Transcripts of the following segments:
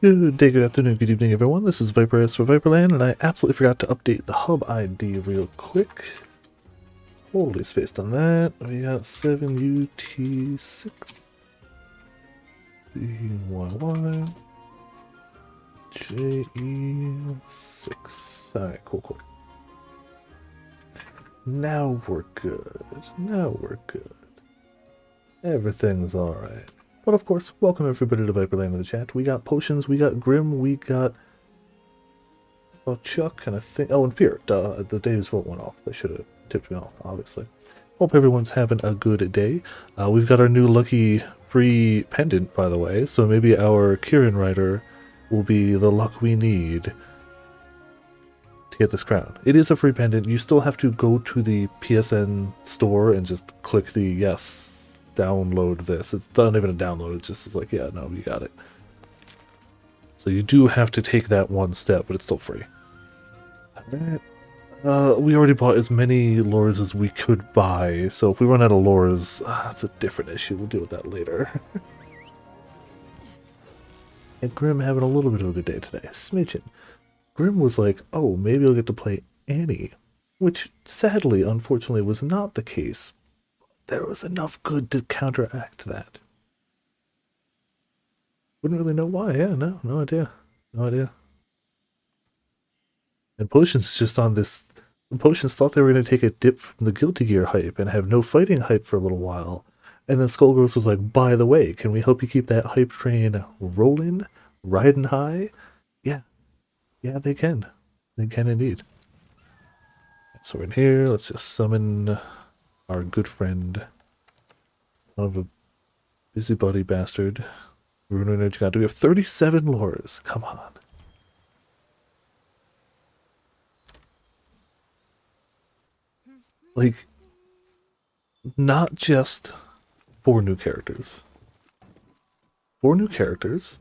Good day, good afternoon, good evening, everyone. This is Viper S for Viperland, and I absolutely forgot to update the hub ID real quick. Totally spaced on that. We got 7UT6 CYY JE6. Alright, cool. Now we're good. Everything's alright. But of course, welcome everybody to Viperland in the chat. We got Potions, we got Grim, we got Chuck, and I think... Oh, and Fear. The day's vote went off. They should have tipped me off, obviously. Hope everyone's having a good day. We've got our new lucky free pendant, by the way, so maybe our Kieran Rider will be the luck we need to get this crown. It is a free pendant. You still have to go to the PSN store and just click the yes, download this. It's not even a download, it's just like, yeah, no, you got it. So you do have to take that one step, but it's still free. Alright. We already bought as many lures as we could buy, so if we run out of lures, that's a different issue. We'll deal with that later. And Grim having a little bit of a good day today. Smidgen. Grim was like, oh, maybe I'll get to play Annie, which sadly, unfortunately, was not the case. There was enough good to counteract that. Wouldn't really know why. Yeah, no idea. And Potions is just on this... Potions thought they were going to take a dip from the Guilty Gear hype and have no fighting hype for a little while. And then Skullgirls was like, by the way, can we help you keep that hype train rolling, riding high? Yeah, they can. They can indeed. So we're in here. Let's just summon our good friend, son of a busybody bastard. Rune Energy God. Do we have 37 lures? Come on. Like, not just 4 new characters. 4 new characters,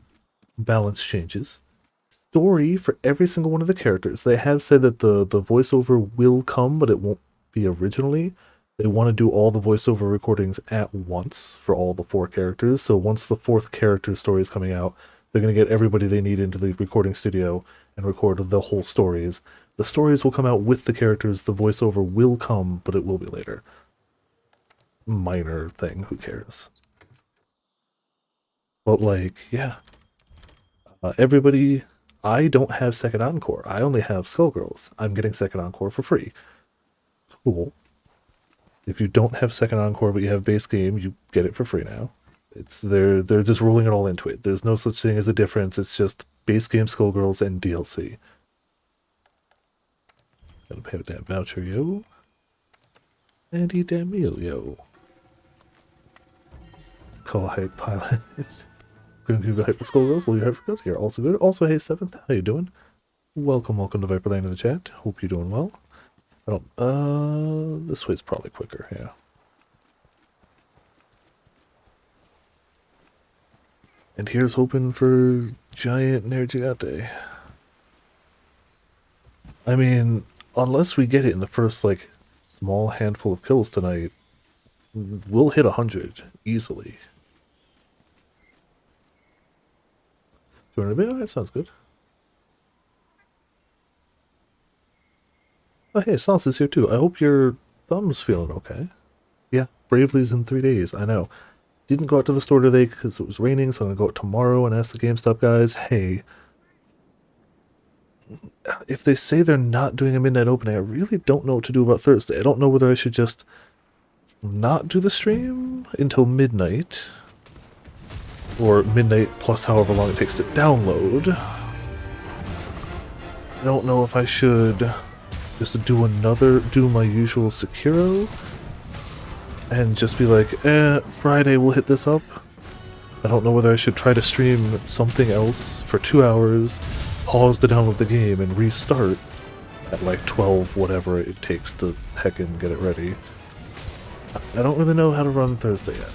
balance changes, story for every single one of the characters. They have said that the voiceover will come, but it won't be originally. They want to do all the voiceover recordings at once for all the 4 characters. So once the 4th character story is coming out, they're going to get everybody they need into the recording studio and record the whole stories. The stories will come out with the characters. The voiceover will come, but it will be later. Minor thing, who cares? But like, yeah. Everybody, I don't have Second Encore. I only have Skullgirls. I'm getting Second Encore for free. Cool. If you don't have Second Encore but you have base game, you get it for free now. It's they're just rolling it all into it. There's no such thing as a difference. It's just base game Skullgirls and DLC. Gotta pay with that voucher, yo. And eat that meal, yo. Call hype pilot. Grim Google hype with Skullgirls. Will you hype for Guilty Gear? Also good. Also, hey, 7th. How you doing? Welcome to Viperland in the chat. Hope you're doing well. I don't, this way's probably quicker, yeah. And here's hoping for giant Nergigante. I mean, unless we get it in the first, like, small handful of kills tonight, we'll hit 100 easily. 200 a bit? Oh, that sounds good. Oh, hey, Sauce is here too. I hope your thumb's feeling okay. Yeah, Bravely's in 3 days, I know. Didn't go out to the store today because it was raining, so I'm going to go out tomorrow and ask the GameStop guys, hey, if they say they're not doing a midnight opening, I really don't know what to do about Thursday. I don't know whether I should just not do the stream until midnight, or midnight plus however long it takes to download. I don't know if I should just do my usual Sekiro and just be like, Friday we'll hit this up. I don't know whether I should try to stream something else for 2 hours, pause to download the game, and restart at like 12, whatever it takes to heckin' get it ready. I don't really know how to run Thursday yet.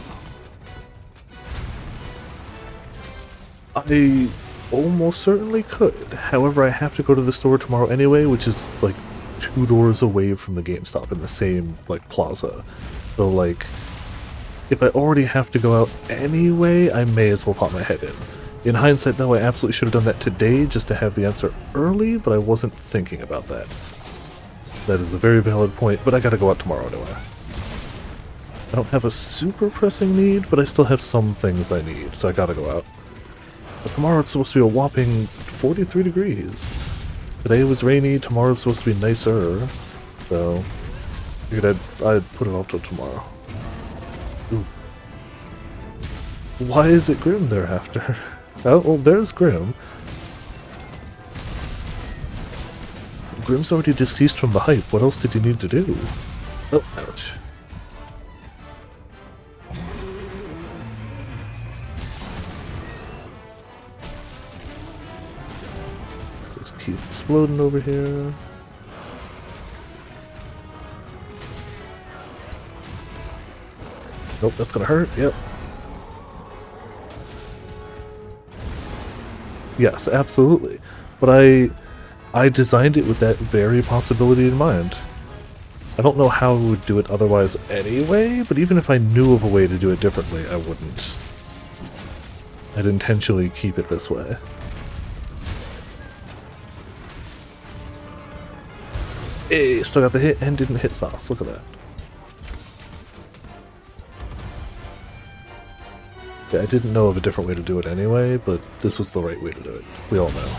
I almost certainly could. However, I have to go to the store tomorrow anyway, which is like 2 doors away from the GameStop in the same like plaza. So like, if I already have to go out anyway, I may as well pop my head in. In hindsight, though, I absolutely should have done that today just to have the answer early, but I wasn't thinking about that. That is a very valid point, but I gotta go out tomorrow anyway. I don't have a super pressing need, but I still have some things I need, so I gotta go out. But tomorrow it's supposed to be a whopping 43 degrees. Today was rainy, tomorrow's supposed to be nicer, so figured I'd put it off till tomorrow. Ooh. Why is it Grim thereafter? Oh, well, there's Grim. Grim's already deceased from the hype. What else did you need to do? Oh, ouch. Just keep exploding over here. Nope, that's gonna hurt. Yep. Yes, absolutely. But I designed it with that very possibility in mind. I don't know how I would do it otherwise anyway, but even if I knew of a way to do it differently, I wouldn't. I'd intentionally keep it this way. Hey, still got the hit and didn't hit sauce. Look at that. Yeah, I didn't know of a different way to do it anyway, but this was the right way to do it. We all know.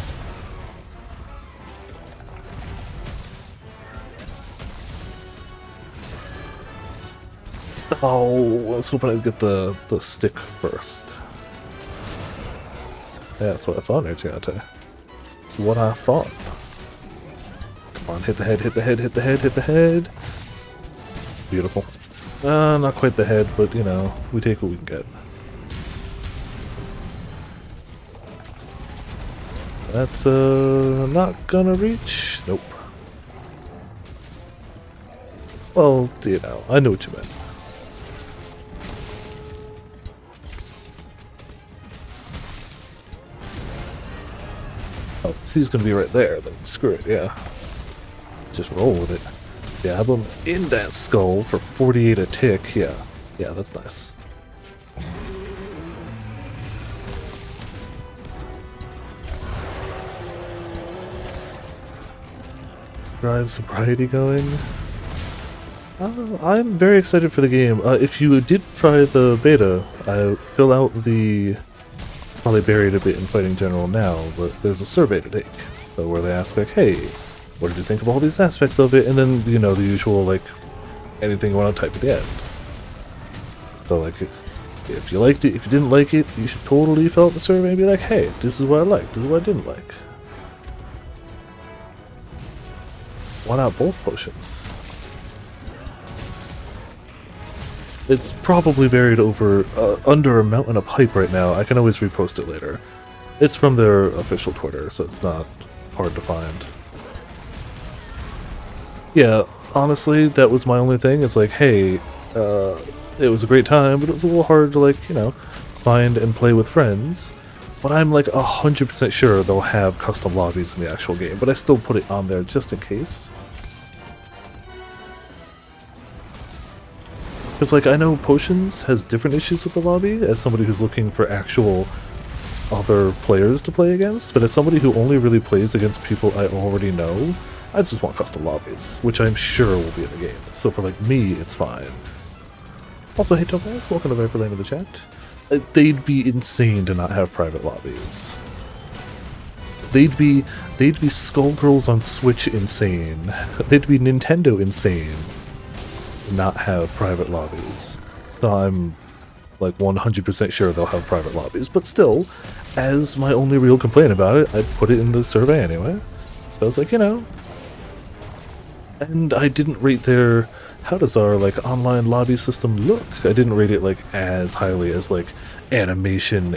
Oh, I was hoping I'd get the stick first. Yeah, that's what I thought, Argiante. What I thought. Come on, hit the head, hit the head, hit the head, hit the head. Beautiful. Not quite the head, but you know, we take what we can get. That's not gonna reach. Nope. Well, you know, I know what you meant. Oh, so he's gonna be right there, then screw it, yeah. Just roll with it. Stab him in that skull for 48 a tick, yeah. Yeah, that's nice. Drive sobriety going. I'm very excited for the game. If you did try the beta, I fill out the... Probably buried a bit in Fighting General now, but there's a survey to take. So where they ask, like, hey, what did you think of all these aspects of it? And then, you know, the usual, like, anything you want to type at the end. So, like, if you liked it, if you didn't like it, you should totally fill out the survey and be like, hey, this is what I liked, this is what I didn't like. Why not both potions? It's probably buried over under a mountain of hype right now. I can always repost it later. It's from their official Twitter, so it's not hard to find. Yeah, honestly, that was my only thing. It's like, hey, it was a great time, but it was a little hard to, like, you know, find and play with friends. But I'm like 100% sure they'll have custom lobbies in the actual game, but I still put it on there just in case. Because, like, I know Potions has different issues with the lobby, as somebody who's looking for actual other players to play against, but as somebody who only really plays against people I already know, I just want custom lobbies, which I'm sure will be in the game. So for, like, me, it's fine. Also, hey Topaz, welcome to Viperlane in the chat. They'd be insane to not have private lobbies. They'd be Skullgirls on Switch insane. They'd be Nintendo insane. Not have private lobbies. So I'm like 100% sure they'll have private lobbies, but still, as my only real complaint about it, I'd put it in the survey anyway. So I was like, you know. And I didn't rate their, how does our like online lobby system look? I didn't rate it like as highly as like animation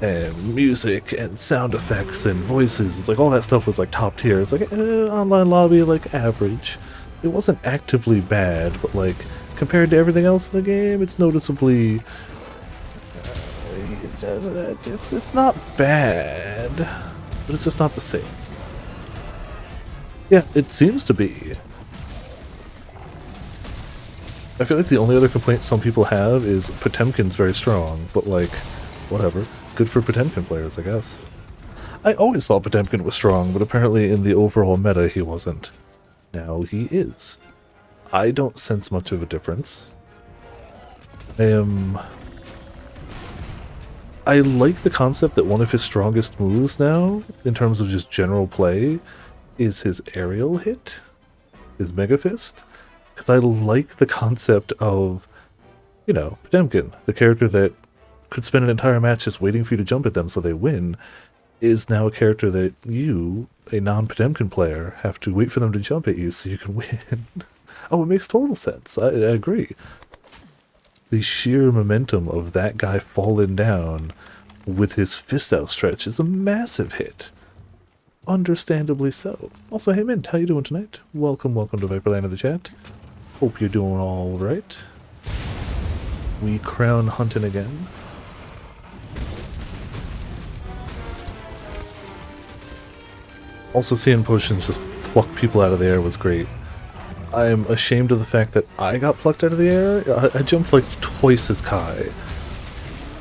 and music and sound effects and voices. It's like all that stuff was like top tier. It's like online lobby like average. It wasn't actively bad, but like compared to everything else in the game, it's noticeably it's not bad, but it's just not the same. Yeah, it seems to be. I feel like the only other complaint some people have is Potemkin's very strong, but like, whatever. good for Potemkin players, I guess. I always thought Potemkin was strong, but apparently in the overall meta he wasn't. Now he is. I don't sense much of a difference. I like the concept that one of his strongest moves now, in terms of just general play, is his aerial hit, his Mega Fist. Because I like the concept of, you know, Potemkin, the character that could spend an entire match just waiting for you to jump at them so they win, is now a character that you, a non-Potemkin player, have to wait for them to jump at you so you can win. Oh, it makes total sense. I agree. The sheer momentum of that guy falling down with his fist outstretched is a massive hit. Understandably so. Also, hey Mint, how you doing tonight? Welcome to Viperland in the chat. Hope you're doing all right. We crown hunting again. Also, seeing potions just pluck people out of the air was great. I'm ashamed of the fact that I got plucked out of the air. I jumped like twice as Kai.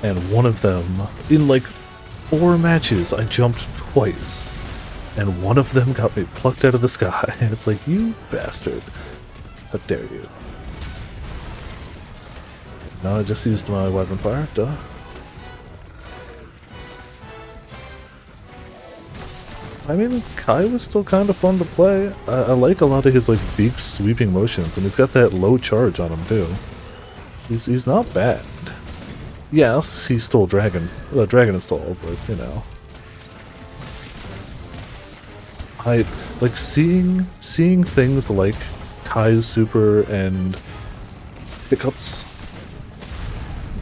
And one of them, in like 4 matches, I jumped twice. And one of them got me plucked out of the sky. And it's like, you bastard. How dare you. No, I just used my weapon fire. Duh. I mean, Kai was still kind of fun to play. I like a lot of his like big sweeping motions, and he's got that low charge on him too. He's not bad. Yes, he stole Dragon install, but you know. I like seeing things like Kai's super and Hiccup's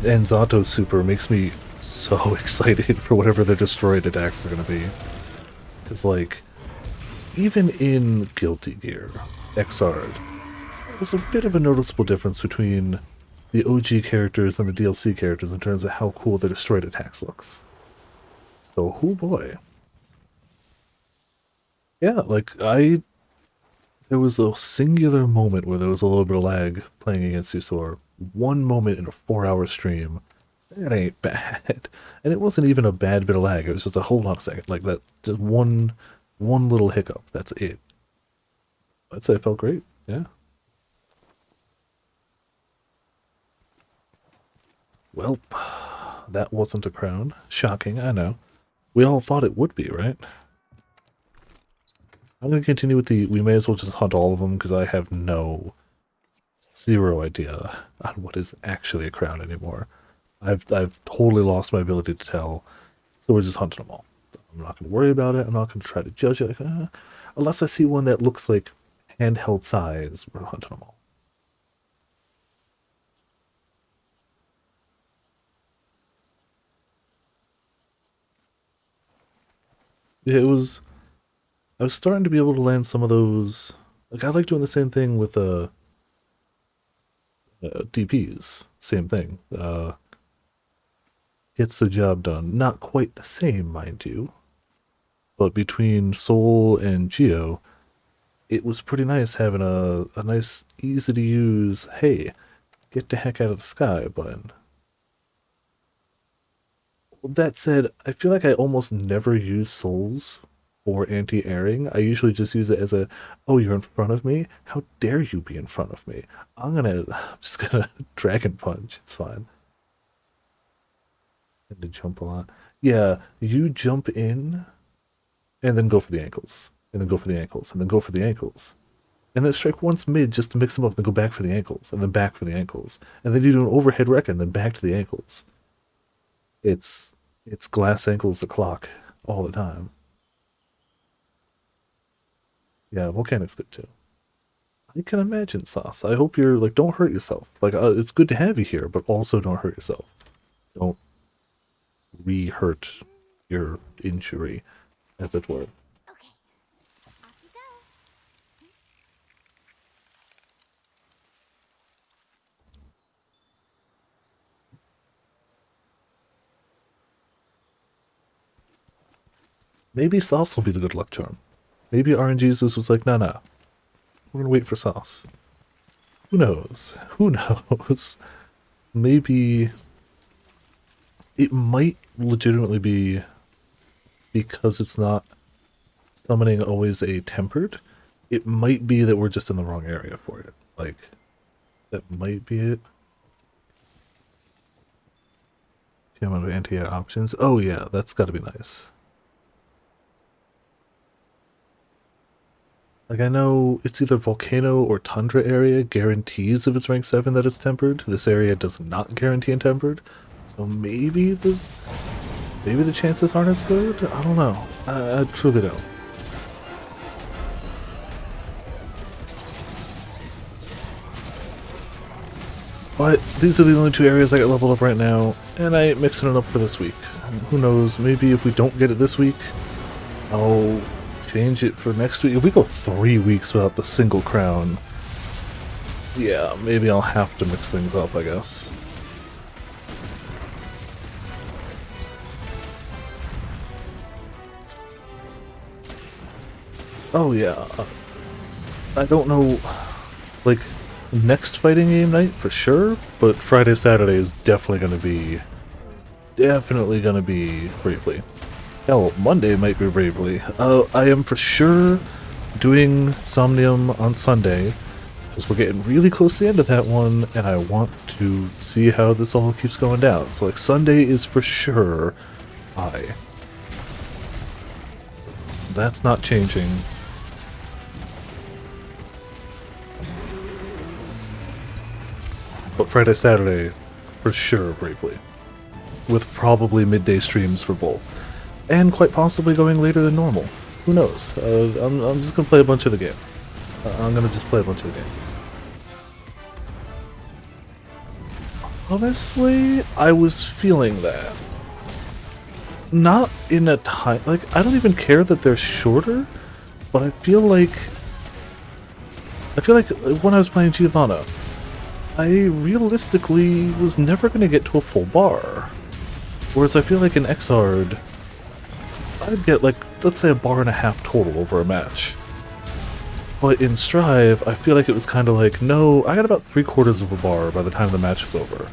and Zato's super makes me so excited for whatever their destroyed attacks are gonna be. Because, like, even in Guilty Gear, Xrd, there's a bit of a noticeable difference between the OG characters and the DLC characters in terms of how cool the destroyed attacks looks. So, oh boy. Yeah, like, there was a singular moment where there was a little bit of lag playing against Usor. One moment in a 4-hour stream. That ain't bad. And it wasn't even a bad bit of lag. It was just a hold on a second. Like that, just one little hiccup. That's it. I'd say it felt great. Yeah. Well, that wasn't a crown. Shocking, I know. We all thought it would be, right? I'm going to continue with we may as well just hunt all of them because I have zero idea on what is actually a crown anymore. I've totally lost my ability to tell, so we're just hunting them all. I'm not going to worry about it. I'm not going to try to judge it. Unless I see one that looks like handheld size, we're hunting them all. Yeah, I was starting to be able to land some of those. Like, I like doing the same thing with DPs. Same thing. Gets the job done. Not quite the same, mind you. But between Soul and Geo, it was pretty nice having a nice, easy to use, hey, get the heck out of the sky button. That said, I feel like I almost never use Souls for anti-airing. I usually just use it as oh, you're in front of me? How dare you be in front of me? I'm just gonna Dragon Punch. It's fine. And to jump a lot. Yeah, you jump in, and then go for the ankles. And then go for the ankles. And then go for the ankles. And then strike once mid just to mix them up, and then go back for the ankles. And then back for the ankles. And then you do an overhead wreck, and then back to the ankles. It's glass ankles o'clock all the time. Yeah, Volcanic's good too. I can imagine, Sauce. I hope you're, like, don't hurt yourself. Like, it's good to have you here, but also don't hurt yourself. Don't re-hurt your injury, as it were. Okay, off you go. Maybe Sauce will be the good luck charm. Maybe RNGesus was like, nah, we're gonna wait for Sauce. Who knows? Who knows? Maybe It might legitimately be because it's not summoning always a tempered. It might be that we're just in the wrong area for it. Like, that might be it. The amount of anti-air options. Oh yeah, that's gotta be nice. Like, I know it's either volcano or tundra area guarantees if it's rank 7 that it's tempered. This area does not guarantee it tempered. So maybe the chances aren't as good? I don't know. I truly don't. But these are the only two areas I got leveled up right now, and I ain't mixing it up for this week. Who knows, maybe if we don't get it this week, I'll change it for next week. If we go 3 weeks without the single crown, yeah, maybe I'll have to mix things up, I guess. Oh yeah, I don't know, like, next fighting game night for sure, but Friday, Saturday is definitely gonna be Bravely. Hell, Monday might be Bravely. I am for sure doing Somnium on Sunday, because we're getting really close to the end of that one, and I want to see how this all keeps going down. So, like, Sunday is for sure high. That's not changing. But Friday, Saturday, for sure Bravely. With probably midday streams for both. And quite possibly going later than normal. Who knows? I'm just gonna play a bunch of the game. I'm gonna just play a bunch of the game. Honestly, I was feeling that. Not in a time... Like, I don't even care that they're shorter, but I feel like when I was playing Giovanna, I realistically was never going to get to a full bar. Whereas I feel like in Xrd, I'd get, like, let's say a bar and a half total over a match. But in Strive, I feel like it was kind of like, no, I got about 3/4 of a bar by the time the match was over.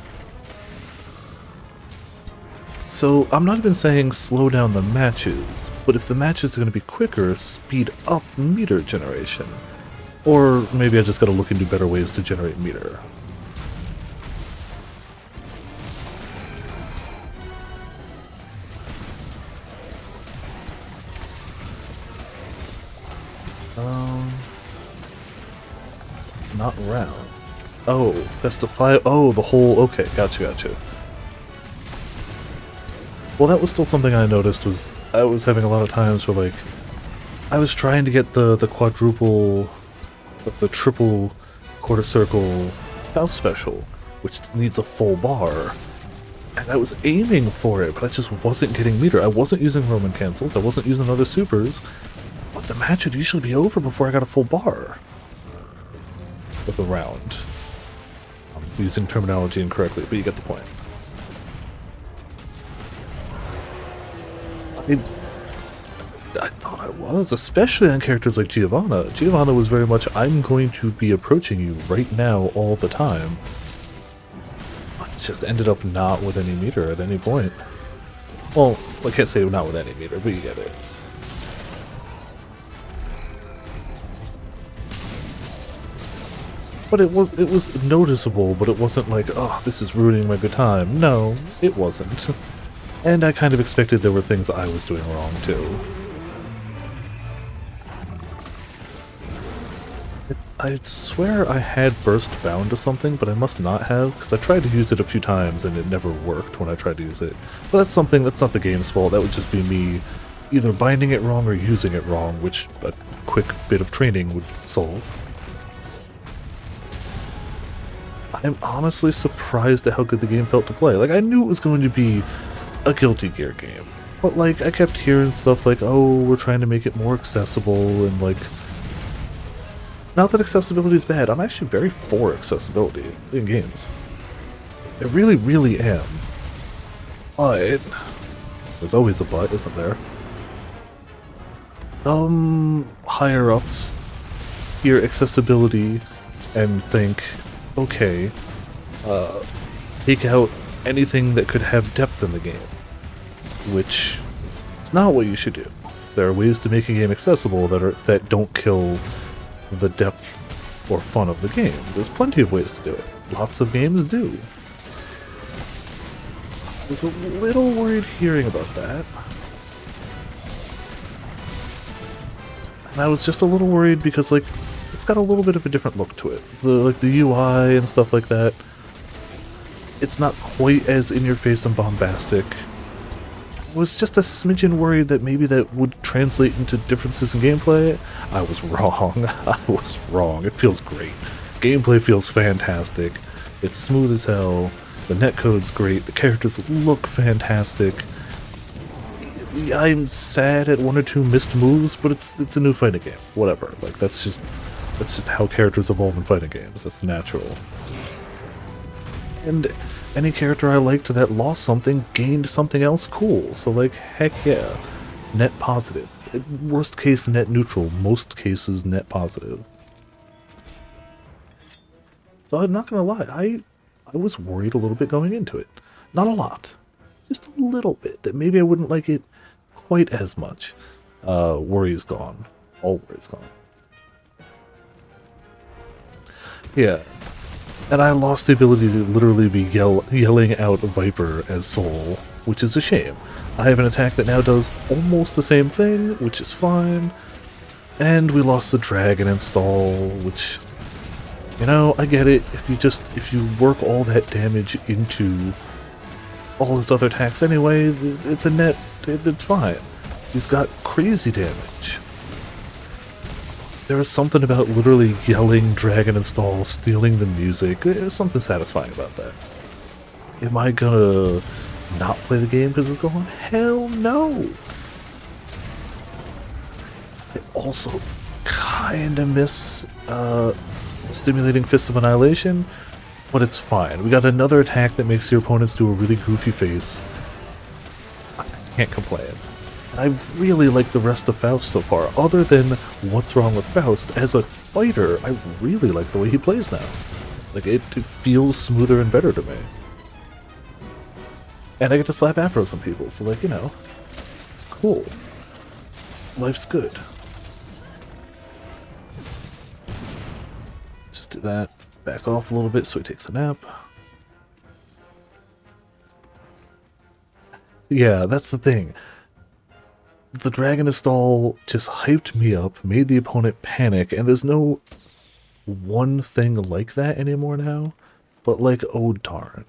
So I'm not even saying slow down the matches, but if the matches are going to be quicker, speed up meter generation. Or maybe I just gotta look into better ways to generate meter. Not round. Oh, that's the 5. Oh, the whole. Okay, gotcha. Well, that was still something I noticed. Was I was having a lot of times where, like, I was trying to get the quadruple, the triple quarter circle house special, which needs a full bar, and I was aiming for it, but I just wasn't getting meter. I wasn't using Roman cancels. I wasn't using other supers, but the match would usually be over before I got a full bar. With a round. I'm using terminology incorrectly, but you get the point. I thought I was, especially on characters like Giovanna. Giovanna was very much, I'm going to be approaching you right now all the time. It just ended up not with any meter at any point. Well, I can't say not with any meter, but you get it. But it was noticeable, but it wasn't like, oh, this is ruining my good time. No, it wasn't. And I kind of expected there were things I was doing wrong, too. I swear I had burst bound to something, but I must not have, because I tried to use it a few times and it never worked when I tried to use it. But that's something, that's not the game's fault, that would just be me either binding it wrong or using it wrong, which a quick bit of training would solve. I'm honestly surprised at how good the game felt to play. Like, I knew it was going to be a Guilty Gear game, but, like, I kept hearing stuff like, oh, we're trying to make it more accessible, and, like, not that accessibility is bad. I'm actually very for accessibility in games. I really, really am. But there's always a but, isn't there? Some higher-ups hear accessibility and think, okay, take out anything that could have depth in the game, which is not what you should do. There are ways to make a game accessible that don't kill the depth or fun of the game. There's plenty of ways to do it. Lots of games do. I was a little worried hearing about that. And I was just a little worried because, like, it's got a little bit of a different look to it. The UI and stuff like that. It's not quite as in-your-face and bombastic. I was just a smidgen worried that maybe that would translate into differences in gameplay. I was wrong. I was wrong. It feels great. Gameplay feels fantastic. It's smooth as hell. The netcode's great. The characters look fantastic. I'm sad at one or two missed moves, but it's a new fighting game. Whatever. Like, that's just how characters evolve in fighting games. That's natural. And any character I liked that lost something gained something else cool. So, like, heck yeah. Net positive. Worst case, net neutral. Most cases, net positive. So I'm not gonna lie, I was worried a little bit going into it. Not a lot. Just a little bit. That maybe I wouldn't like it quite as much. Worry's gone. All worry's gone. Yeah. And I lost the ability to literally be yelling out Viper as Soul, which is a shame. I have an attack that now does almost the same thing, which is fine. And we lost the Dragon install, which, you know, I get it. If you work all that damage into all his other attacks anyway, it's a net, it's fine. He's got crazy damage. There is something about literally yelling Dragon install, stealing the music. There's something satisfying about that. Am I gonna not play the game because it's gone? Hell no! I also kinda miss Stimulating Fist of Annihilation, but it's fine. We got another attack that makes your opponents do a really goofy face. I can't complain. I really like the rest of Faust so far. Other than what's wrong with Faust, as a fighter, I really like the way he plays now. Like, it feels smoother and better to me. And I get to slap afros on people, so, like, you know, cool. Life's good. Just do that. Back off a little bit so he takes a nap. Yeah, that's the thing. The Dragon install just hyped me up, made the opponent panic, and there's no one thing like that anymore now. But, like, oh darn.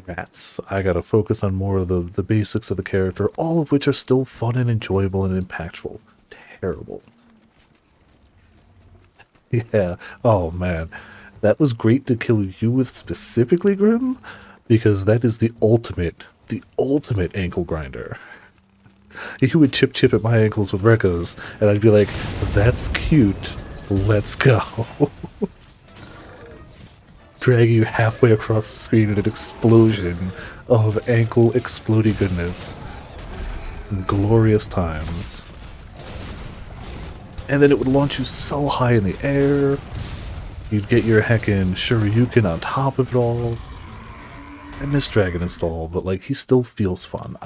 Rats. I gotta focus on more of the basics of the character, all of which are still fun and enjoyable and impactful. Terrible. Yeah. Oh man. That was great to kill you with specifically, Grim, because that is the ultimate ankle grinder. He would chip at my ankles with Rekkas, and I'd be like, that's cute, let's go. Drag you halfway across the screen in an explosion of ankle explodey goodness. Glorious times. And then it would launch you so high in the air. You'd get your heckin' Shoryuken on top of it all. I miss Dragon Install, but like, he still feels fun.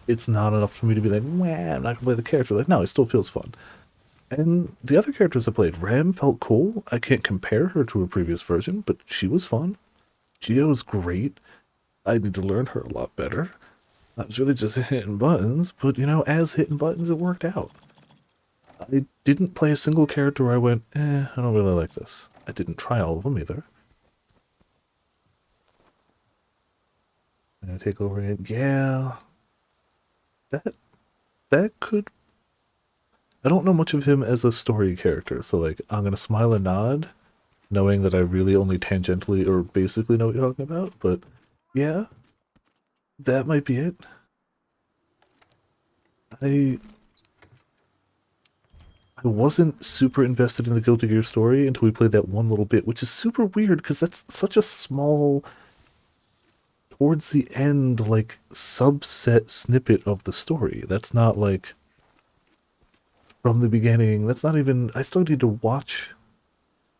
It's not enough for me to be like, wah, I'm not gonna play the character. Like, no, it still feels fun. And the other characters I played, Ram felt cool. I can't compare her to a previous version, but she was fun. Gio's great. I need to learn her a lot better. I was really just hitting buttons, but you know, as hitting buttons, it worked out. I didn't play a single character where I went, I don't really like this. I didn't try all of them either. And I take over it. Yeah. That could... I don't know much of him as a story character, so like, I'm gonna smile and nod, knowing that I really only tangentially or basically know what you're talking about, but yeah, that might be it. I wasn't super invested in the Guilty Gear story until we played that one little bit, which is super weird because that's such a small, towards the end, like, subset snippet of the story. That's not like from the beginning. That's not even... I still need to watch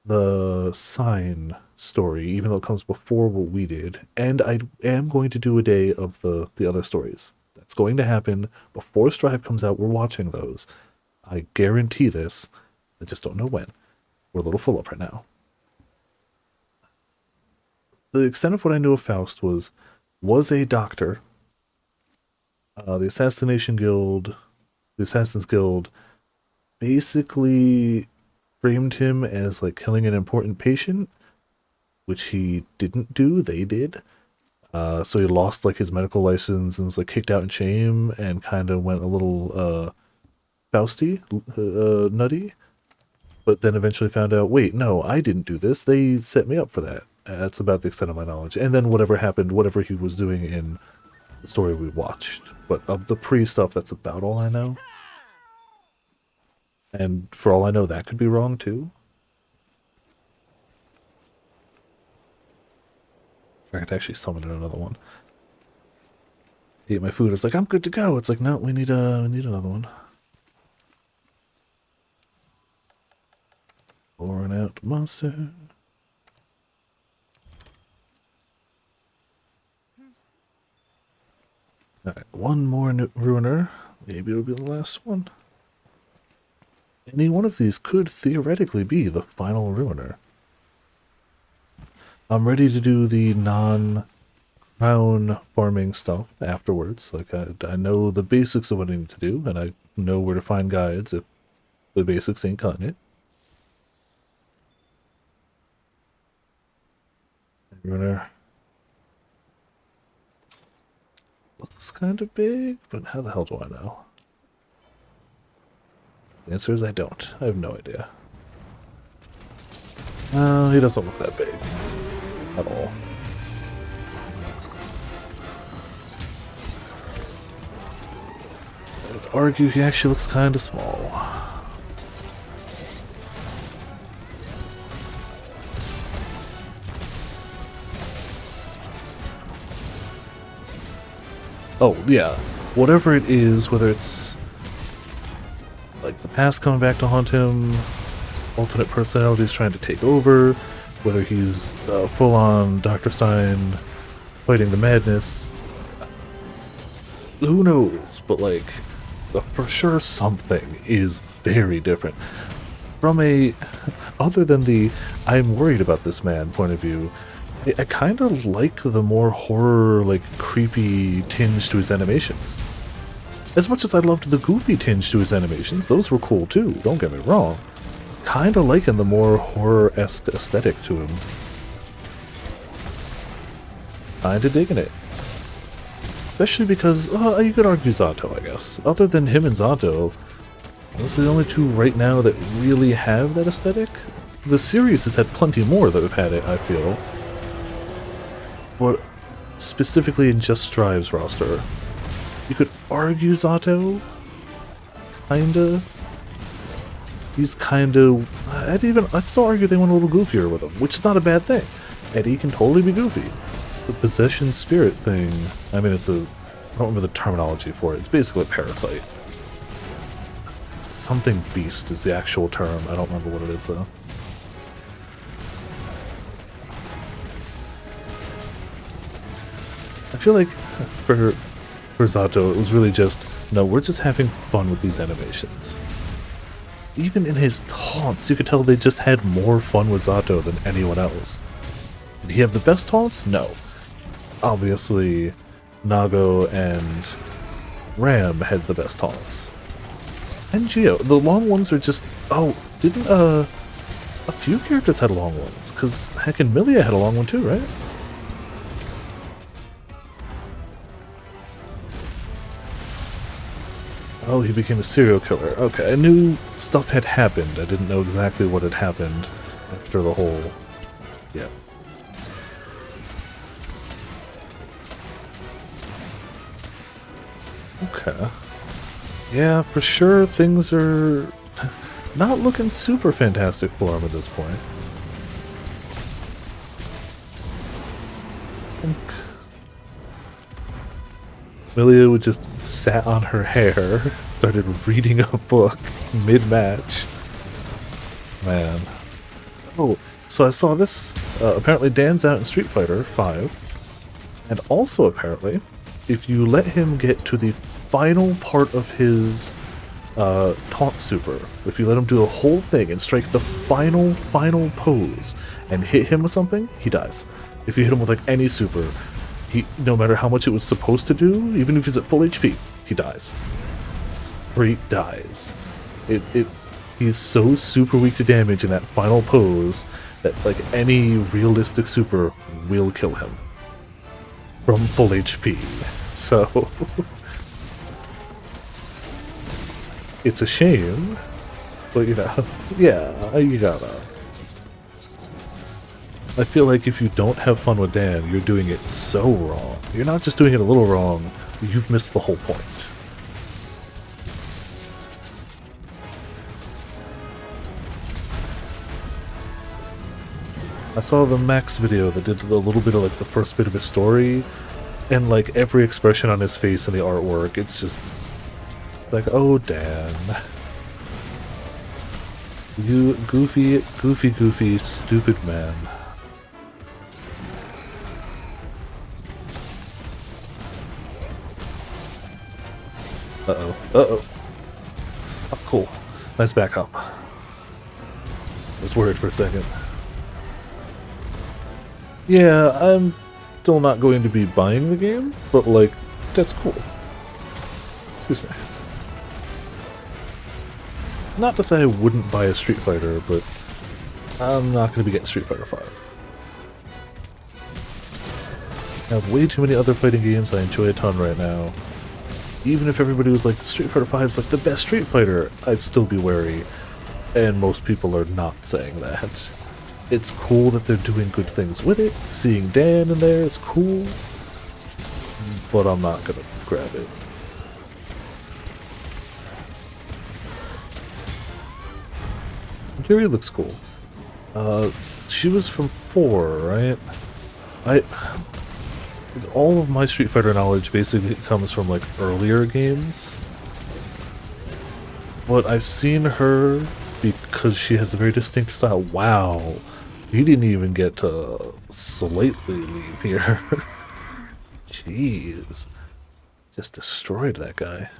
the sign story, even though it comes before what we did, and I am going to do a day of the other stories. That's going to happen before Strive comes out. We're watching those. I guarantee this. I just don't know when. We're a little full up right now. The extent of what I knew of Faust was a doctor. The Assassin's Guild, basically framed him as like killing an important patient, which he didn't do. They did. So he lost like his medical license and was like kicked out in shame and kind of went a little Fausty, nutty. But then eventually found out, wait, no, I didn't do this. They set me up for that. That's about the extent of my knowledge. And then whatever happened, whatever he was doing in the story we watched. But of the pre-stuff, that's about all I know. And for all I know, that could be wrong too. I could actually summon in another one. Ate my food. It's like I'm good to go. It's like no, we need another one. Pouring out monster. Alright, one more ruiner. Maybe it'll be the last one. Any one of these could theoretically be the final ruiner. I'm ready to do the non-crown farming stuff afterwards. Like, I know the basics of what I need to do, and I know where to find guides if the basics ain't cutting it. Ruiner. Looks kind of big, but how the hell do I know? The answer is I don't. I have no idea. He doesn't look that big. At all. I'd argue he actually looks kind of small. Oh, yeah. Whatever it is, whether it's like the past coming back to haunt him, alternate personalities trying to take over, whether he's full-on Dr. Stein fighting the madness, who knows? But like, for sure something is very different. From a, other than the I'm worried about this man point of view, I kind of like the more horror, like creepy tinge to his animations. As much as I loved the goofy tinge to his animations, those were cool too, don't get me wrong. Kind of liking the more horror-esque aesthetic to him. Kinda digging it. Especially because, you could argue Zato, I guess. Other than him and Zato, those are the only two right now that really have that aesthetic. The series has had plenty more that have had it, I feel. But specifically in Just Strive's roster, you could argue Zato, kinda. He's kinda. I'd still argue they went a little goofier with him, which is not a bad thing. Eddie can totally be goofy. The possession spirit thing. I mean, I don't remember the terminology for it. It's basically a parasite. Something beast is the actual term. I don't remember what it is though. I feel like for Zato, it was really just, no, we're just having fun with these animations. Even in his taunts, you could tell they just had more fun with Zato than anyone else. Did he have the best taunts? No. Obviously, Nago and Ram had the best taunts. And Geo. The long ones are just... Oh, didn't, a few characters had long ones, because heckin' Milia had a long one too, right? Oh, he became a serial killer. Okay, I knew stuff had happened. I didn't know exactly what had happened after the whole... Yeah. Okay. Yeah, for sure things are not looking super fantastic for him at this point. Milia would just sat on her hair, started reading a book mid-match. Man. Oh, so I saw this. Apparently, Dan's out in Street Fighter 5, and also apparently, if you let him get to the final part of his taunt super, if you let him do a whole thing and strike the final pose and hit him with something, he dies. If you hit him with like any super, he, no matter how much it was supposed to do, even if he's at full HP, he dies. Straight dies. He's so super weak to damage in that final pose that like any realistic super will kill him from full HP. So it's a shame, but you know, yeah, you gotta. I feel like if you don't have fun with Dan, you're doing it so wrong. You're not just doing it a little wrong, you've missed the whole point. I saw the Max video that did a little bit of like the first bit of his story, and like every expression on his face in the artwork, it's just like, oh Dan. You goofy, stupid man. Uh-oh. Uh-oh. Oh, cool. Nice backup. I was worried for a second. Yeah, I'm still not going to be buying the game, but like, that's cool. Excuse me. Not to say I wouldn't buy a Street Fighter, but I'm not going to be getting Street Fighter 5. I have way too many other fighting games I enjoy a ton right now. Even if everybody was like, Street Fighter 5 is like the best Street Fighter, I'd still be wary. And most people are not saying that. It's cool that they're doing good things with it. Seeing Dan in there is cool. But I'm not gonna grab it. Jerry looks cool. She was from 4, right? All of my Street Fighter knowledge basically comes from like earlier games. But I've seen her because she has a very distinct style. Wow. You didn't even get to slightly leave here. Jeez. Just destroyed that guy.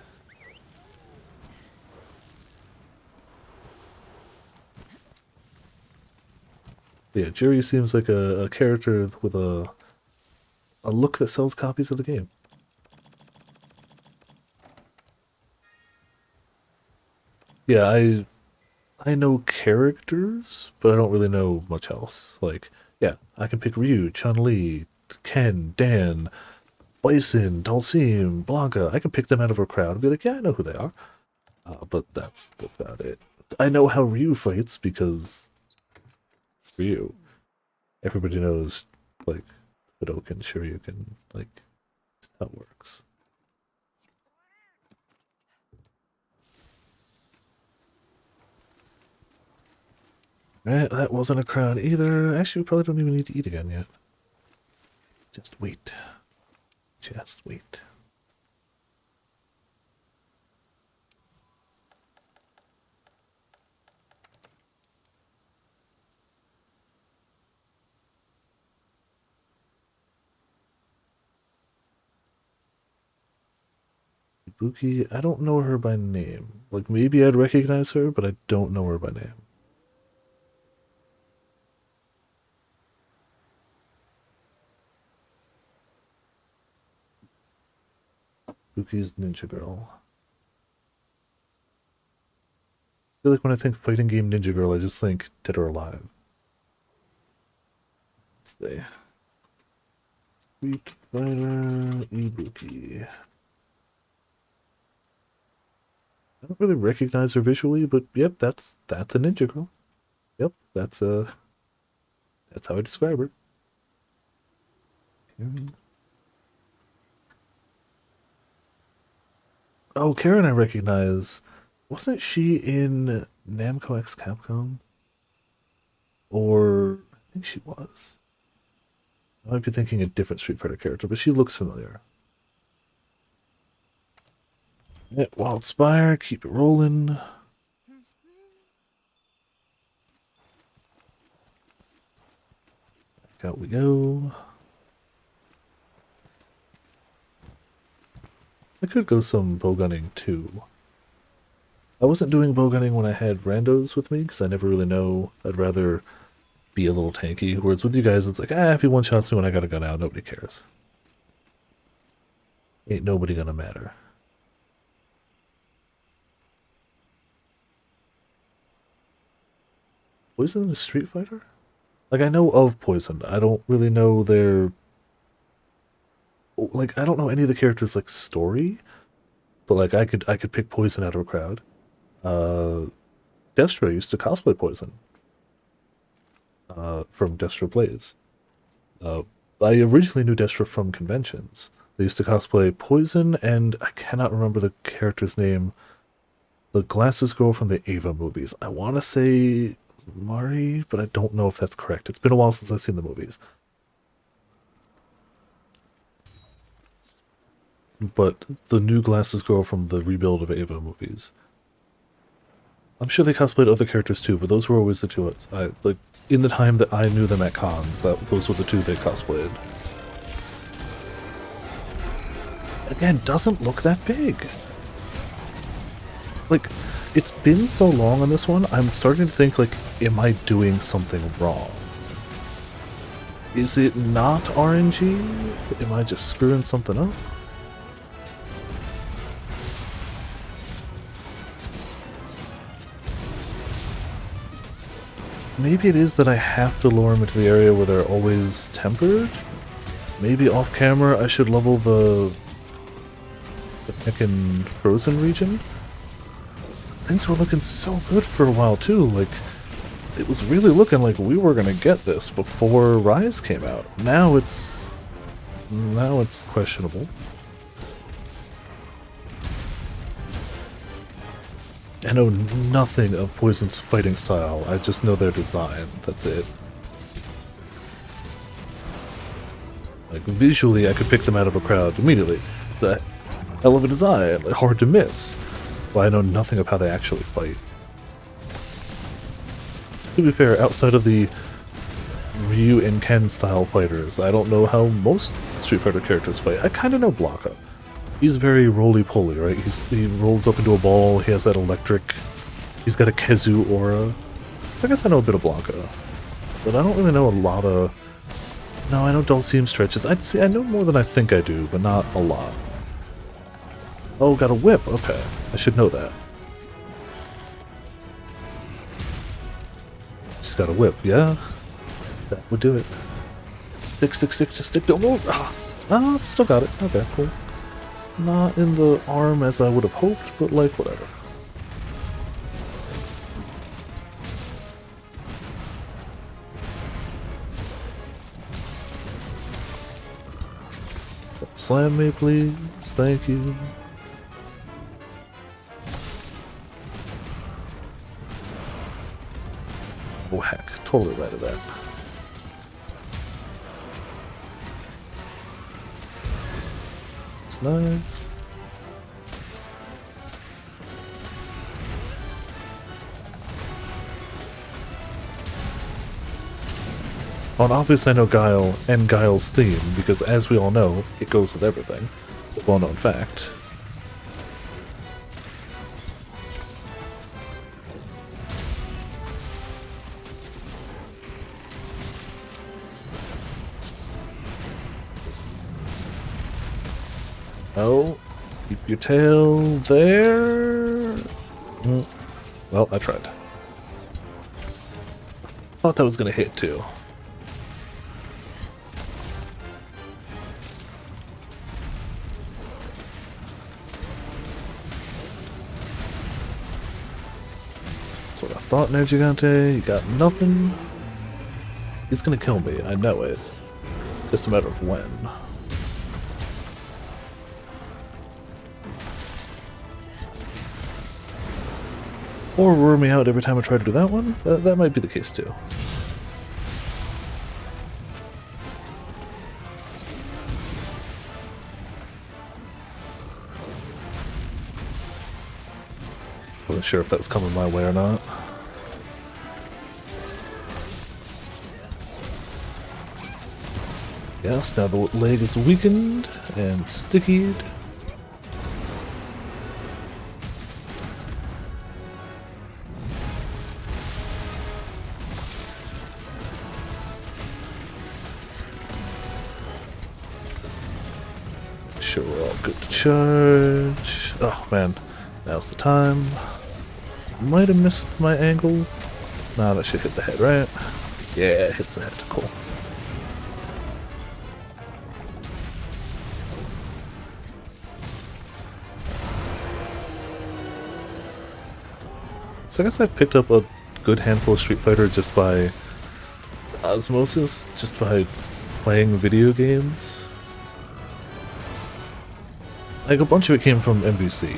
Yeah, Jerry seems like a character with a look that sells copies of the game. Yeah, I know characters, but I don't really know much else. Like, yeah, I can pick Ryu, Chun-Li, Ken, Dan, Bison, Dhalsim, Blanca. I can pick them out of a crowd and be like, yeah, I know who they are. But that's about it. I know how Ryu fights because Ryu. Everybody knows, like, Hadouken, Shoryuken, like, how it works. That wasn't a crown either. Actually, we probably don't even need to eat again yet. Just wait. Just wait. Ibuki, I don't know her by name. Like, maybe I'd recognize her, but I don't know her by name. Ibuki's Ninja Girl. I feel like when I think fighting game Ninja Girl, I just think Dead or Alive. Let's see. Street Fighter Ibuki. I don't really recognize her visually, but yep, that's a Ninja Girl. Yep, that's how I describe her. Oh, Karen I recognize. Wasn't she in Namco X Capcom? Or I think she was. I might be thinking a different Street Fighter character, but she looks familiar. Yeah, Wildspire, keep it rolling. Out we go. I could go some bowgunning too. I wasn't doing bowgunning when I had randos with me because I never really know. I'd rather be a little tanky. Whereas with you guys, it's like, if he one shots me when I got a gun out, nobody cares. Ain't nobody gonna matter. Poison is Street Fighter? Like, I know of Poison. I don't really know their... Like, I don't know any of the characters' like story, but like I could pick Poison out of a crowd. Destro used to cosplay Poison from Destro Plays. I originally knew Destro from conventions. They used to cosplay Poison, and I cannot remember the character's name. The glasses girl from the Ava movies. I want to say Mari, but I don't know if that's correct. It's been a while since I've seen the movies. But the new glasses girl from the rebuild of Ava movies. I'm sure they cosplayed other characters too, but those were always the two. I like in the time that I knew them at cons. Those were the two they cosplayed. Again, doesn't look that big. Like, it's been so long on this one, I'm starting to think, like, am I doing something wrong? Is it not RNG? Am I just screwing something up? Maybe it is that I have to lure them into the area where they're always tempered? Maybe off camera I should level the frickin' frozen region? Things were looking so good for a while too, like, it was really looking like we were gonna get this before Rise came out. Now it's questionable. I know nothing of Poison's fighting style, I just know their design, that's it. Like, visually I could pick them out of a crowd immediately. It's a hell of a design, hard to miss. But I know nothing of how they actually fight. To be fair, outside of the Ryu and Ken style fighters, I don't know how most Street Fighter characters fight. I kind of know Blanca. He's very roly-poly, right? He rolls up into a ball, he has that electric... He's got a Kezu aura. I guess I know a bit of Blanca. But I don't really know a lot of... No, I know Dulcium stretches. I know more than I think I do, but not a lot. Oh, got a whip. Okay. I should know that. She's got a whip. Yeah. That would do it. Stick, stick, stick, just stick. Don't move. Ah, still got it. Okay, cool. Not in the arm as I would have hoped, but like, whatever. Slam me, please. Thank you. Oh heck, totally right of that. It's nice. Oh, and obviously I know Guile and Guile's theme, because as we all know, it goes with everything. It's a well-known fact. Oh, keep your tail there. Well, I tried. Thought that was gonna hit too. That's what I thought, Nergigante. You got nothing. He's gonna kill me, I know it. Just a matter of when. Or roar me out every time I try to do that one? That might be the case too. Wasn't sure if that was coming my way or not. Yes, now the leg is weakened and stickied. Sure, we're all good to charge. Oh man, now's the time. Might have missed my angle. Nah, that should hit the head, right? Yeah, it hits the head. Cool. So I guess I've picked up a good handful of Street Fighter just by osmosis, just by playing video games. Like, a bunch of it came from MVC.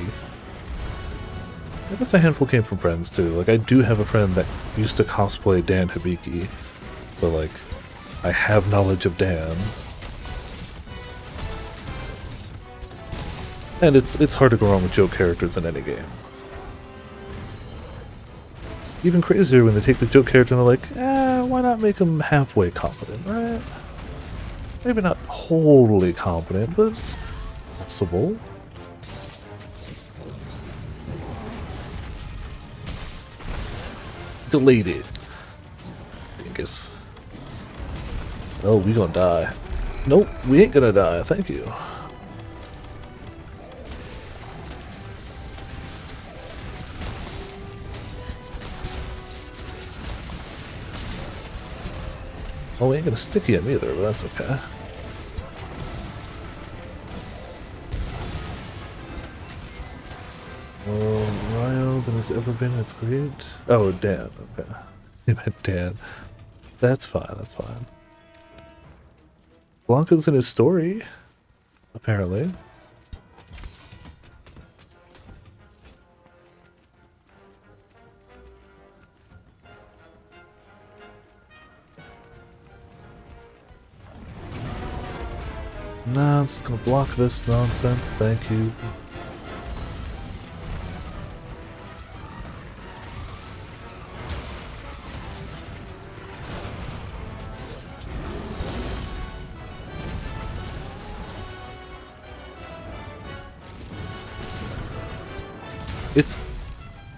I guess a handful came from friends, too. Like, I do have a friend that used to cosplay Dan Hibiki. So, like, I have knowledge of Dan. And it's hard to go wrong with joke characters in any game. Even crazier when they take the joke character and they're like, why not make him halfway competent, right? Maybe not wholly competent, but possible. Deleted. Dingus. Oh, we gonna die. Nope, we ain't gonna die, thank you. Oh, we ain't gonna sticky him either, but that's okay. More Ryo than has ever been, it's great. Oh, Dan, okay. You meant Dan. That's fine, that's fine. Blanca's in his story, apparently. Nah, I'm just gonna block this nonsense, thank you.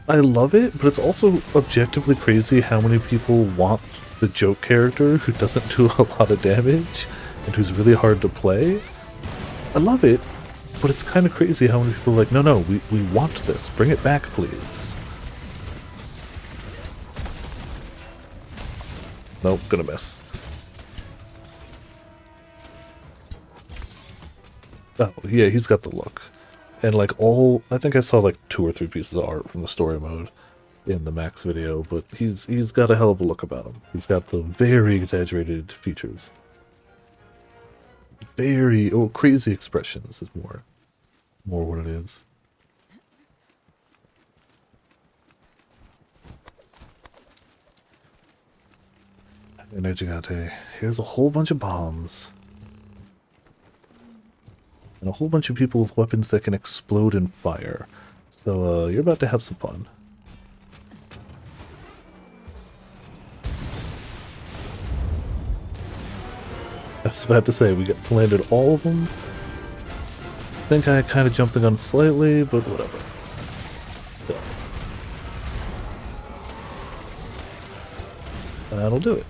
I love it, but it's also objectively crazy how many people want the joke character who doesn't do a lot of damage and who's really hard to play. I love it, but it's kind of crazy how many people are like, no, we want this. Bring it back, please. Nope, gonna miss. Oh, yeah, he's got the look. And like I think I saw like 2 or 3 pieces of art from the story mode in the Max video, but he's got a hell of a look about him. He's got the very exaggerated features. Crazy expressions is more what it is. Energigate. Here's a whole bunch of bombs. And a whole bunch of people with weapons that can explode and fire. So, you're about to have some fun. I was about to say, we landed all of them. I think I kind of jumped the gun slightly, but whatever. So, that'll do it.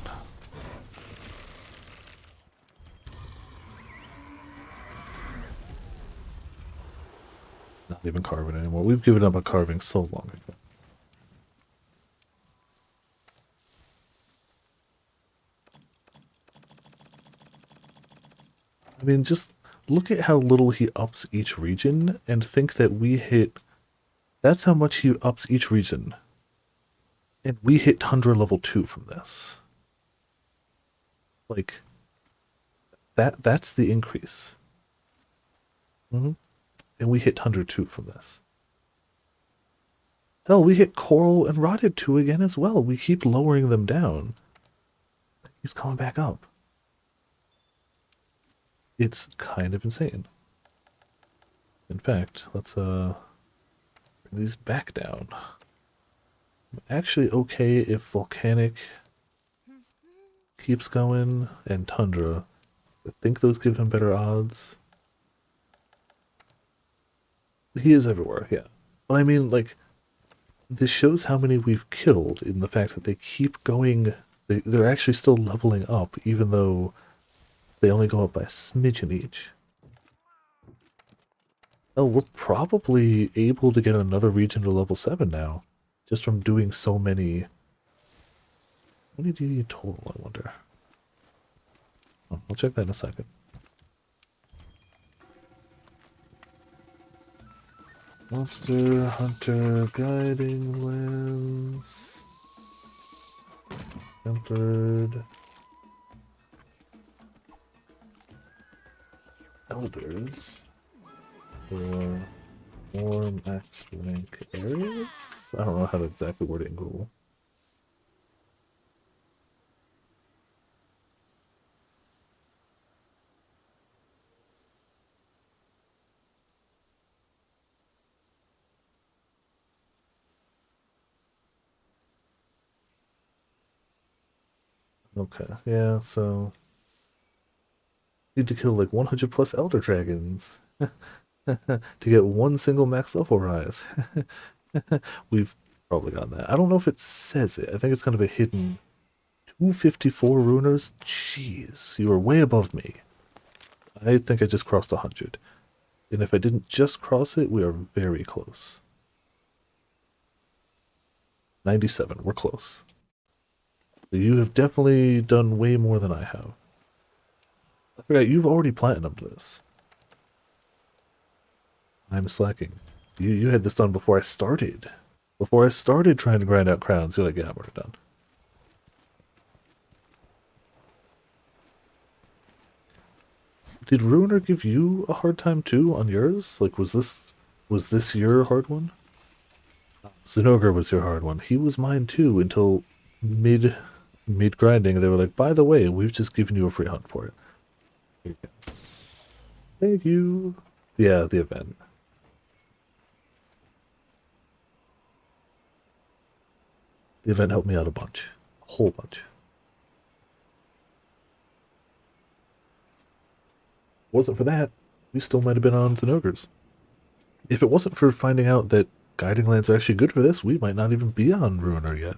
Not even carving anymore. We've given up on carving so long ago. I mean, just look at how little he ups each region and think that we hit... That's how much he ups each region. And we hit Tundra level 2 from this. Like, that's the increase. And we hit Tundra 2 from this. Hell, we hit Coral and Rotted 2 again as well. We keep lowering them down. He's coming back up. It's kind of insane. In fact, let's bring these back down. I'm actually okay if Volcanic keeps going and Tundra I think those give him better odds. He is everywhere, yeah. But I mean, like, this shows how many we've killed in the fact that they keep going. They're actually still leveling up, even though they only go up by a smidgen each. Oh, we're probably able to get another region to level 7 now, just from doing so many. How many do you need total, I wonder? Oh, I'll check that in a second. Monster Hunter Guiding Lens. Entered. Elders. For more max rank areas? I don't know how to exactly word it in Google. Okay, yeah, so need to kill like 100 plus Elder Dragons to get one single max level rise. We've probably gotten that. I don't know if it says it. I think it's kind of a hidden 254 runers. Jeez, you are way above me. I think I just crossed 100. And if I didn't just cross it, we are very close. 97, we're close. You have definitely done way more than I have. I forgot, you've already platinumed this. I'm slacking. You had this done before I started. Before I started trying to grind out crowns, you're like, yeah, I'm already done. Did Ruiner give you a hard time too on yours? Like, was this your hard one? Zinogre was your hard one. He was mine too until mid grinding. They were like, by the way, we've just given you a free hunt for it. Here you go. Thank you. Yeah, the event. The event helped me out a bunch. A whole bunch. Wasn't for that, we still might have been on Zinogres. If it wasn't for finding out that guiding lands are actually good for this, we might not even be on Ruiner yet.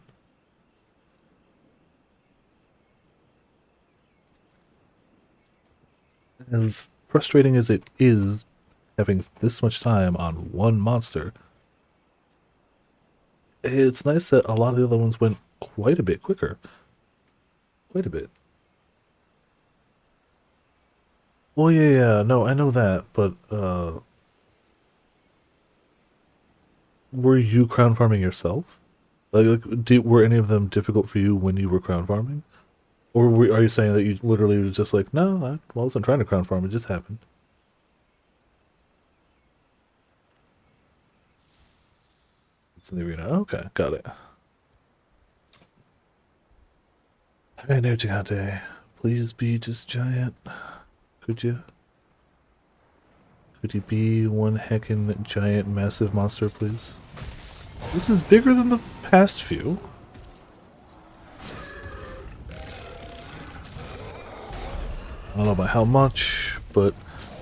As frustrating as it is having this much time on one monster, it's nice that a lot of the other ones went quite a bit quicker. Quite a bit. Well, yeah, no, I know that, but, were you crown farming yourself? Were any of them difficult for you when you were crown farming? Or are you saying that you literally was just like, no, I wasn't trying to crown farm, it just happened? It's in the arena. Okay, got it. Hey, no Gigante, please be just giant. Could you? Could you be one heckin' giant massive monster, please? This is bigger than the past few. I don't know about how much, but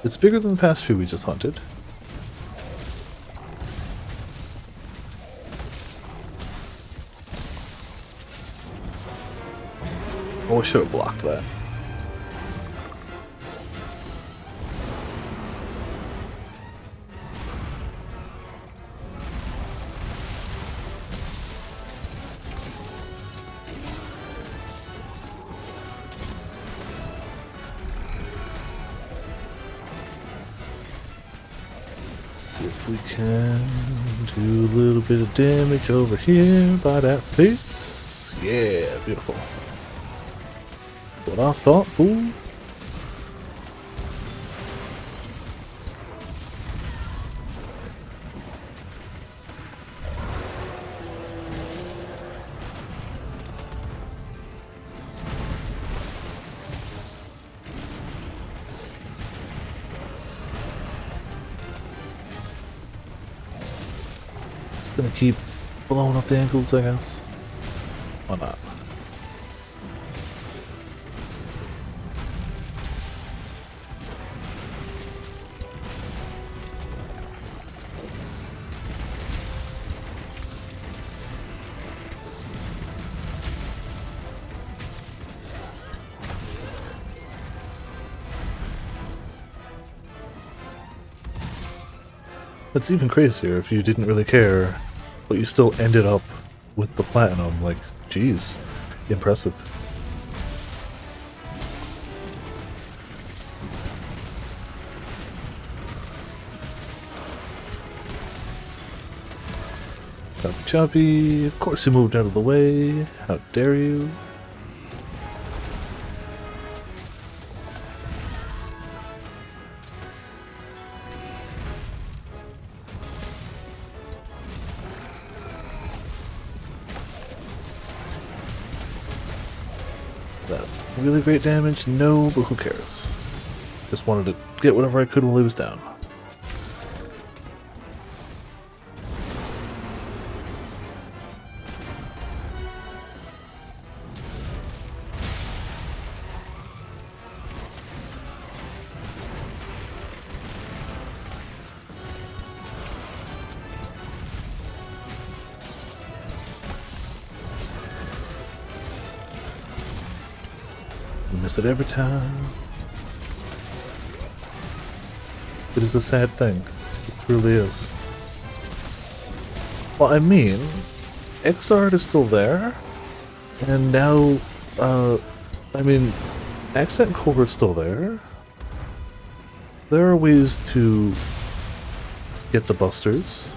it's bigger than the past few we just hunted. Oh, I should have blocked that. Let's see if we can do a little bit of damage over here by that face. Yeah, beautiful. What I thought, fool. Just gonna keep blowing up the ankles, I guess. Why not? It's even crazier if you didn't really care, but you still ended up with the platinum. Like, geez, impressive. Choppy, of course you moved out of the way. How dare you? That really great damage? No, but who cares? Just wanted to get whatever I could while he was down. You miss it every time. It is a sad thing. It really is. Well, I mean, Xrd is still there, and now, I mean, Accent Core is still there. There are ways to get the busters.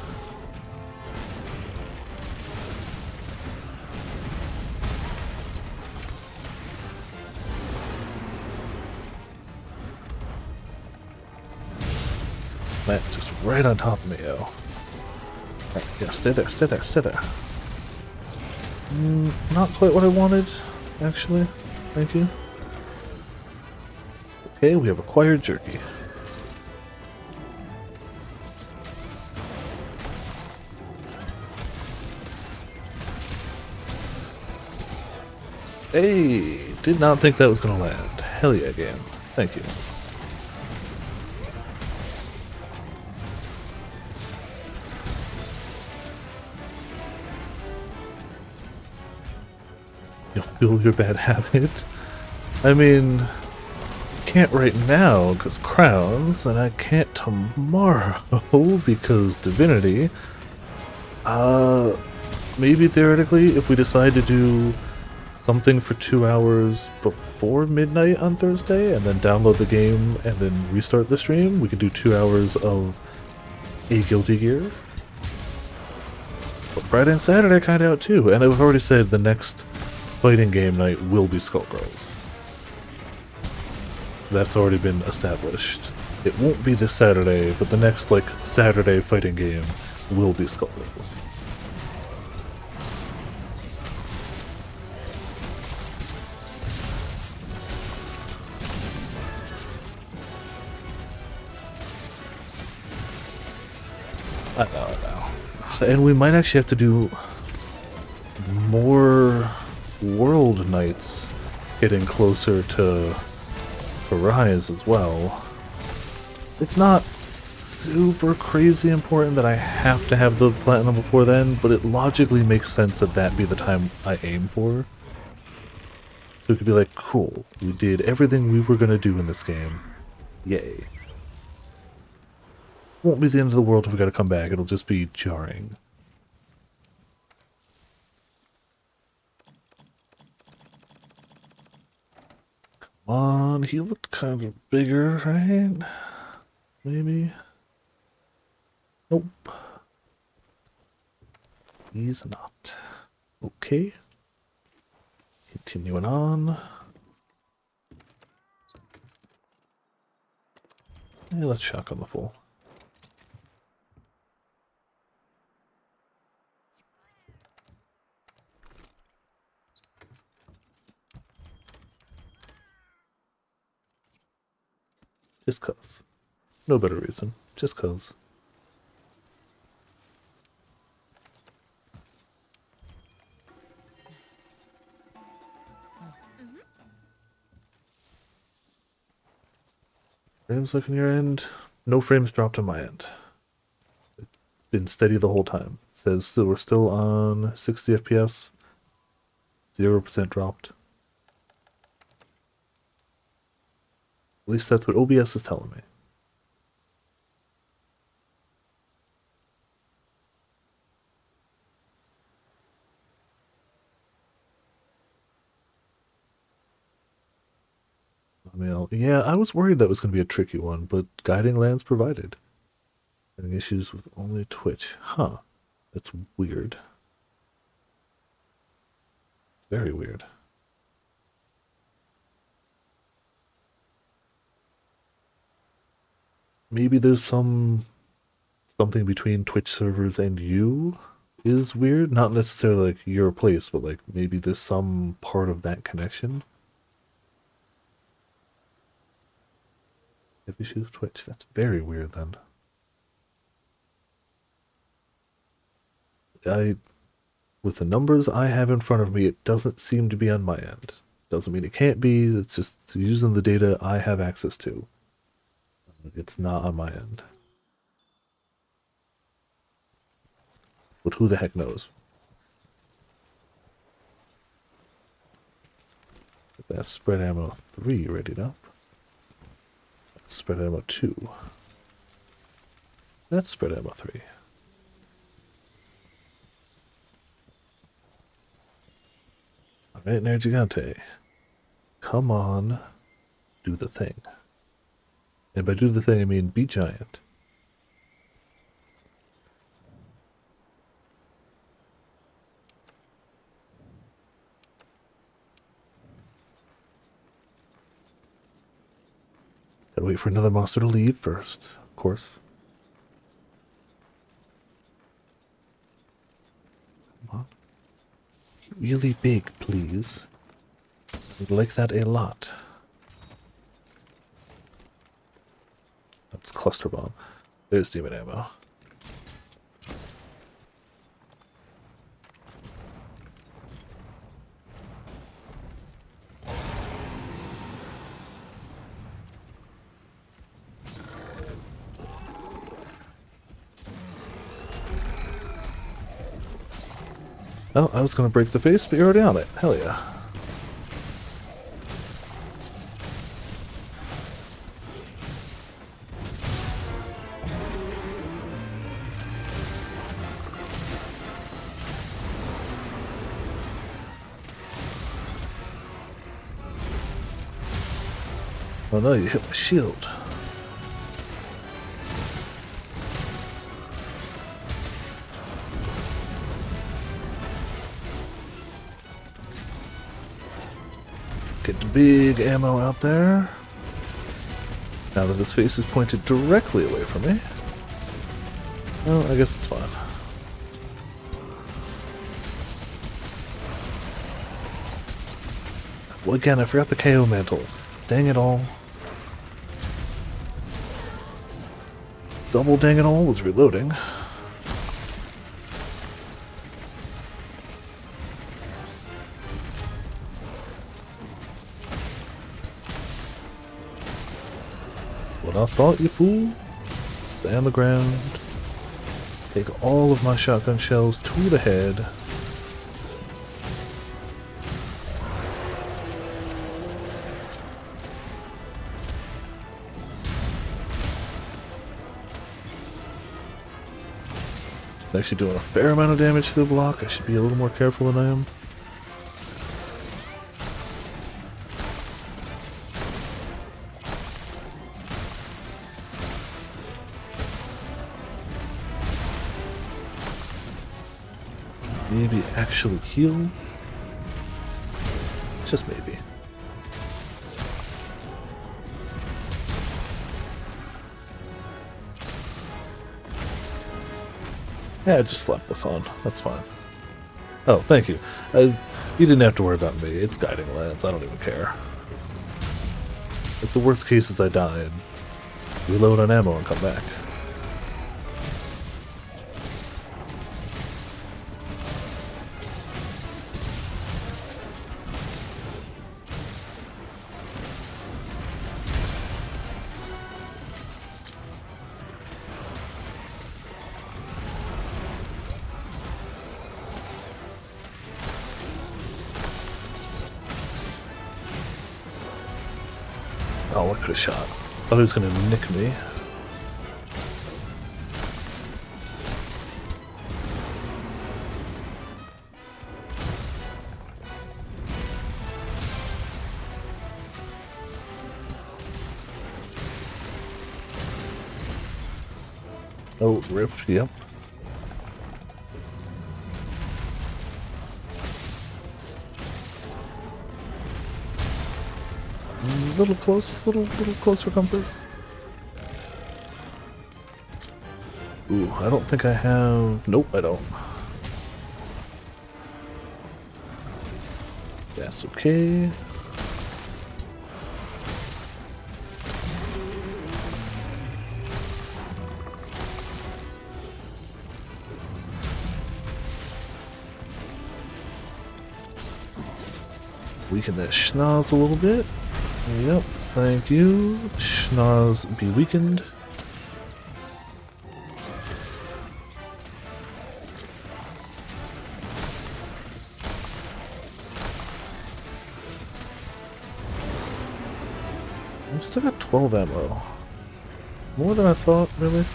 Matt just right on top of me, yo. Right, yeah, stay there, stay there, stay there. Not quite what I wanted, actually. Thank you. It's okay, we have acquired jerky. Hey, did not think that was gonna land. Hell yeah, game. Thank you. You'll feel your bad habit. I mean, can't right now because crowns, and I can't tomorrow because divinity. Maybe theoretically, if we decide to do something for 2 hours before midnight on Thursday, and then download the game and then restart the stream, we could do 2 hours of a Guilty Gear. But Friday and Saturday are kind of out too, and I've already said the next fighting game night will be Skullgirls. That's already been established. It won't be this Saturday, but the next, like, Saturday fighting game will be Skullgirls. I know. And we might actually have to do more world nights getting closer to Rise as well. It's not super crazy important that I have to have the platinum before then, but it logically makes sense that that be the time I aim for. So it could be like, cool, we did everything we were gonna do in this game. Yay. Won't be the end of the world if we gotta come back, it'll just be jarring. Come on, he looked kind of bigger, right? Maybe? Nope. He's not. Okay. Continuing on. Hey, let's shotgun the full. Just cuz. No better reason. Just cuz. Frames looking your end. No frames dropped on my end. It's been steady the whole time. It says still, we're still on 60 FPS. 0% dropped. At least that's what OBS is telling me. I mean, yeah, I was worried that was going to be a tricky one, but guiding lands provided. Having issues with only Twitch. Huh. That's weird. It's very weird. Maybe there's something between Twitch servers and you is weird. Not necessarily like your place, but like maybe there's some part of that connection. Have issues with Twitch. That's very weird then. With the numbers I have in front of me, it doesn't seem to be on my end. Doesn't mean it can't be, it's just using the data I have access to. It's not on my end. But who the heck knows? That's spread ammo 3 readied up. That's spread ammo 2. That's spread ammo 3. Alright, Nerd Gigante. Come on, do the thing. And by do the thing, I mean be giant. Gotta wait for another monster to leave first, of course. Come on. Really big, please. I'd like that a lot. That's cluster bomb. There's demon ammo. Oh, I was gonna break the face, but you're already on it. Hell yeah. Oh no, you hit my shield. Get the big ammo out there. Now that his face is pointed directly away from me. Well, I guess it's fine. Well, again, I forgot the KO mantle. Dang it all. Double dang it all was reloading. What I thought, you fool. Stay on the ground. Take all of my shotgun shells to the head. Actually doing a fair amount of damage to the block. I should be a little more careful than I am. Maybe actually heal? Just maybe. Yeah, just slap this on. That's fine. Oh, thank you. You didn't have to worry about me. It's guiding lands. I don't even care. Like, the worst case is I die and reload on ammo and come back. Oh, I could have shot. Thought he was going to nick me. Oh, rip, yep. Little close, little close for comfort. Ooh, I don't think I have... Nope, I don't. That's okay. Weaken that schnoz a little bit. Yep, thank you. Schnoz be weakened. I've still got 12 ammo. More than I thought, really.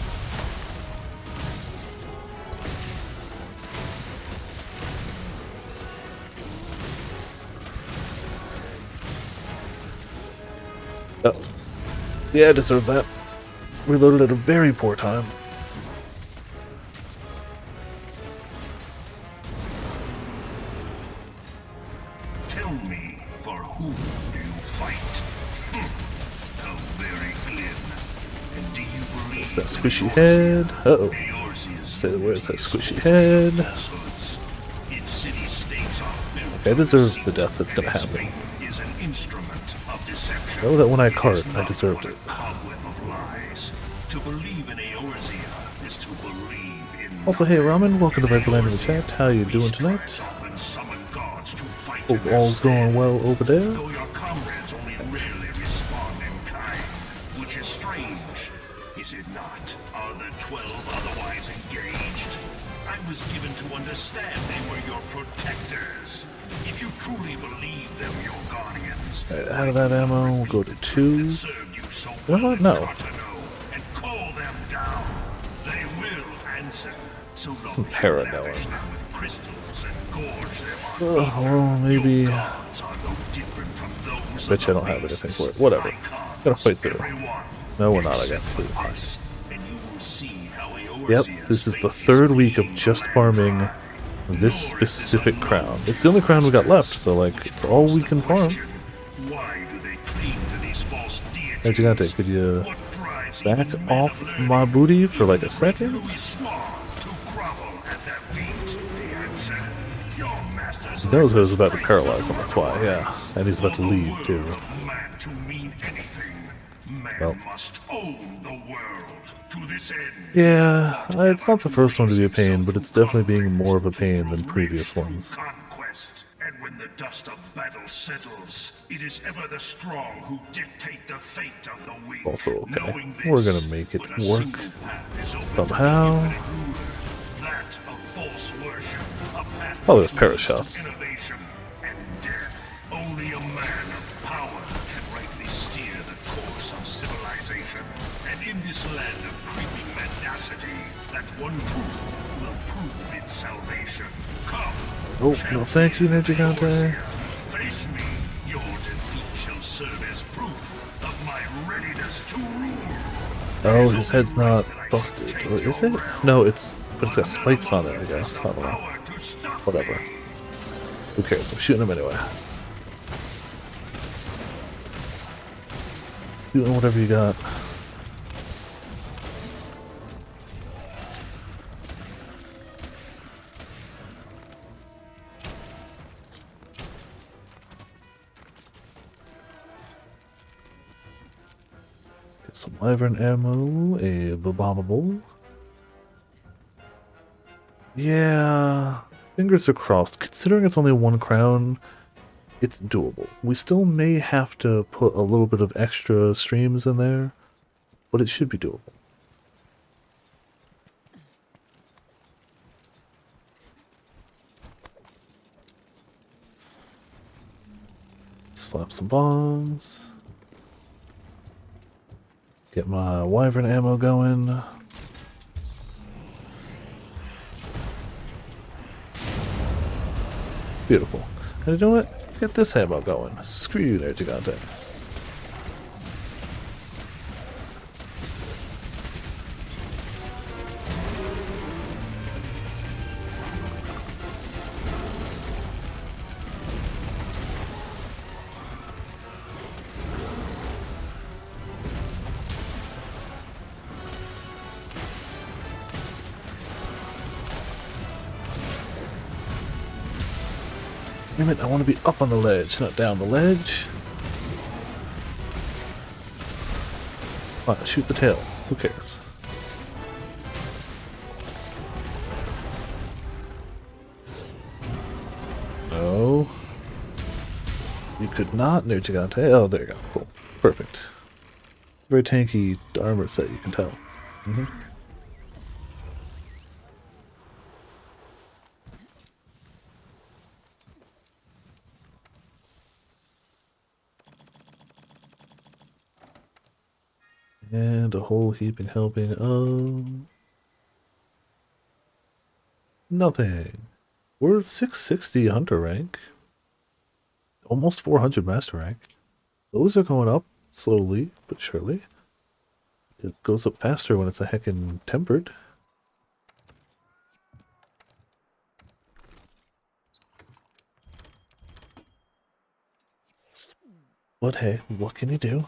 Oh. Yeah, I deserve that. Reloaded at a very poor time. Tell me, for whom do you fight? How very glib. And do you believe It's that squishy head. Uh-oh. Eorzea's Say, where's that squishy head? falsehoods? Its city-states are built I deserve on the death that's gonna happen. deceit. Is an instrument of deception. Know that when I It cart, is I not deserved but a it. cobweb of lies. To believe in Eorzea is to believe in Also, hey Ramen, welcome to my land in the Eorzea, chat. How you doing these tonight? tribes often summon gods to fight Hope in their all's going stead. well over there. Though your comrades only rarely respond in kind, which is strange, is it not? Are the 12 otherwise engaged? I was given to understand they were your protectors. If you truly believe them your guardians, Alright, out of that ammo, we'll go to 2. that served you so You know well what? in No. Cotonou, and call them down. They will answer. So long Some as you para lavish going. them with crystals and gorge them on Oh, well, maybe... gods are no different from those Bet you I don't have anything for it. Whatever. Gotta fight through. No, we're not, I guess. We're fine. Yep, this is the 3rd week of just farming this specific crown. It's the only crown we got left, so, like, it's all we can farm. Why do they cling to these false deities? Hey, Gigante, could you What drives back even men off of learning my booty for like a like second? Louis Small to grovel at their feet? The answer, your masters He knows I was about to lack paralyze him, that's why, yeah. And he's about to leave, too. Man to mean anything, man Well. must own the world. To this end, Yeah, it's not the first one to be a pain, but it's definitely being more of a pain than previous ones. conquest. And when the dust of battle settles, it is ever the strong who dictate the fate of the weak. Also okay. Knowing this, We're gonna make it when a work single path is open to somehow. the infinite ruler, that of false worship, a path Oh, there's that leads parashots. to innovation and death. Only a man of power can rightly steer the course of civilization. And in this land of creeping mendacity, that one truth will prove its salvation. Come. Oh, no thank you, Gigante. Face me. Your defeat shall serve as proof of my readiness to rule. Oh, his head's not busted. Or is it? No, it's... but it's got spikes on it, I guess. I don't know. Power to stop Whatever. Who cares? I'm shooting him anyway. Shooting whatever you got. Get some wyvern ammo, a bombable. Yeah, fingers are crossed. Considering it's only 1 crown, it's doable. We still may have to put a little bit of extra streams in there, but it should be doable. Slap some bombs. Get my wyvern ammo going. Beautiful. And you know what? Get this ammo going. Screw you there, Gigante. Damn it, I want to be up on the ledge, not down the ledge. Shoot the tail. Who cares? No. You could not. No, Gigante. Oh, there you go. Cool. Perfect. Very tanky armor set, you can tell. And a whole heaping helping of nothing. We're 660 hunter rank. Almost 400 master rank. Those are going up slowly but surely. It goes up faster when it's a heckin' tempered. But hey, what can you do?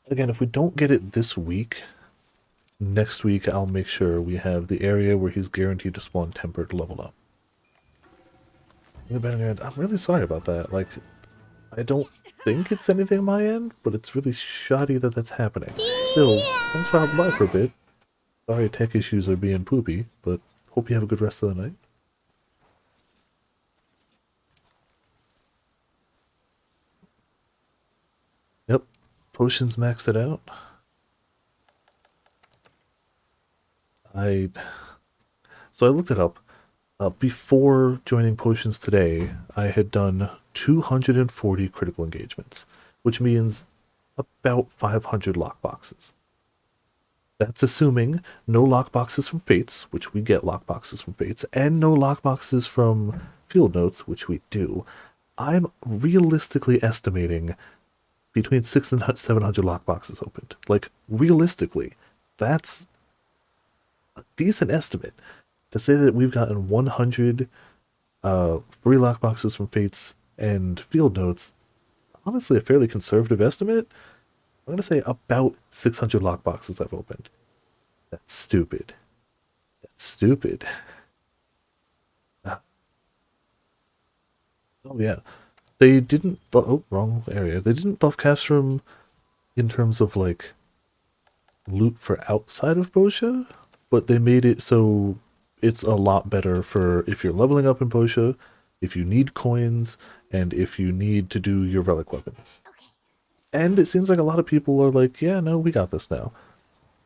Again, if we don't get it this week, next week I'll make sure we have the area where he's guaranteed to spawn tempered leveled up. I'm really sorry about that. Like, I don't think it's anything on my end, but it's really shoddy that that's happening. Still, thanks for hopping by for a bit. Sorry tech issues are being poopy, but hope you have a good rest of the night. Yep, potions maxed it out. So I looked it up. Before joining potions today, I had done 240 critical engagements, which means about 500 lockboxes. That's assuming no lockboxes from Fates, which we get lockboxes from Fates, and no lockboxes from Field Notes, which we do. I'm realistically estimating between 600 and 700 lockboxes opened. Like, realistically, that's a decent estimate. To say that we've gotten 100 free lockboxes from Fates and Field Notes, honestly a fairly conservative estimate. I'm going to say about 600 lockboxes I've opened. That's stupid. That's stupid. Oh yeah. They didn't oh, wrong area. They didn't buff Castrum in terms of like loot for outside of Bosha, but they made it so it's a lot better for if you're leveling up in Bosha, if you need coins, and if you need to do your relic weapons. Okay. And it seems like a lot of people are like, yeah, no, we got this now.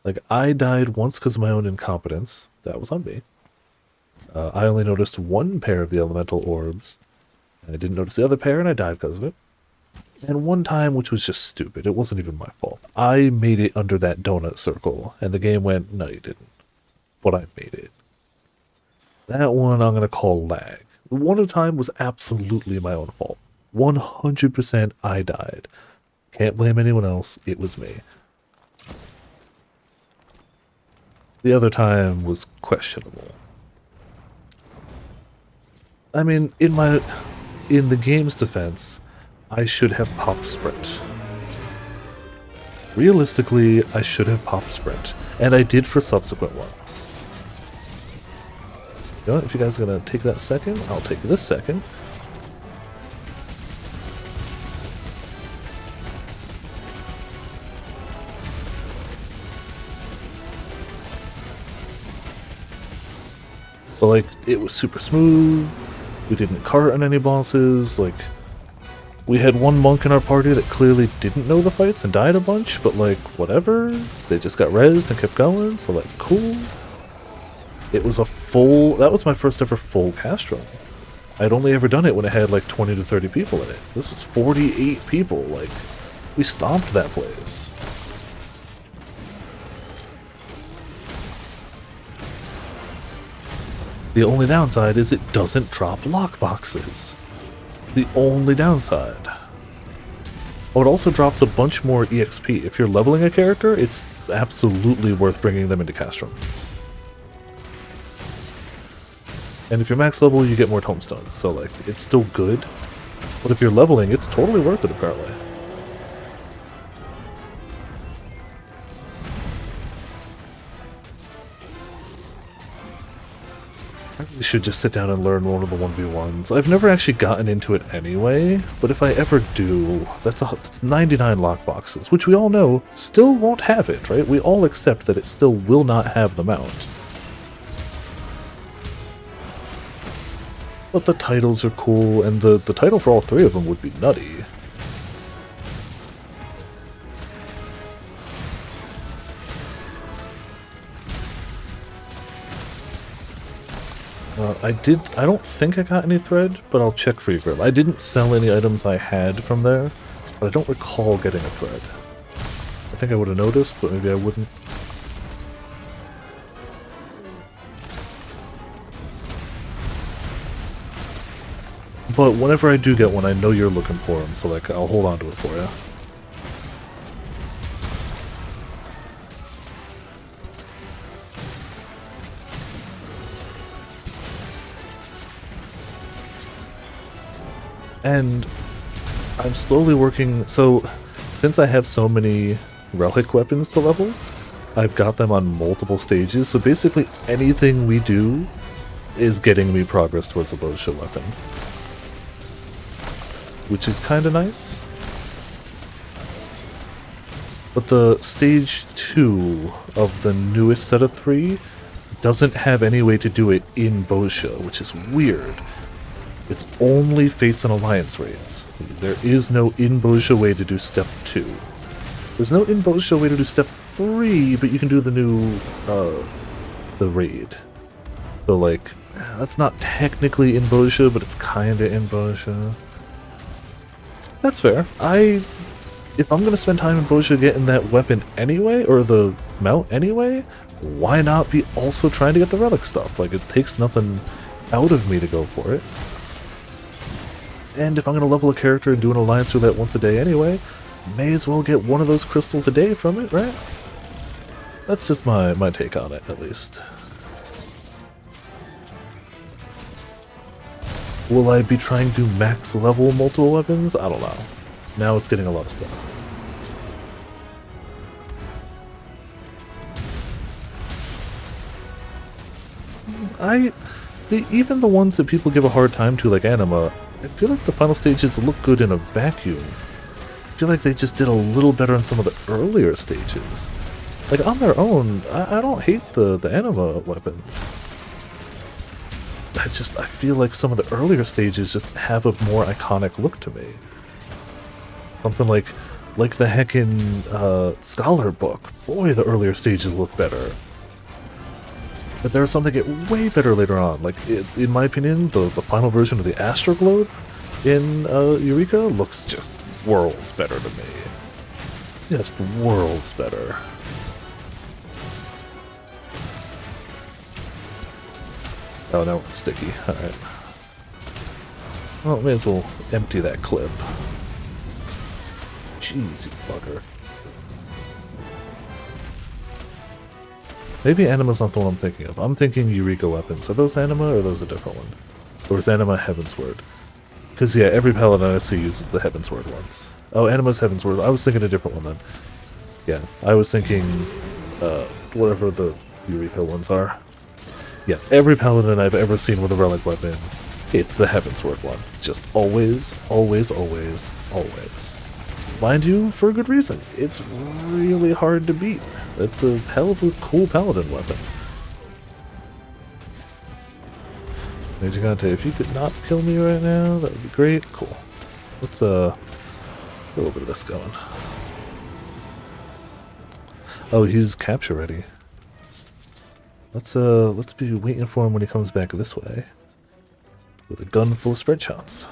Like, I died once because of my own incompetence. That was on me. I only noticed one pair of the elemental orbs. And I didn't notice the other pair, and I died because of it. And one time, which was just stupid. It wasn't even my fault. I made it under that donut circle, and the game went, no, you didn't. But I made it. That one I'm going to call lag. The one at a time was absolutely my own fault. 100% I died. Can't blame anyone else. It was me. The other time was questionable. I mean, in the game's defense, I should have popped sprint. Realistically, I should have popped sprint. And I did for subsequent ones. You know what, if you guys are going to take that second, I'll take this second. But like, it was super smooth, we didn't cart on any bosses, like, we had one monk in our party that clearly didn't know the fights and died a bunch, but like, whatever, they just got rezzed and kept going, so like, cool. It was that was my first ever full cast run. I'd only ever done it when it had like 20 to 30 people in it. This was 48 people, like, we stomped that place. The only downside is it doesn't drop lockboxes. The only downside. Oh, it also drops a bunch more EXP. If you're leveling a character, it's absolutely worth bringing them into Castrum. And if you're max level, you get more tomestones, so like, it's still good. But if you're leveling, it's totally worth it, apparently. I should just sit down and learn one of the 1v1s. I've never actually gotten into it anyway, but if I ever do, that's 99 lockboxes, which we all know still won't have it, right? We all accept that it still will not have the mount. But the titles are cool, and the title for all three of them would be nutty. I don't think I got any thread, but I'll check for you, Grill. I didn't sell any items I had from there, but I don't recall getting a thread. I think I would have noticed, but maybe I wouldn't. But whenever I do get one, I know you're looking for them, so like, I'll hold on to it for you. And I'm slowly working, so since I have so many relic weapons to level, I've got them on multiple stages, so basically anything we do is getting me progress towards a Bosha weapon. Which is kinda nice. But the stage 2 of the newest set of 3 doesn't have any way to do it in Bosha, which is weird. It's only Fates and Alliance raids. There is no in Bosha way to do step 2. There's no in Bosha way to do step 3, but you can do the new, the raid. So like, that's not technically in Bosha, but it's kinda in Bosha. That's fair. If I'm gonna spend time in Bosha getting that weapon anyway, or the mount anyway, why not be also trying to get the relic stuff? Like, it takes nothing out of me to go for it. And if I'm going to level a character and do an alliance roulette once a day anyway, may as well get one of those crystals a day from it, right? That's just my take on it, at least. Will I be trying to max level multiple weapons? I don't know. Now it's getting a lot of stuff. See, even the ones that people give a hard time to, like Anima, I feel like the final stages look good in a vacuum. I feel like they just did a little better on some of the earlier stages. Like, on their own, I don't hate the Anima weapons. I feel like some of the earlier stages just have a more iconic look to me. Something like the heckin' Scholar book. Boy, the earlier stages look better. But there's something that get way better later on. Like, in my opinion, the final version of the Astroglobe in Eureka looks just worlds better to me. Just worlds better. Oh, now it's sticky. Alright. Well, may as well empty that clip. Jeez, you bugger. Maybe Anima's not the one I'm thinking of. I'm thinking Eureka weapons. Are those Anima, or are those a different one? Or is Anima Heavensward? Because, yeah, every paladin I see uses the Heavensward ones. Oh, Anima's Heavensward. I was thinking a different one then. Yeah, I was thinking, whatever the Eureka ones are. Yeah, every paladin I've ever seen with a relic weapon, it's the Heavensward one. Just always, always, always, always. Mind you, for a good reason. It's really hard to beat. It's a hell of a cool paladin weapon. Gigante, if you could not kill me right now, that would be great. Cool. Let's a little bit of this going. Oh, he's capture ready. Let's be waiting for him when he comes back this way. With a gun full of spread shots.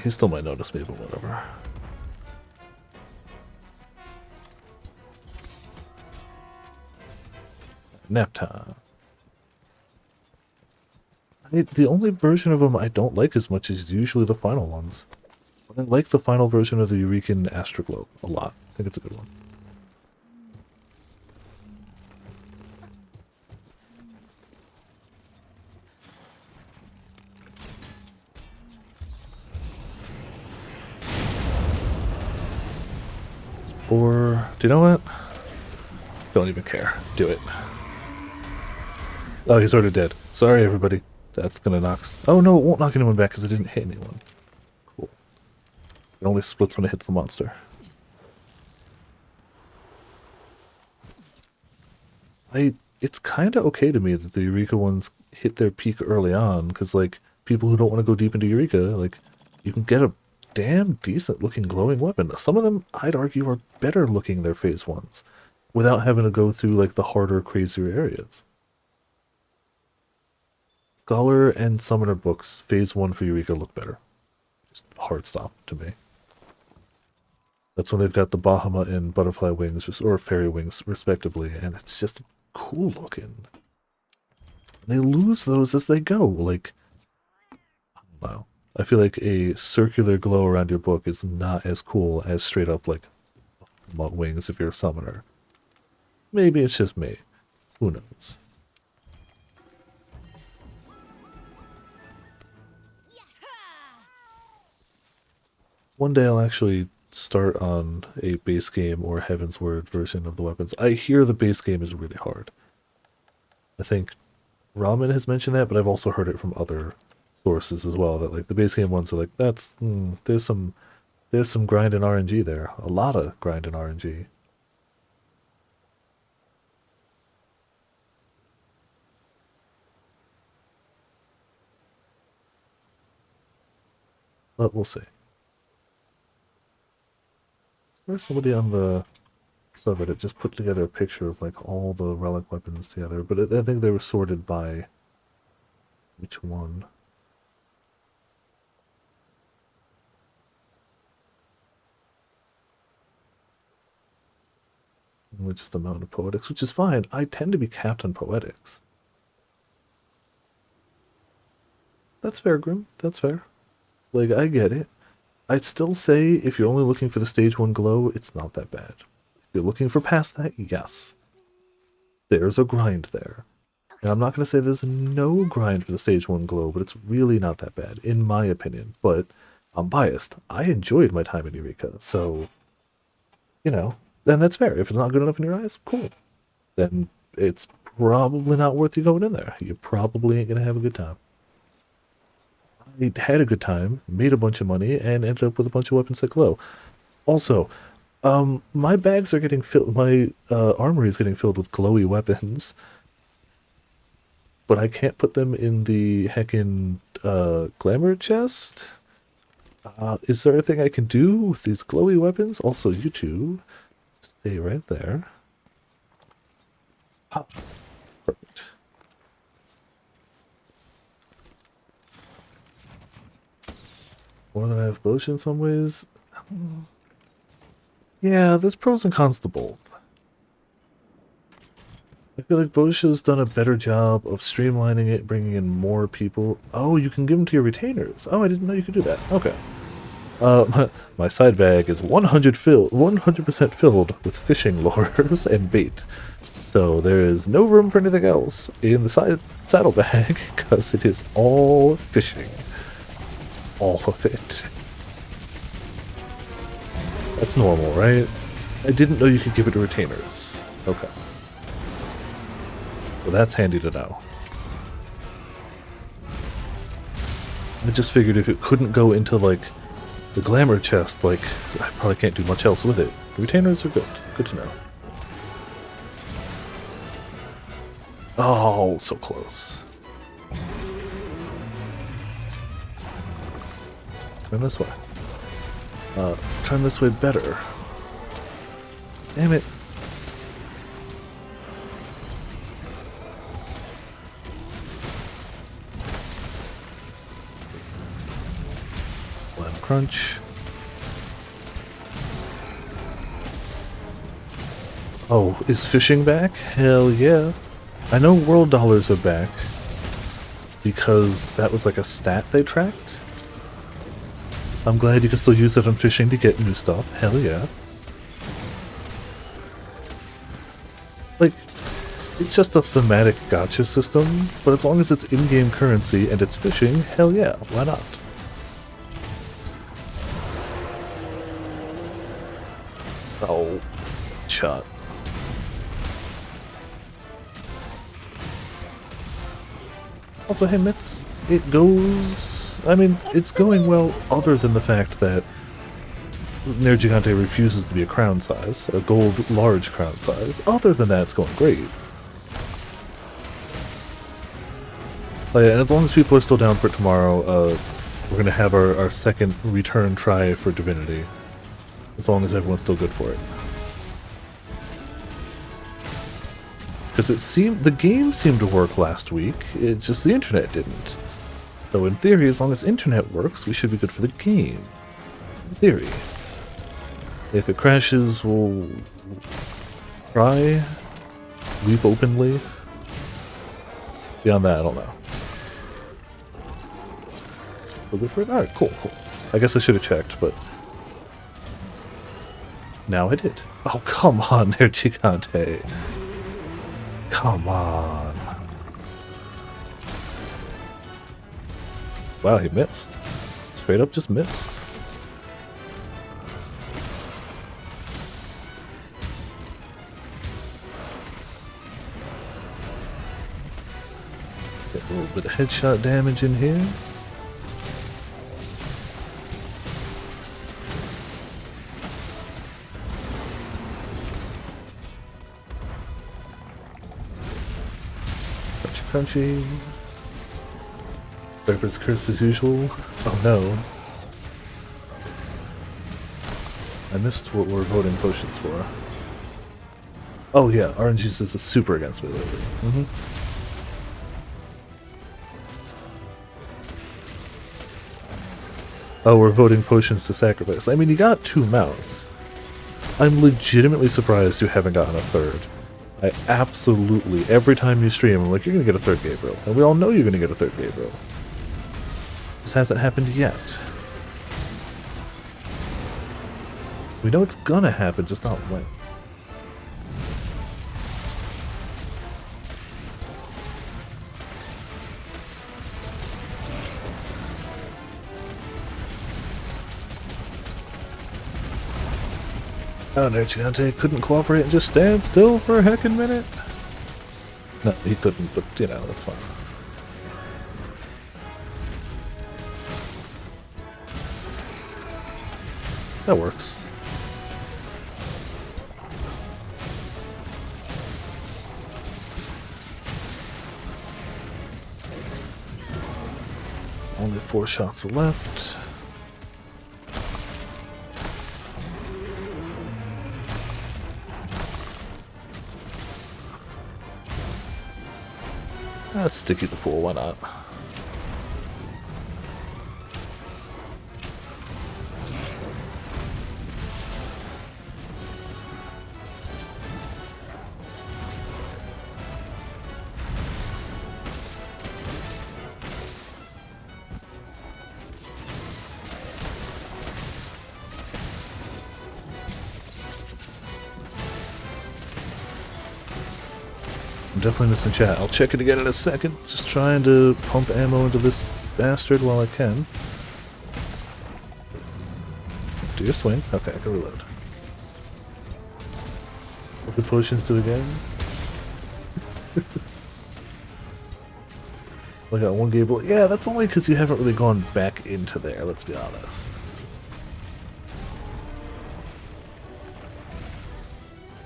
He still might notice me, but whatever. Nap time. The only version of them I don't like as much is usually the final ones. But I like the final version of the Eurekan Astroglobe a lot. I think it's a good one. Or, do you know what? Don't even care. Do it. Oh, he's already dead. Sorry, everybody. That's gonna knock... Oh, no, it won't knock anyone back because it didn't hit anyone. Cool. It only splits when it hits the monster. It's kind of okay to me that the Eureka ones hit their peak early on, because, like, people who don't want to go deep into Eureka, like, you can get a damn decent looking glowing weapon. Some of them, I'd argue, are better looking their phase 1s, without having to go through, like, the harder, crazier areas. Scholar and Summoner books, phase 1 for Eureka look better. Just hard stop to me. That's when they've got the Bahamut and Butterfly wings, or Fairy wings, respectively, and it's just cool looking. They lose those as they go, like... Wow. I feel like a circular glow around your book is not as cool as straight up, like, wings if you're a summoner. Maybe it's just me. Who knows? One day I'll actually start on a base game or Heaven's Word version of the weapons. I hear the base game is really hard. I think Ramen has mentioned that, but I've also heard it from other sources as well, that like the base game ones are like, that's there's some grind and RNG there. A lot of grind and RNG. But we'll see. There's somebody on the subreddit just put together a picture of like all the relic weapons together, but I think they were sorted by which one. Which is the Mountain of Poetics, which is fine. I tend to be capped on Poetics. That's fair, Grim. That's fair. Like, I get it. I'd still say if you're only looking for the stage 1 glow, it's not that bad. If you're looking for past that, yes. There's a grind there. And I'm not going to say there's no grind for the stage 1 glow, but it's really not that bad, in my opinion. But I'm biased. I enjoyed my time in Eureka, so, you know, then that's fair. If it's not good enough in your eyes, cool. Then it's probably not worth you going in there. You probably ain't going to have a good time. I had a good time, made a bunch of money, and ended up with a bunch of weapons that glow. Also, my bags are getting filled, my armory is getting filled with glowy weapons, but I can't put them in the heckin' glamour chest? Is there anything I can do with these glowy weapons? Also, you two, stay right there. Ah, perfect. More than I have Bosha in some ways. Yeah, there's pros and cons to both. I feel like Bosha's done a better job of streamlining it, bringing in more people. Oh, you can give them to your retainers. Oh, I didn't know you could do that. Okay. My side bag is 100% filled with fishing lures and bait. So there is no room for anything else in the saddlebag because it is all fishing. All of it. That's normal, right? I didn't know you could give it to retainers. Okay. So that's handy to know. I just figured if it couldn't go into, like, the glamour chest, like, I probably can't do much else with it. The retainers are good. Good to know. Oh, so close. Turn this way. Turn this way better. Damn it. Slam crunch. Oh, is fishing back? Hell yeah. I know world dollars are back because that was like a stat they tracked. I'm glad you can still use it on fishing to get new stuff. Hell yeah. Like, it's just a thematic gacha system, but as long as it's in-game currency and it's fishing, hell yeah, why not? Oh. headshot. Also, hey, Mitz, it goes... I mean, it's going well other than the fact that Nero Gigante refuses to be a crown size, a gold large crown size. Other than that, it's going great. Oh yeah, and as long as people are still down for it tomorrow, we're going to have our second return try for Divinity. As long as everyone's still good for it. Because the game seemed to work last week, it's just the internet didn't. So in theory, as long as internet works, we should be good for the game. In theory. If it crashes, we'll cry, weep openly. Beyond that, I don't know. We'll go for it? Alright, cool. I guess I should have checked, but... now I did. Oh, come on there, Gigante. Come on. Wow, he missed. Straight up just missed. Get a little bit of headshot damage in here. Crunchy. Viper's curse as usual. Oh no. I missed what we're voting potions for. Oh yeah, RNG's is a super against me lately. Oh, we're voting potions to sacrifice. I mean, you got 2 mounts. I'm legitimately surprised you haven't gotten a third. I absolutely, every time you stream, I'm like, you're going to get a third Gabriel. And we all know you're going to get a third Gabriel. This hasn't happened yet. We know it's going to happen, just not when. Oh, Nero Gigante couldn't cooperate and just stand still for a heckin' minute? No, he couldn't, but, you know, that's fine. That works. Only 4 shots left. Let's sticky the pool, why not? I'm definitely missing chat. I'll check it again in a second. Just trying to pump ammo into this bastard while I can. Do your swing. Okay, I can reload. What the potions do again? I got 1 Gable. Yeah, that's only because you haven't really gone back into there, let's be honest.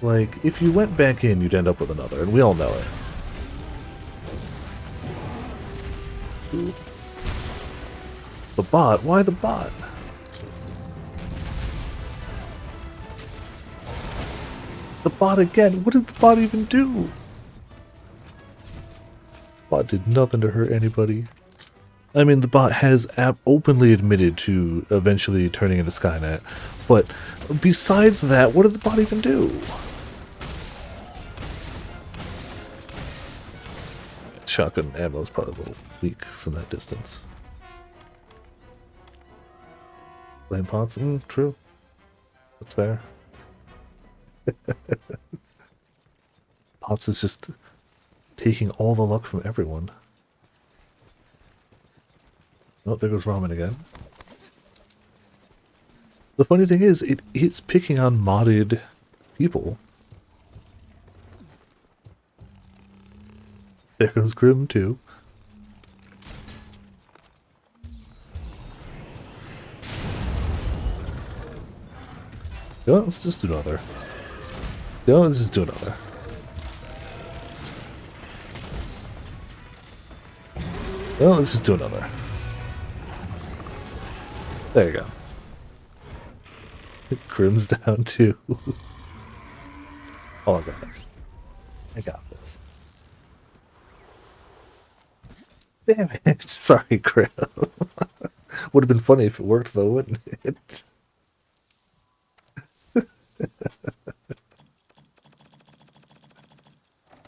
Like, if you went back in, you'd end up with another, and we all know it. Ooh. The bot? Why the bot? The bot again? What did the bot even do? Bot did nothing to hurt anybody. I mean, the bot has openly admitted to eventually turning into Skynet, but besides that, what did the bot even do? Shotgun ammo is probably a little weak from that distance. Flame pots? True. That's fair. Pots is just taking all the luck from everyone. Oh, there goes Ramen again. The funny thing is, it is picking on modded people. There goes Grim too. Yeah, let's just do another. Yeah, let's just do another. Well, let's just do another. There you go. Grim's down too. Oh, I got this. I got this. Damn it. Sorry, Grim. Would have been funny if it worked though, wouldn't it?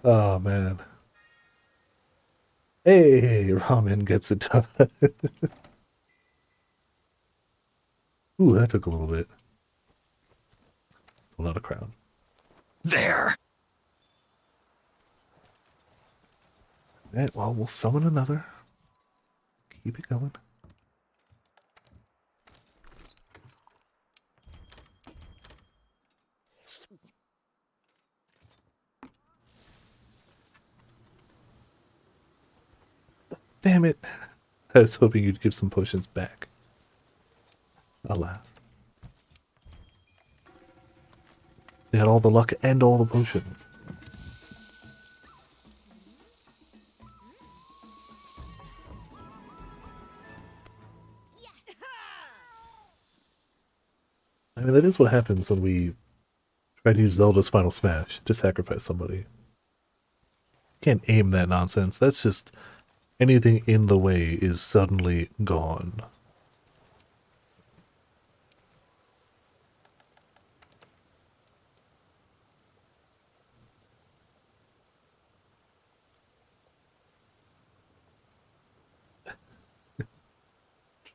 Oh man. Hey, Ramen gets it done. Ooh, that took a little bit. Still not a crown. There! Alright, well, we'll summon another. Keep it going. Damn it. I was hoping you'd give some potions back. Alas. They had all the luck and all the potions. I mean, that is what happens when we try to use Zelda's Final Smash to sacrifice somebody. Can't aim that nonsense. That's just anything in the way is suddenly gone.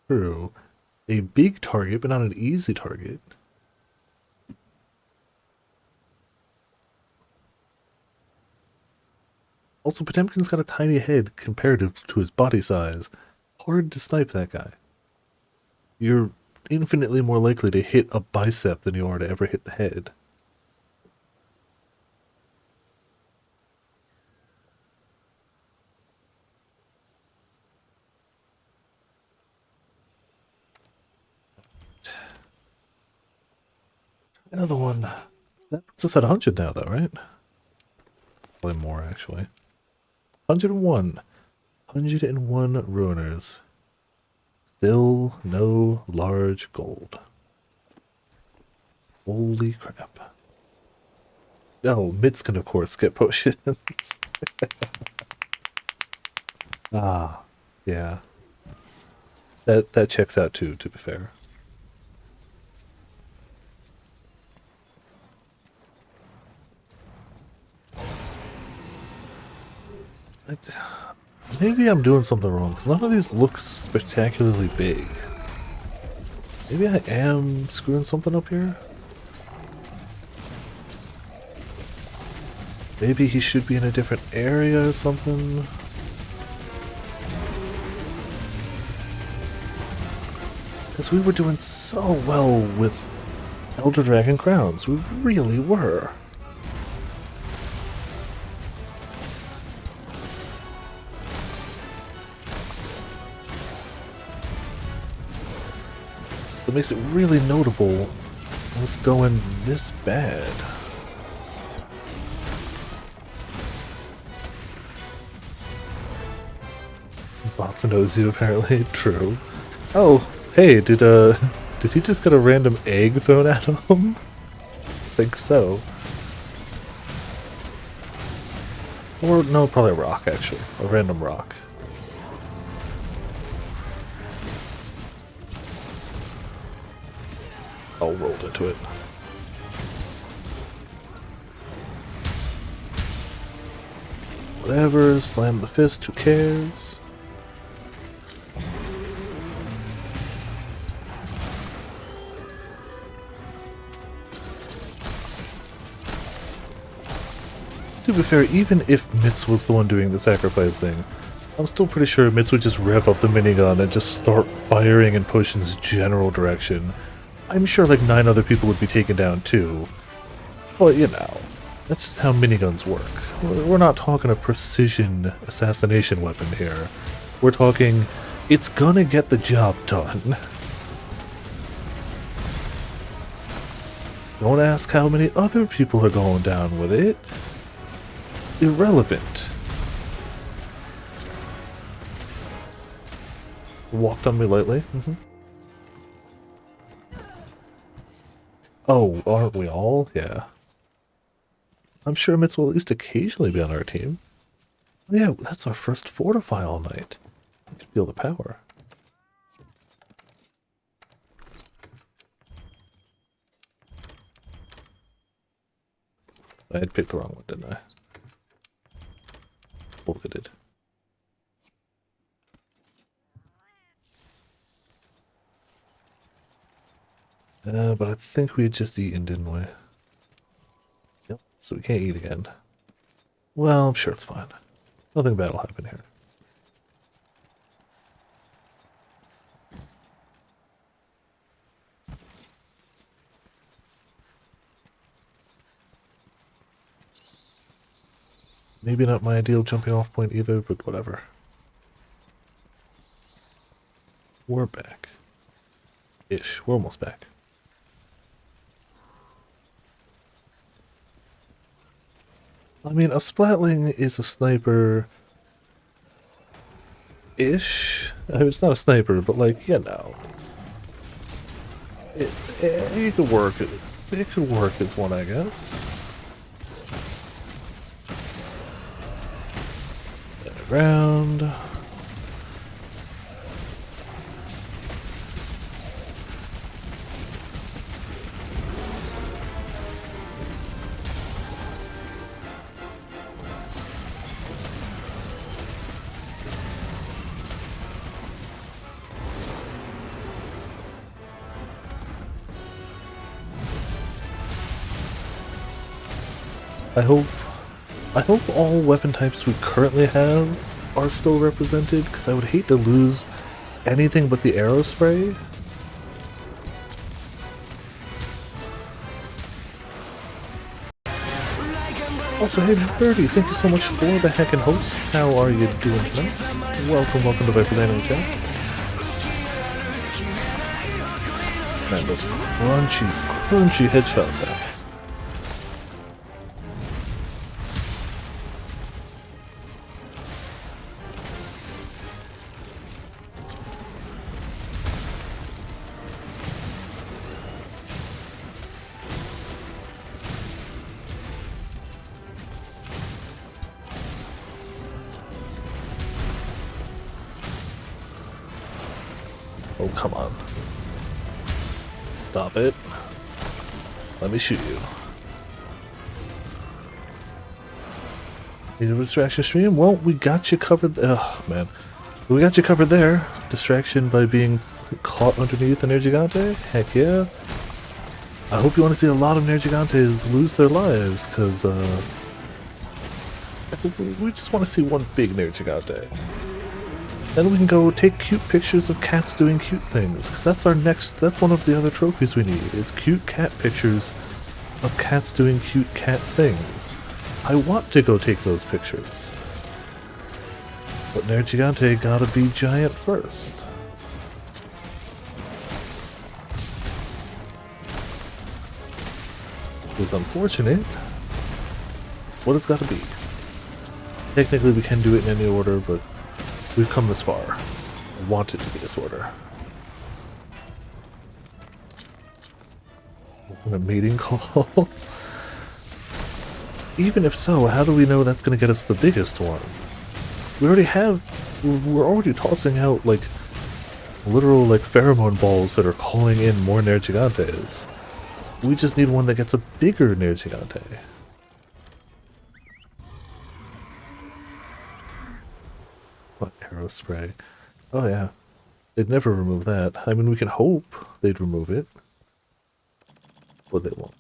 True. A big target, but not an easy target. Also, Potemkin's got a tiny head comparative to his body size. Hard to snipe that guy. You're infinitely more likely to hit a bicep than you are to ever hit the head. Another one. That puts us at 100 now, though, right? Probably more, actually. 101. 101 ruiners. Still no large gold. Holy crap. Oh, Mitz can, of course, get potions. Ah, yeah. That checks out, too, to be fair. Maybe I'm doing something wrong, because none of these look spectacularly big. Maybe I am screwing something up here? Maybe he should be in a different area or something? Because we were doing so well with Elder Dragon Crowns. We really were. It makes it really notable when it's going this bad. Botsa knows you, apparently. True. Oh, hey, did he just get a random egg thrown at him? I think so. Or, no, probably a rock, actually. A random rock. All rolled into it. Whatever, slam the fist, who cares? To be fair, even if Mitz was the one doing the sacrifice thing, I'm still pretty sure Mitz would just rev up the minigun and just start firing in Potion's general direction. I'm sure like 9 other people would be taken down too. But you know. That's just how miniguns work. We're not talking a precision assassination weapon here. We're talking, it's gonna get the job done. Don't ask how many other people are going down with it. Irrelevant. Walked on me lately. Oh, aren't we all? Yeah. I'm sure Mitz will at least occasionally be on our team. Oh, yeah, that's our first fortify all night. I can feel the power. I had picked the wrong one, didn't I? Oh, I did. But I think we had just eaten, didn't we? Yep, so we can't eat again. Well, I'm sure it's fine. Nothing bad will happen here. Maybe not my ideal jumping off point either, but whatever. We're back. Ish. We're almost back. I mean, a Splatling is a sniper... ish? I mean, it's not a sniper, but like, you know. It could work. It could work as one, I guess. Stand around. I hope all weapon types we currently have are still represented, because I would hate to lose anything but the arrow spray. Also, hey Birdie, thank you so much for the heckin' host. How are you doing tonight? Welcome to Viper Landing Chat. Man, those crunchy headshot sounds. Oh, come on. Stop it. Let me shoot you. Need a distraction stream? Well, we got you covered. Oh, man. We got you covered there. Distraction by being caught underneath an Air Gigante? Heck yeah. I hope you want to see a lot of Air Gigantes lose their lives, because, we just want to see one big Air Gigante. Then we can go take cute pictures of cats doing cute things, because that's one of the other trophies we need, is cute cat pictures of cats doing cute cat things. I want to go take those pictures. But Nerd Gigante gotta be giant first. It's unfortunate. What it's gotta be. Technically we can do it in any order, but we've come this far. I want it to be this order. A meeting call? Even if so, how do we know that's gonna get us the biggest one? We're already tossing out, like, literal, like, pheromone balls that are calling in more Nerd Gigantes. We just need one that gets a bigger Nerd Gigante. What, arrow spray? Oh yeah. They'd never remove that. I mean, we can hope they'd remove it. But they won't.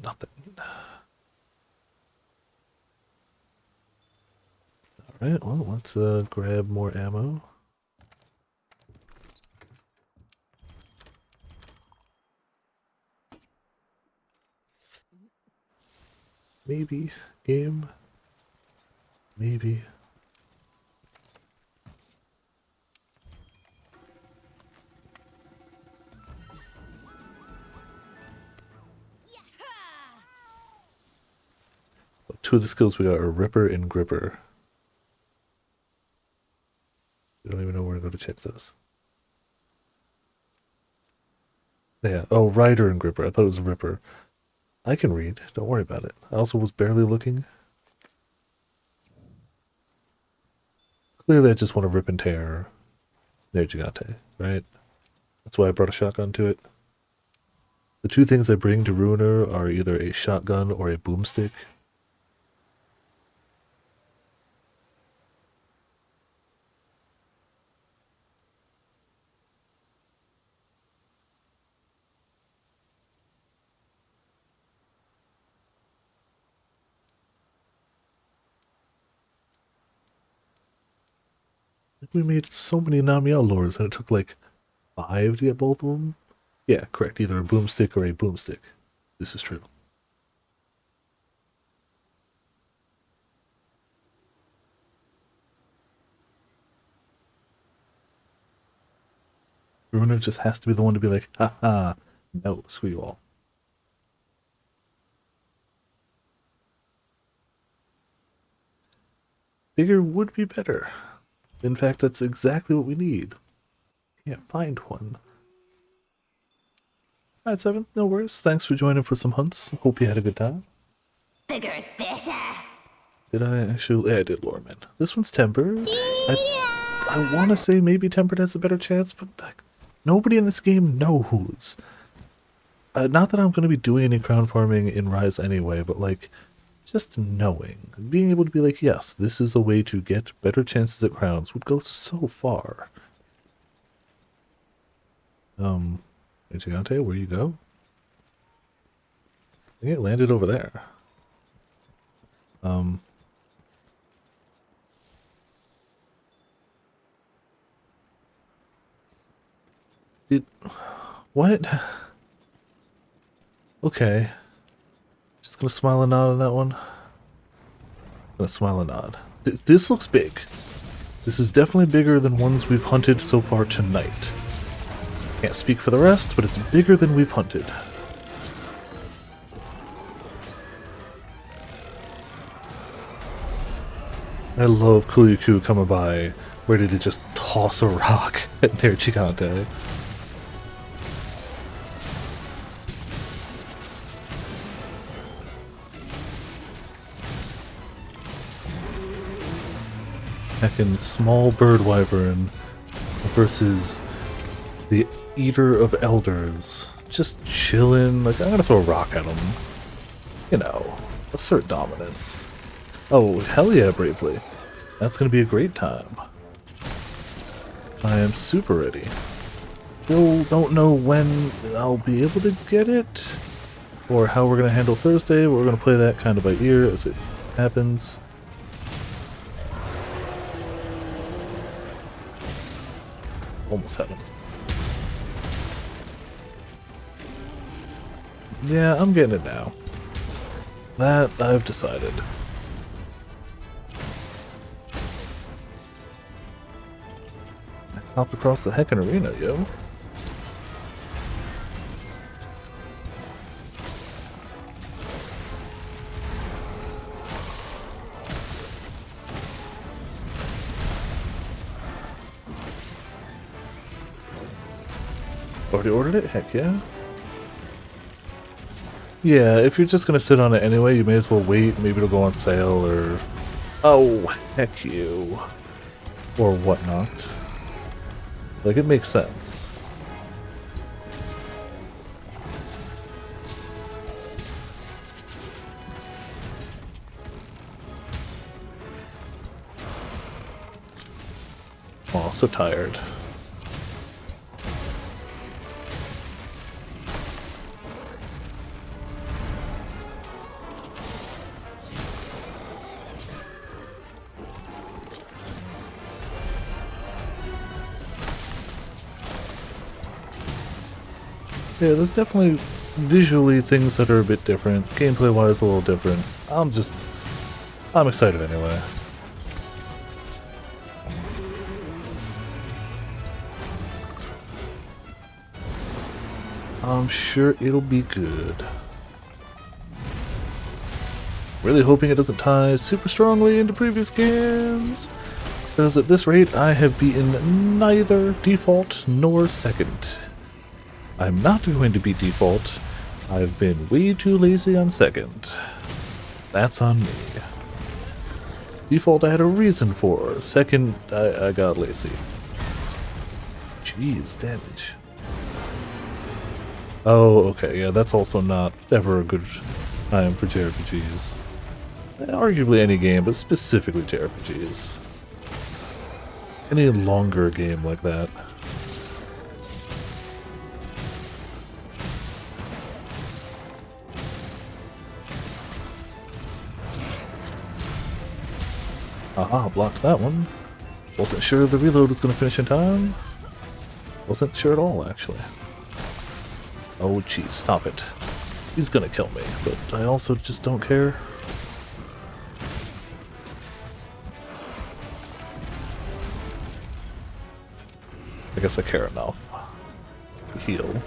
Nothing. Alright, well, let's grab more ammo. Maybe. Game. Maybe. Two of the skills we got are Ripper and Gripper. We don't even know where to go to check those. Yeah. Oh, Rider and Gripper. I thought it was Ripper. I can read. Don't worry about it. I also was barely looking. Clearly, I just want to rip and tear their Gigante, right? That's why I brought a shotgun to it. The two things I bring to Ruiner are either a shotgun or a boomstick. We made so many Namiel lures and it took like 5 to get both of them. Yeah, correct. Either a boomstick or a boomstick. This is true. Ruiner just has to be the one to be like, haha, no, screw you all. Bigger would be better. In fact, that's exactly what we need. Can't find one. Alright, Seven, no worries. Thanks for joining for some hunts. Hope you had a good time. Bigger's better. Did I actually? Yeah, I did, Lorman. This one's tempered. I want to say maybe tempered has a better chance, but like, nobody in this game knows. Not that I'm going to be doing any crown farming in Rise anyway, but like, just knowing, being able to be like, yes, this is a way to get better chances at crowns would go so far. Gigante, where you go? I think it landed over there. What? Okay. Just gonna smile and nod on that one. Gonna smile and nod. This looks big. This is definitely bigger than ones we've hunted so far tonight. Can't speak for the rest, but it's bigger than we've hunted. I love Kuyuku coming by. Where did it just toss a rock at Nair Gigante? Heckin' small bird wyvern versus the Eater of Elders. Just chillin'. Like, I'm gonna throw a rock at him. You know, assert dominance. Oh, hell yeah, Bravely. That's gonna be a great time. I am super ready. Still don't know when I'll be able to get it, or how we're gonna handle Thursday, but we're gonna play that kind of by ear as it happens. Almost had him. Yeah, I'm getting it now. That I've decided. I hopped across the heckin' arena, yo. Already ordered it? Heck yeah. Yeah, if you're just gonna sit on it anyway, you may as well wait. Maybe it'll go on sale or... Oh, heck you. Or whatnot. Like, it makes sense. Oh, so tired. Yeah, there's definitely visually things that are a bit different, gameplay-wise a little different. I'm excited anyway. I'm sure it'll be good. Really hoping it doesn't tie super strongly into previous games, because at this rate I have beaten neither default nor second. I'm not going to beat default. I've been way too lazy on second. That's on me. Default I had a reason for. Second, I got lazy. Jeez, damage. Oh, okay, yeah, that's also not ever a good time for JRPGs. Arguably any game, but specifically JRPGs. Any longer game like that. Aha, blocked that one. Wasn't sure the reload was going to finish in time. Wasn't sure at all, actually. Oh, jeez, stop it. He's gonna kill me, but I also just don't care. I guess I care enough to heal.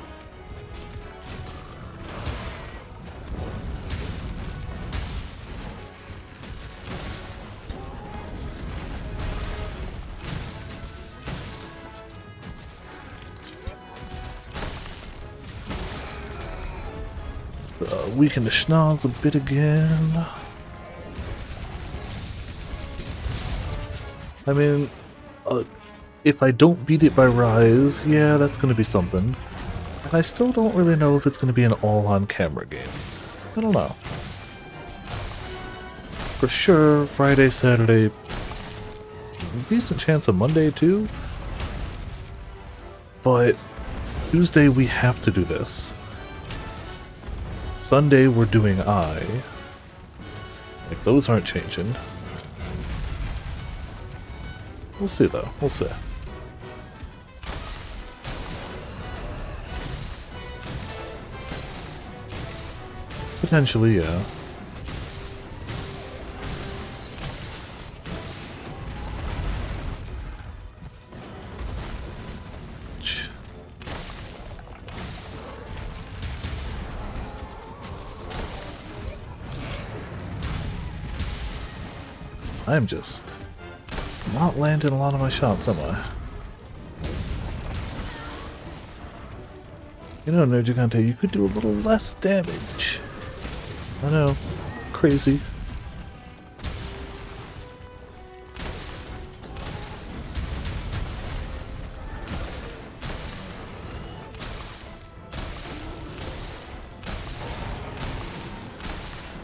Weaken the schnoz a bit again. I mean, if I don't beat it by Rise, yeah, that's going to be something. And I still don't really know if it's going to be an all-on-camera game. I don't know. For sure, Friday, Saturday, decent chance of Monday too. But Tuesday we have to do this. Sunday we're doing I. Like, those aren't changing. We'll see though, we'll see. Potentially, yeah. I'm just not landing a lot of my shots, am I? You know, Nergigante, you could do a little less damage. I know. Crazy.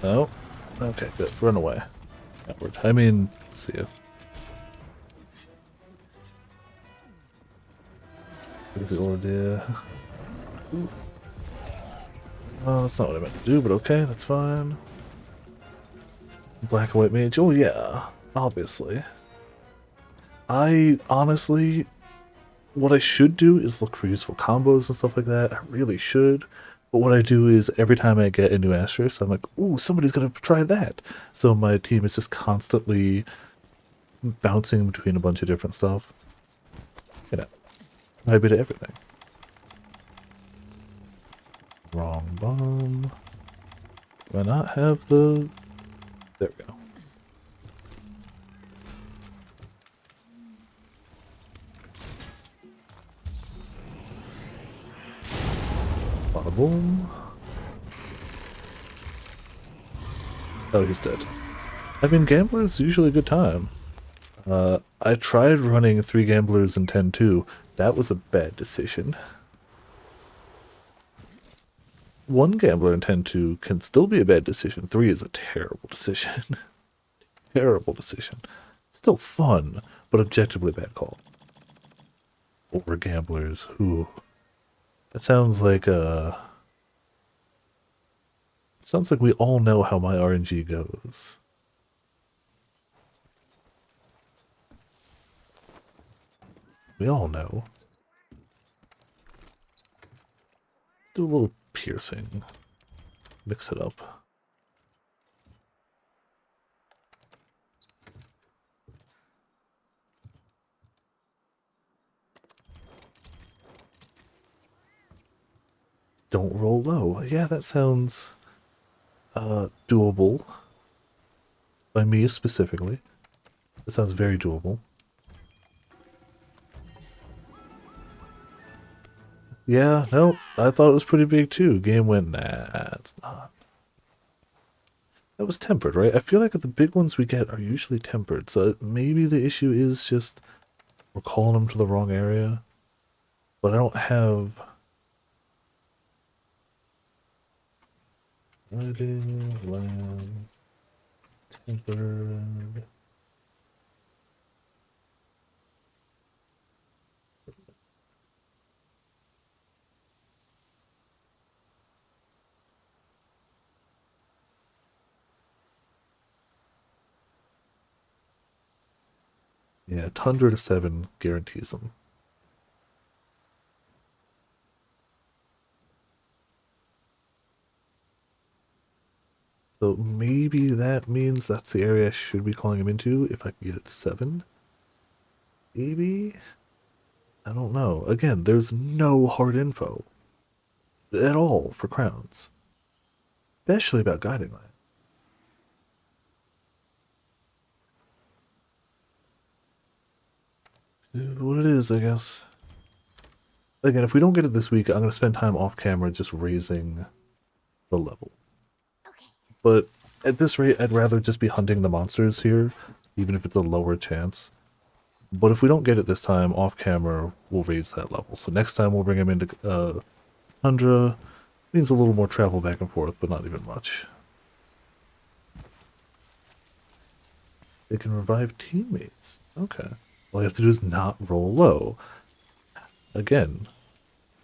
Oh. Okay, good. Run away. Outward. I mean, see ya. Look at the order. Oh, that's not what I meant to do, but okay, that's fine. Black and white mage. Oh yeah, obviously. I honestly, what I should do is look for useful combos and stuff like that. I really should. But what I do is every time I get a new asterisk, I'm like, ooh, somebody's gonna try that. So my team is just constantly bouncing between a bunch of different stuff. You know, I bit of everything. Wrong bomb. Do I not have the... There we go. Bada boom. Oh, he's dead. I mean, Gambler's usually a good time. I tried running 3 Gamblers in 10-2. That was a bad decision. 1 Gambler in 10-2 can still be a bad decision. 3 is a terrible decision. Terrible decision. Still fun, but objectively bad call. Over Gamblers, who... That sounds like sounds like we all know how my RNG goes. We all know. Let's do a little piercing. Mix it up. Don't roll low. Yeah, that sounds doable. By me specifically. That sounds very doable. Yeah, no, I thought it was pretty big too. Game went, nah, it's not. That was tempered, right? I feel like the big ones we get are usually tempered, so maybe the issue is just we're calling them to the wrong area. But I don't have... Lighting, lands, tempered... Yeah, Tundra to 7 guarantees them. So maybe that means that's the area I should be calling him into if I can get it to 7. Maybe? I don't know. Again, there's no hard info at all for crowns. Especially about guiding light. What it is, I guess. Again, if we don't get it this week, I'm going to spend time off camera just raising the level. Okay. But at this rate, I'd rather just be hunting the monsters here, even if it's a lower chance. But if we don't get it this time, off camera, we'll raise that level. So next time we'll bring him into Tundra. Means a little more travel back and forth, but not even much. They can revive teammates. Okay. All you have to do is not roll low. Again,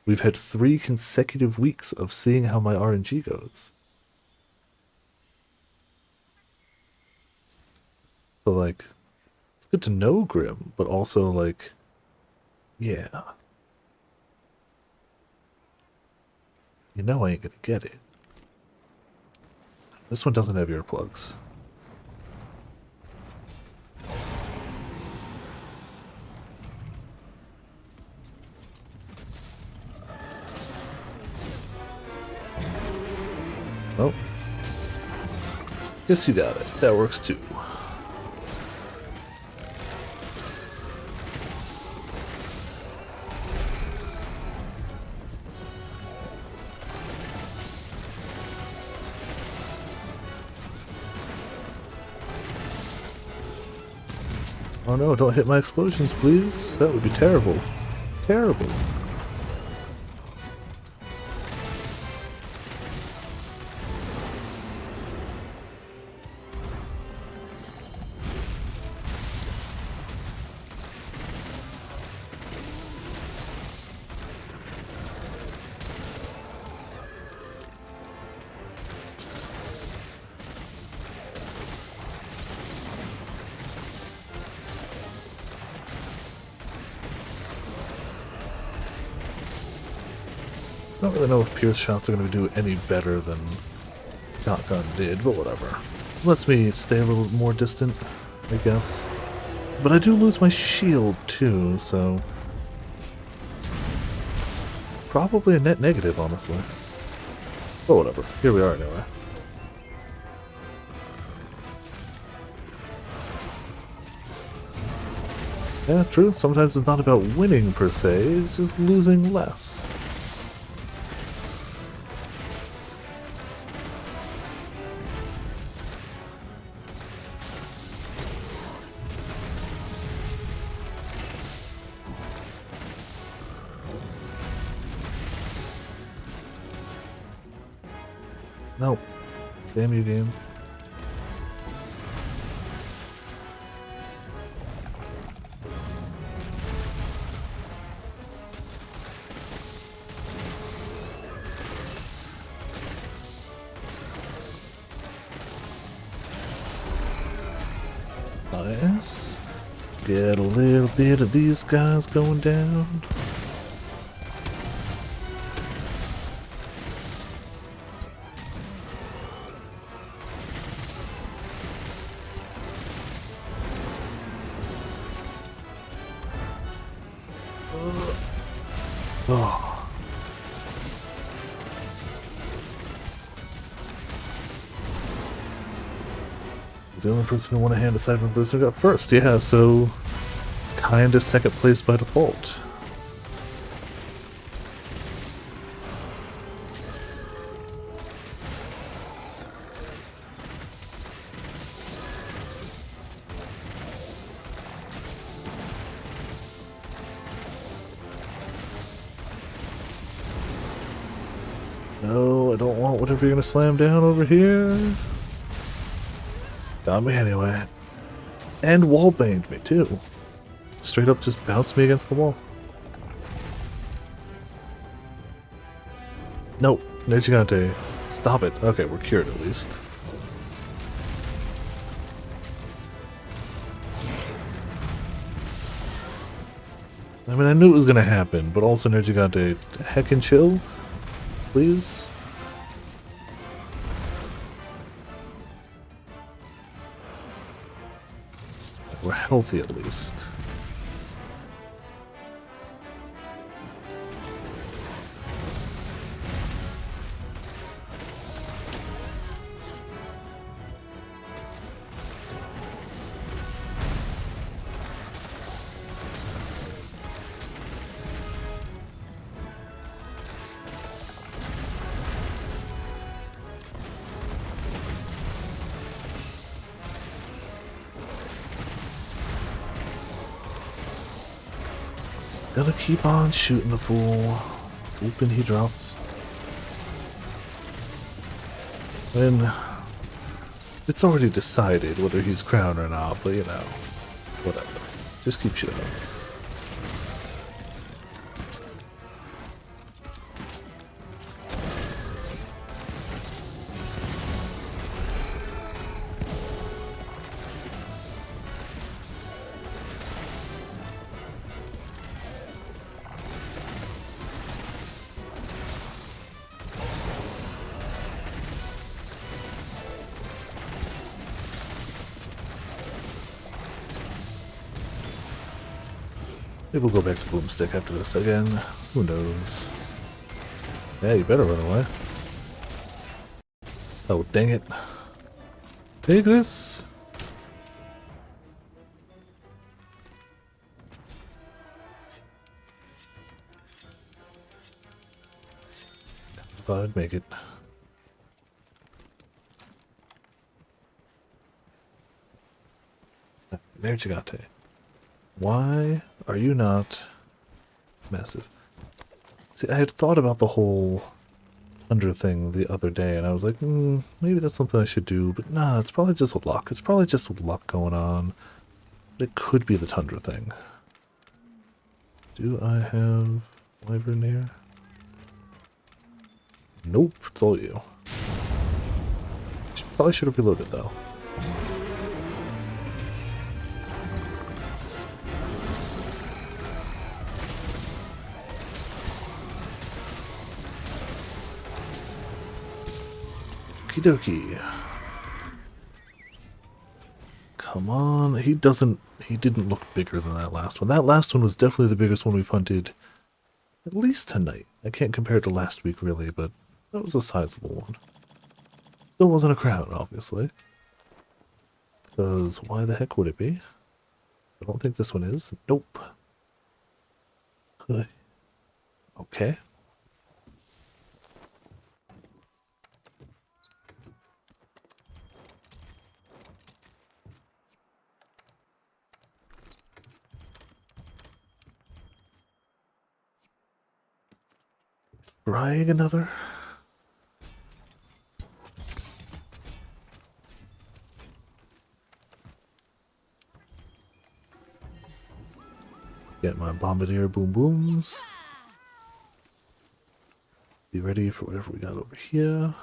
we've had 3 consecutive weeks of seeing how my RNG goes. So, like, it's good to know Grim, but also, like, yeah. You know I ain't gonna get it. This one doesn't have earplugs. Oh. Guess you got it. That works too. Oh no, don't hit my explosions, please. That would be terrible. Terrible. I don't really know if Pierce shots are going to do any better than Shotgun did, but whatever. Lets me stay a little more distant, I guess. But I do lose my shield too, so... probably a net negative, honestly. But whatever. Here we are anyway. Yeah, true. Sometimes it's not about winning per se, it's just losing less. Nope. Damn you, game. Nice. Get a little bit of these guys going down. Oh. The only person who won a hand aside from Booster got first, yeah, so kinda second place by default. No, I don't want whatever you're gonna slam down over here. Got me anyway. And wallbanged me too. Straight up just bounced me against the wall. Nope, Negigante. Stop it. Okay, we're cured at least. I mean, I knew it was gonna happen, but also Negigante, heckin' chill, please. We're healthy at least. Gotta keep on shooting the fool. Hoping he drops. When it's already decided whether he's crowned or not, but you know, whatever. Just keep shooting. Maybe we'll go back to Boomstick after this again. Who knows? Yeah, you better run away. Oh, dang it. Take this! I thought I'd make it. There you got it. Why are you not massive? See, I had thought about the whole under thing the other day, and I was like, maybe that's something I should do, but nah, it's probably just with luck. It's probably just with luck going on. But it could be the Tundra thing. Do I have Wyvern here? Nope, it's all you. Probably should have reloaded, though. Okie dokie. Come on, he didn't look bigger than that last one. That last one was definitely the biggest one we've hunted, at least tonight. I can't compare it to last week, really, but that was a sizable one. Still wasn't a crown, obviously. Because why the heck would it be? I don't think this one is. Nope. Okay. Trying another? Get my bombardier boom booms. Be ready for whatever we got over here.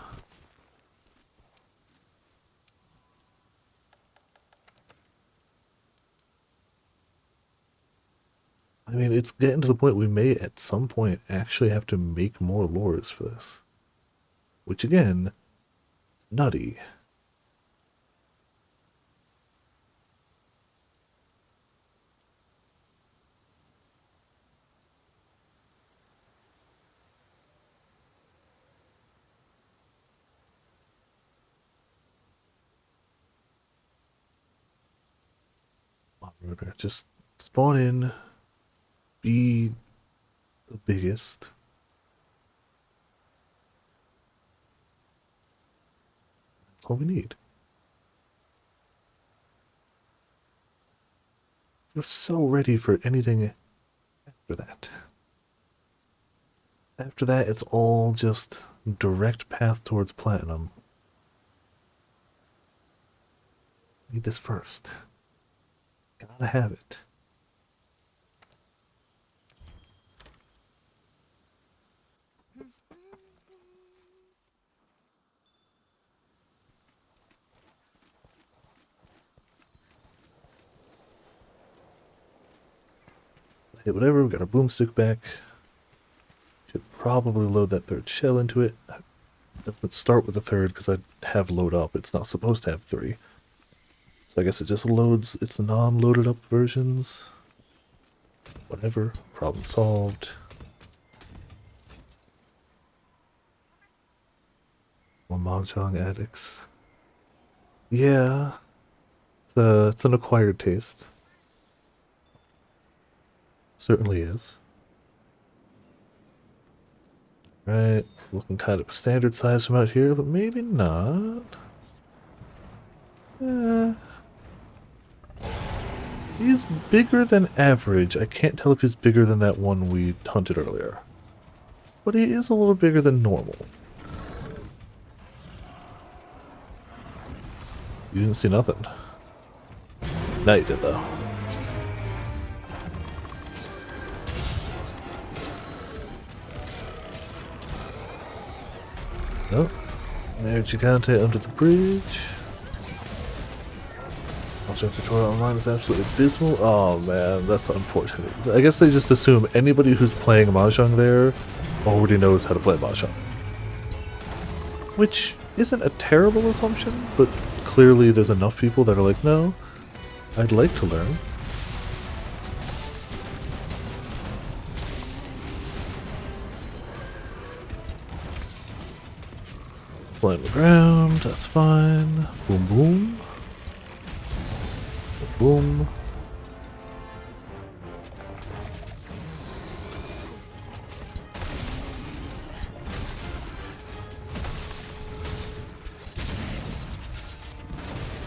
I mean, it's getting to the point we may at some point actually have to make more lures for this. Which again, is nutty. Okay, just spawn in, be the biggest. That's all we need. We're so ready for anything after that. After that, it's all just direct path towards platinum. Need this first. Gotta have it. Hey, whatever, we got our boomstick back. Should probably load that third shell into it. Let's start with the third because I have load up. It's not supposed to have 3. So I guess it just loads its non-loaded up versions. Whatever. Problem solved. More Mahjong addicts. Yeah. It's an acquired taste. Certainly is. Right, it's looking kind of standard size from out here, but maybe not. He's bigger than average. I can't tell if he's bigger than that one we hunted earlier. But he is a little bigger than normal. You didn't see nothing. Now you did, though. Oh, there's Gigante under the bridge. Mahjong tutorial online is absolutely abysmal. Oh man, that's unfortunate. I guess they just assume anybody who's playing Mahjong there already knows how to play Mahjong. Which isn't a terrible assumption, but clearly there's enough people that are like, no, I'd like to learn. Flying the ground, that's fine. Boom, boom. Boom.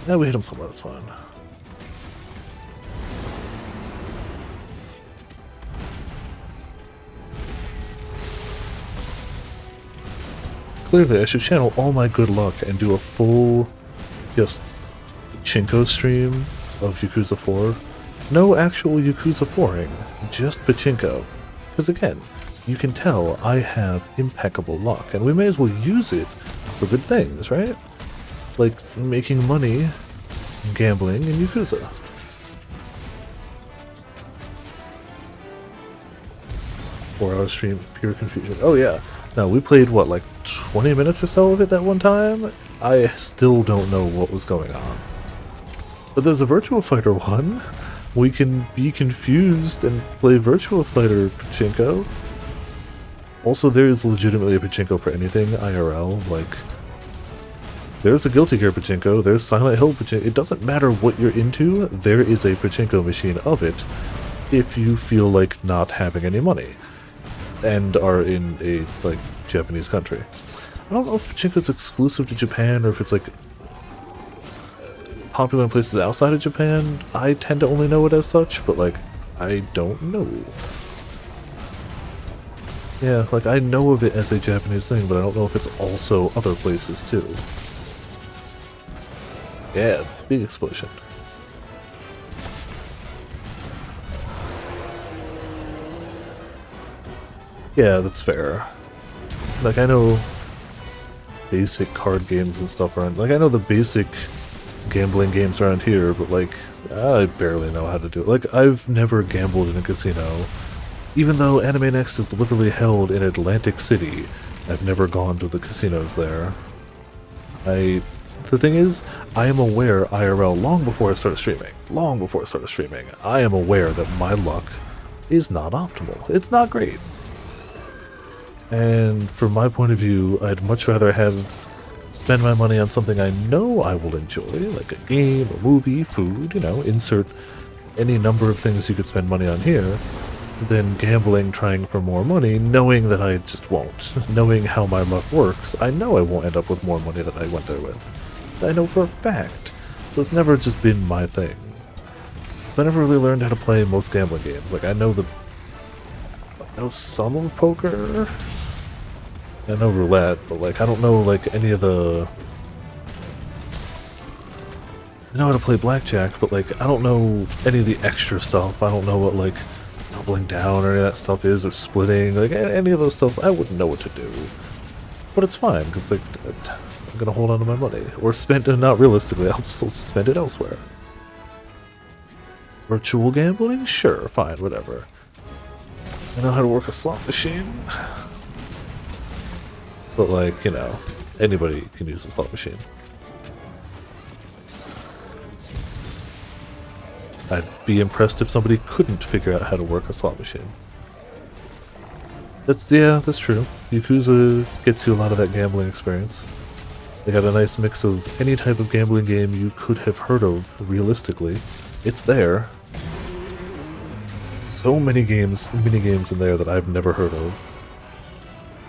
Now we hit him somewhere, that's fine. Clearly, I should channel all my good luck and do a full, just, Pachinko stream of Yakuza 4. No actual Yakuza 4ing, just Pachinko. Because again, you can tell I have impeccable luck, and we may as well use it for good things, right? Like making money, gambling, in Yakuza. Four-hour stream, pure confusion. Oh yeah. No, we played, what, like 20 minutes or so of it that one time? I still don't know what was going on. But there's a Virtua Fighter one. We can be confused and play Virtua Fighter Pachinko. Also, there is legitimately a Pachinko for anything IRL. Like, there's a Guilty Gear Pachinko, there's Silent Hill Pachinko. It doesn't matter what you're into, there is a Pachinko machine of it if you feel like not having any money and are in a, like, Japanese country. I don't know if Pachinko's exclusive to Japan or if it's, like, popular in places outside of Japan. I tend to only know it as such, but, like, I don't know. Yeah, like, I know of it as a Japanese thing, but I don't know if it's also other places, too. Yeah, big explosion. Yeah, that's fair. Like, I know basic card games and stuff around. Like, I know the basic gambling games around here, but, like, I barely know how to do it. Like, I've never gambled in a casino. Even though Anime Next is literally held in Atlantic City, I've never gone to the casinos there. The thing is, I am aware IRL long before I started streaming. Long before I started streaming, I am aware that my luck is not optimal. It's not great. And from my point of view, I'd much rather spend my money on something I know I will enjoy, like a game, a movie, food, you know, insert any number of things you could spend money on here than gambling trying for more money, knowing that I just won't. Knowing how my luck works, I know I won't end up with more money than I went there with. I know for a fact. So it's never just been my thing. So I never really learned how to play most gambling games. Like, I know some of poker. I know roulette, but like I don't know like any of the. I know how to play blackjack, but like I don't know any of the extra stuff. I don't know what like doubling down or any of that stuff is, or splitting. Like any of those stuff, I wouldn't know what to do. But it's fine because like I'm gonna hold on to my money or spend it. Not realistically, I'll still spend it elsewhere. Virtual gambling, sure, fine, whatever. I know how to work a slot machine. But like, you know, anybody can use a slot machine. I'd be impressed if somebody couldn't figure out how to work a slot machine. That's true. Yakuza gets you a lot of that gambling experience. They got a nice mix of any type of gambling game you could have heard of, realistically. It's there. So many mini games in there that I've never heard of.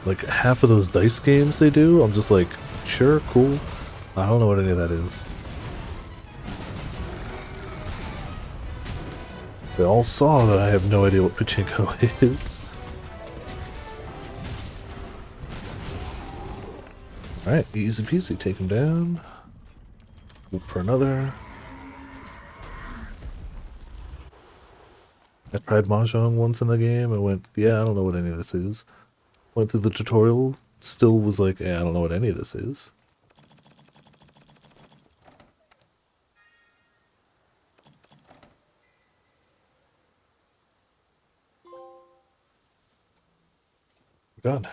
Like, half of those dice games they do, I'm just like, sure, cool. I don't know what any of that is. They all saw that I have no idea what pachinko is. Alright, easy peasy, take him down. Look for another. I tried Mahjong once in the game, I went, yeah, I don't know what any of this is. Went through the tutorial, still was like, I don't know what any of this is. We're done.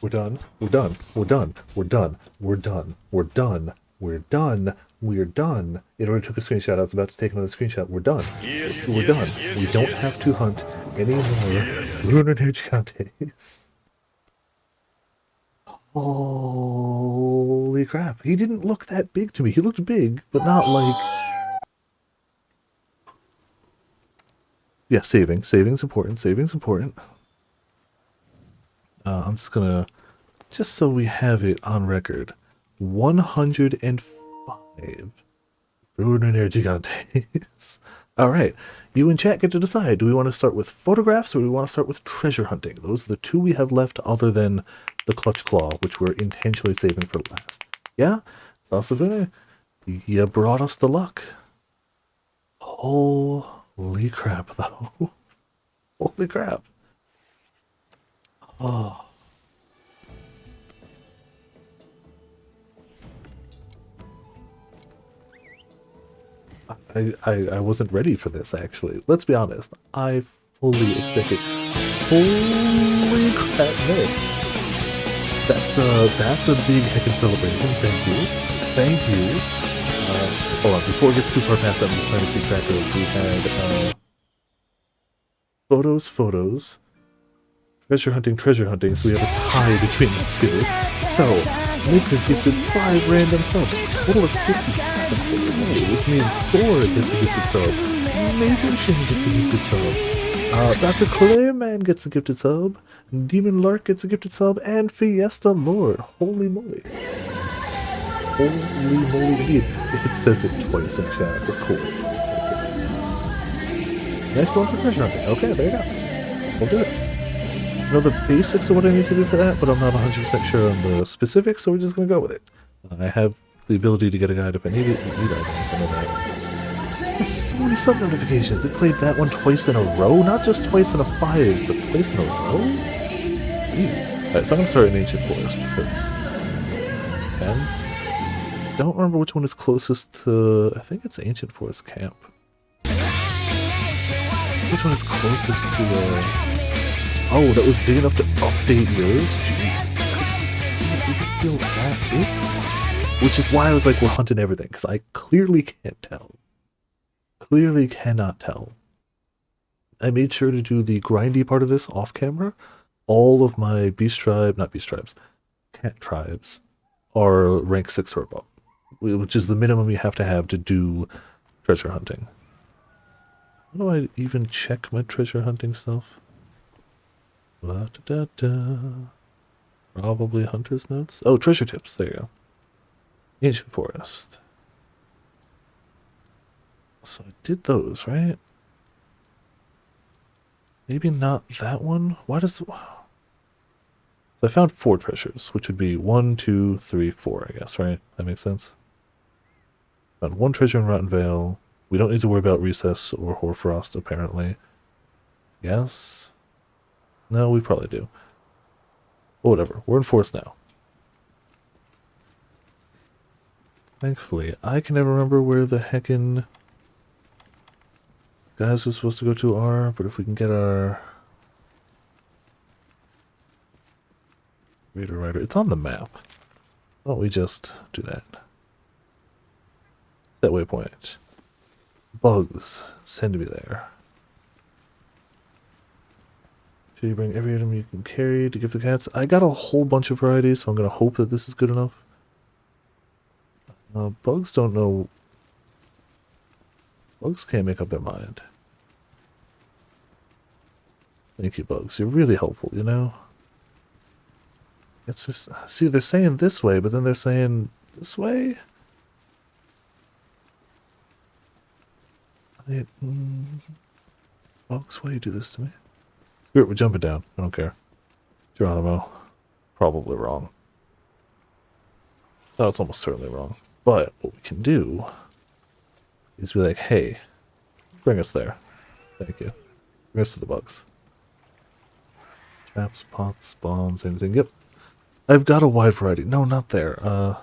We're done. We're done. We're done. We're done. We're done. We're done. We're done. We're done. It already took a screenshot. I was about to take another screenshot. We're done. We're done. We don't have to hunt any more lunar gigantes. Holy crap. He didn't look that big to me. He looked big, but not like... Yeah, saving. Saving's important. Saving's important. I'm just gonna... Just so we have it on record. 105 lunar gigantes. Alright. You and chat get to decide. Do we want to start with photographs or do we want to start with treasure hunting? Those are the two we have left other than the clutch claw, which we're intentionally saving for last. Yeah? Sasabune, you brought us the luck. Holy crap, though. Holy crap. Oh. I wasn't ready for this, actually. Let's be honest. I fully expected. Holy crap, nuts. That's a big heckin' celebration. Thank you. Thank you. Hold on, before it gets too far past that, I'm just trying to keep track of. We had photos, treasure hunting, so we have a tie between the two. So, Mix has gifted 5 random subs, total of 57 for the day, which means Sora gets a gifted sub, Mathershin gets a gifted sub, Dr. Clayman gets a gifted sub, Demon Lark gets a gifted sub, and Fiesta Lord. Holy moly. Holy moly indeed. It says it twice in chat, but cool. Okay. Next one for treasure hunting. Okay, there you go. We'll do it. I know the basics of what I need to do for that, but I'm not 100% sure on the specifics, so we're just going to go with it. I have the ability to get a guide if I need it. I know that. That's so many sub notifications. It played that one twice in a row, not just twice in a 5, but twice in a row? Jeez. Alright, so I'm going to start in Ancient Forest, because... I don't remember which one is closest to... I think it's Ancient Forest Camp. Which one is closest to... Oh, that was big enough to update yours? Jeez. I didn't feel that big. Which is why I was like, we're hunting everything, because I clearly can't tell. Clearly cannot tell. I made sure to do the grindy part of this off camera. All of my cat tribes are rank 6 or above, which is the minimum you have to do treasure hunting. How do I even check my treasure hunting stuff? La da da da. Probably hunter's notes. Oh, treasure tips. There you go. Ancient forest. So I did those, right? Maybe not that one. Why does... So I found 4 treasures, which would be 1, 2, 3, 4, I guess, right? That makes sense. Found 1 treasure in Rotten Vale. We don't need to worry about Recess or Hoarfrost, apparently. Yes? No, we probably do. But whatever. We're in forest now. Thankfully, I can never remember where the heckin' guys we're supposed to go to are, but if we can get our reader writer, it's on the map. Why don't we just do that? Set waypoint. Bugs. Send me there. Should you bring every item you can carry to give the cats? I got a whole bunch of varieties, so I'm gonna hope that this is good enough. Bugs don't know. Bugs can't make up their mind. Thank you, Bugs. You're really helpful, you know? It's just... See, they're saying this way, but then they're saying this way? Bugs, why you do this to me? Screw it, we're jumping down. I don't care. Geronimo. Probably wrong. Oh, it's almost certainly wrong. But what we can do is be like, hey, bring us there. Thank you. Bring us to the bugs. Traps, pots, bombs, anything. Yep. I've got a wide variety. No, not there.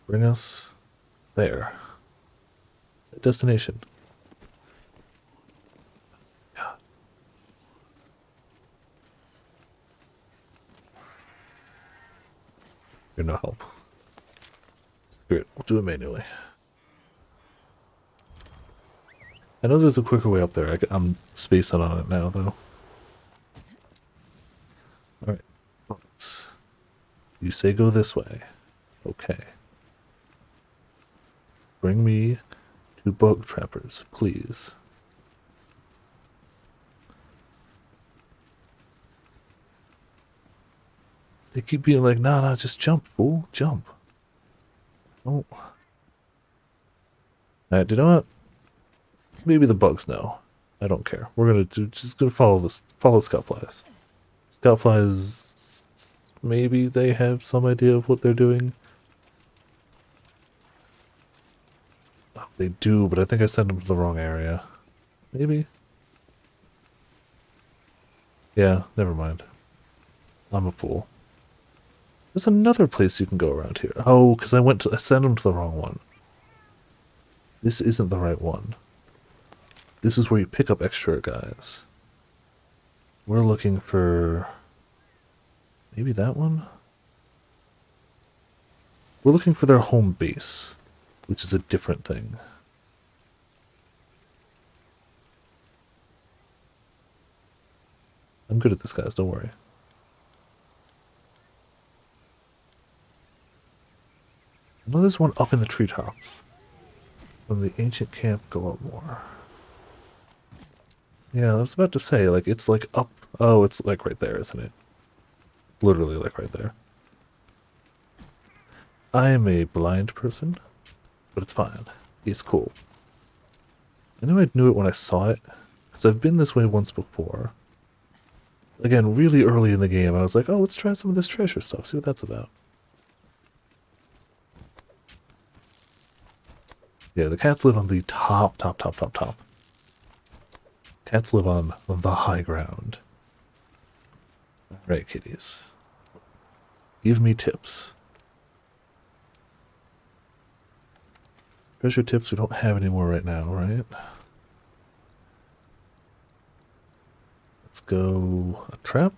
Bring us there. Destination. God. You're no help. Screw it. We'll do it manually. I know there's a quicker way up there. I'm spacing on it now, though. Alright. Bugs. You say go this way. Okay. Bring me to bug trappers, please. They keep being like, nah, just jump, fool. Jump. Oh. Alright, you know what? Maybe the bugs know. I don't care. We're gonna just gonna follow scoutflies. Scoutflies, maybe they have some idea of what they're doing. Oh, they do, but I think I sent them to the wrong area. Maybe. Yeah, never mind. I'm a fool. There's another place you can go around here. Oh, because I sent them to the wrong one. This isn't the right one. This is where you pick up extra guys. We're looking for... maybe that one? We're looking for their home base, which is a different thing. I'm good at this, guys, don't worry. I know there's one up in the treetops. From the ancient camp, go up more. Yeah, I was about to say, like, it's like up... oh, it's like right there, isn't it? Literally like right there. I am a blind person, but it's fine. It's cool. I knew I knew it when I saw it, because I've been this way once before. Again, really early in the game, I was like, oh, let's try some of this treasure stuff, see what that's about. Yeah, the cats live on the top. Cats live on the high ground. Right, kitties. Give me tips. Treasure tips we don't have any more right now, right? Let's go a trap.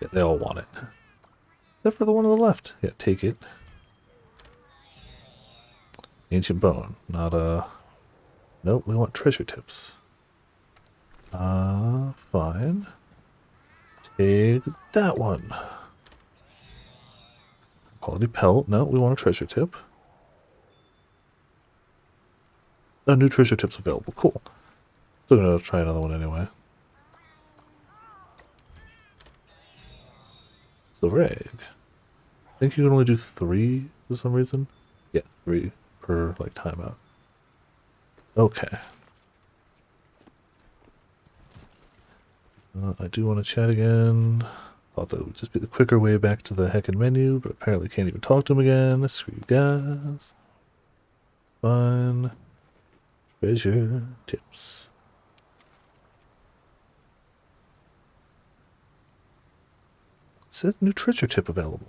Yeah, they all want it. Except for the one on the left. Yeah, take it. Ancient bone. Not a... nope, we want treasure tips. Fine. Take that one. Quality pelt. No, we want a treasure tip. new treasure tips available. Cool. Still gonna try another one anyway. Silver egg. I think you can only do 3 for some reason. Yeah, 3 per like timeout. Okay. I do want to chat again. Thought that would just be the quicker way back to the heckin' menu, but apparently can't even talk to him again. Screw you guys. It's fine. Treasure tips. It says new treasure tip available.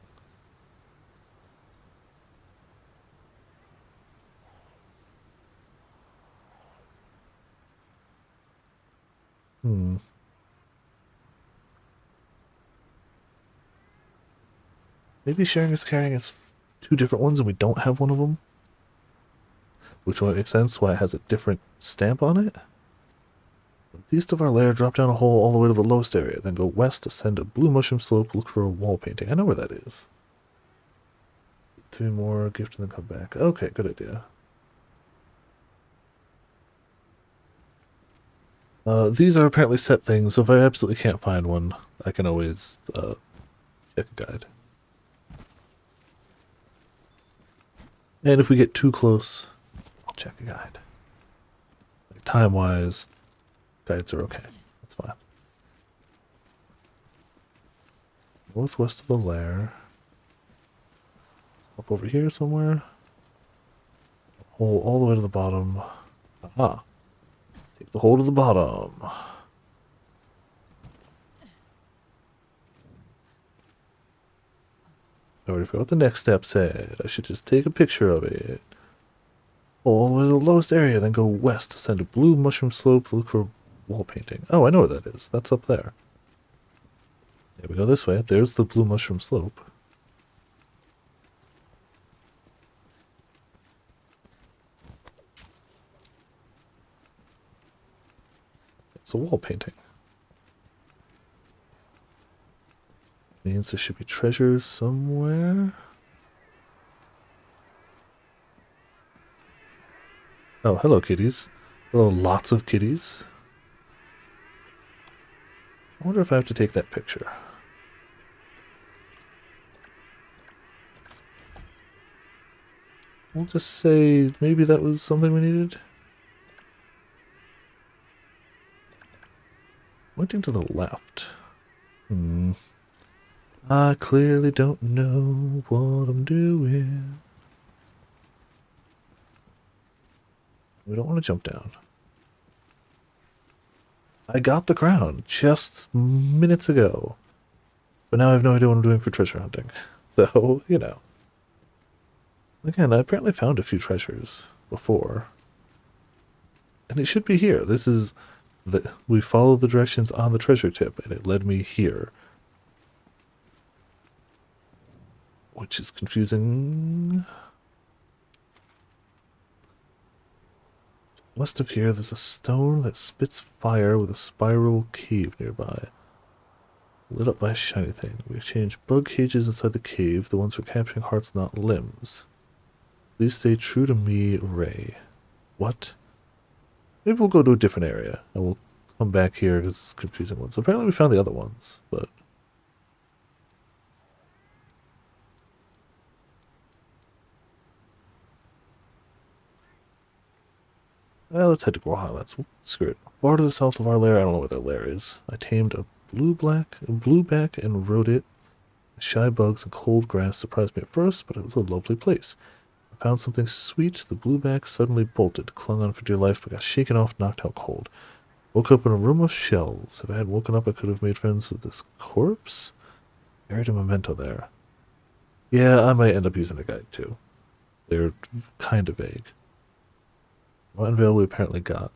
Maybe sharing is caring is 2 different ones and we don't have one of them. Which might make sense why it has a different stamp on it. East of our lair, drop down a hole all the way to the lowest area, then go west, ascend a blue mushroom slope, look for a wall painting. I know where that is. 3 more, gift, and then come back. Okay, good idea. These are apparently set things, so if I absolutely can't find one, I can always check a guide. And if we get too close, I'll check a guide. Like, time-wise, guides are okay. That's fine. Northwest of the lair. Up over here somewhere. Hole all the way to the bottom. Aha. Take the hole to the bottom. I already forgot what the next step said. I should just take a picture of it. All the way to the lowest area, then go west, ascend a blue mushroom slope, look for wall painting. Oh, I know where that is. That's up there. Yeah, we go this way. There's the blue mushroom slope. It's a wall painting. Means there should be treasures somewhere. Oh, hello, kitties. Hello, lots of kitties. I wonder if I have to take that picture. We'll just say maybe that was something we needed. Pointing to the left. I clearly don't know what I'm doing. We don't want to jump down. I got the crown just minutes ago. But now I have no idea what I'm doing for treasure hunting. So, you know. Again, I apparently found a few treasures before. And it should be here. This is... we followed the directions on the treasure tip, and it led me here. Which is confusing. West of here, there's a stone that spits fire with a spiral cave nearby. Lit up by a shiny thing. We exchanged bug cages inside the cave, the ones for capturing hearts, not limbs. Please stay true to me, Ray. What? Maybe we'll go to a different area, and we'll come back here because it's a confusing one. So apparently we found the other ones, but... well, let's head to Coral Highlands. Screw it. Far to the south of our lair, I don't know where their lair is. I tamed a blueback and rode it. The shy bugs and cold grass surprised me at first, but it was a lovely place. I found something sweet. The blueback suddenly bolted, clung on for dear life, but got shaken off, knocked out cold. Woke up in a room of shells. If I had woken up, I could have made friends with this corpse. Buried a memento there. Yeah, I might end up using a guide too. They're kind of vague. Rotten we apparently got.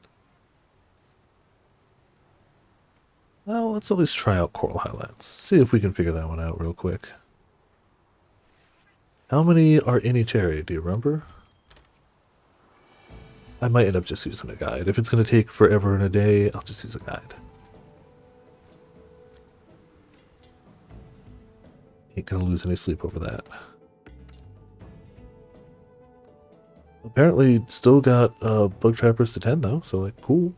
Well, let's at least try out Coral Highlands. See if we can figure that one out real quick. How many are in each area, do you remember? I might end up just using a guide. If it's going to take forever and a day, I'll just use a guide. Ain't going to lose any sleep over that. The Apparently, still got bug trappers to 10 though, so like cool.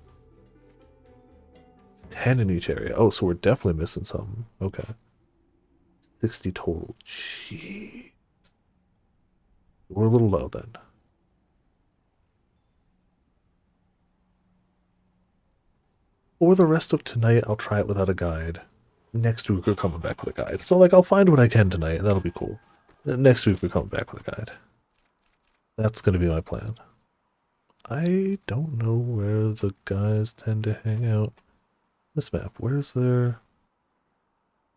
It's 10 in each area. Oh, so we're definitely missing something. Okay. 60 total. Gee. We're a little low then. For the rest of tonight, I'll try it without a guide. Next week, we're coming back with a guide. So, like, I'll find what I can tonight, and that'll be cool. Next week, we're coming back with a guide. That's going to be my plan. I don't know where the guys tend to hang out. This map, where's their...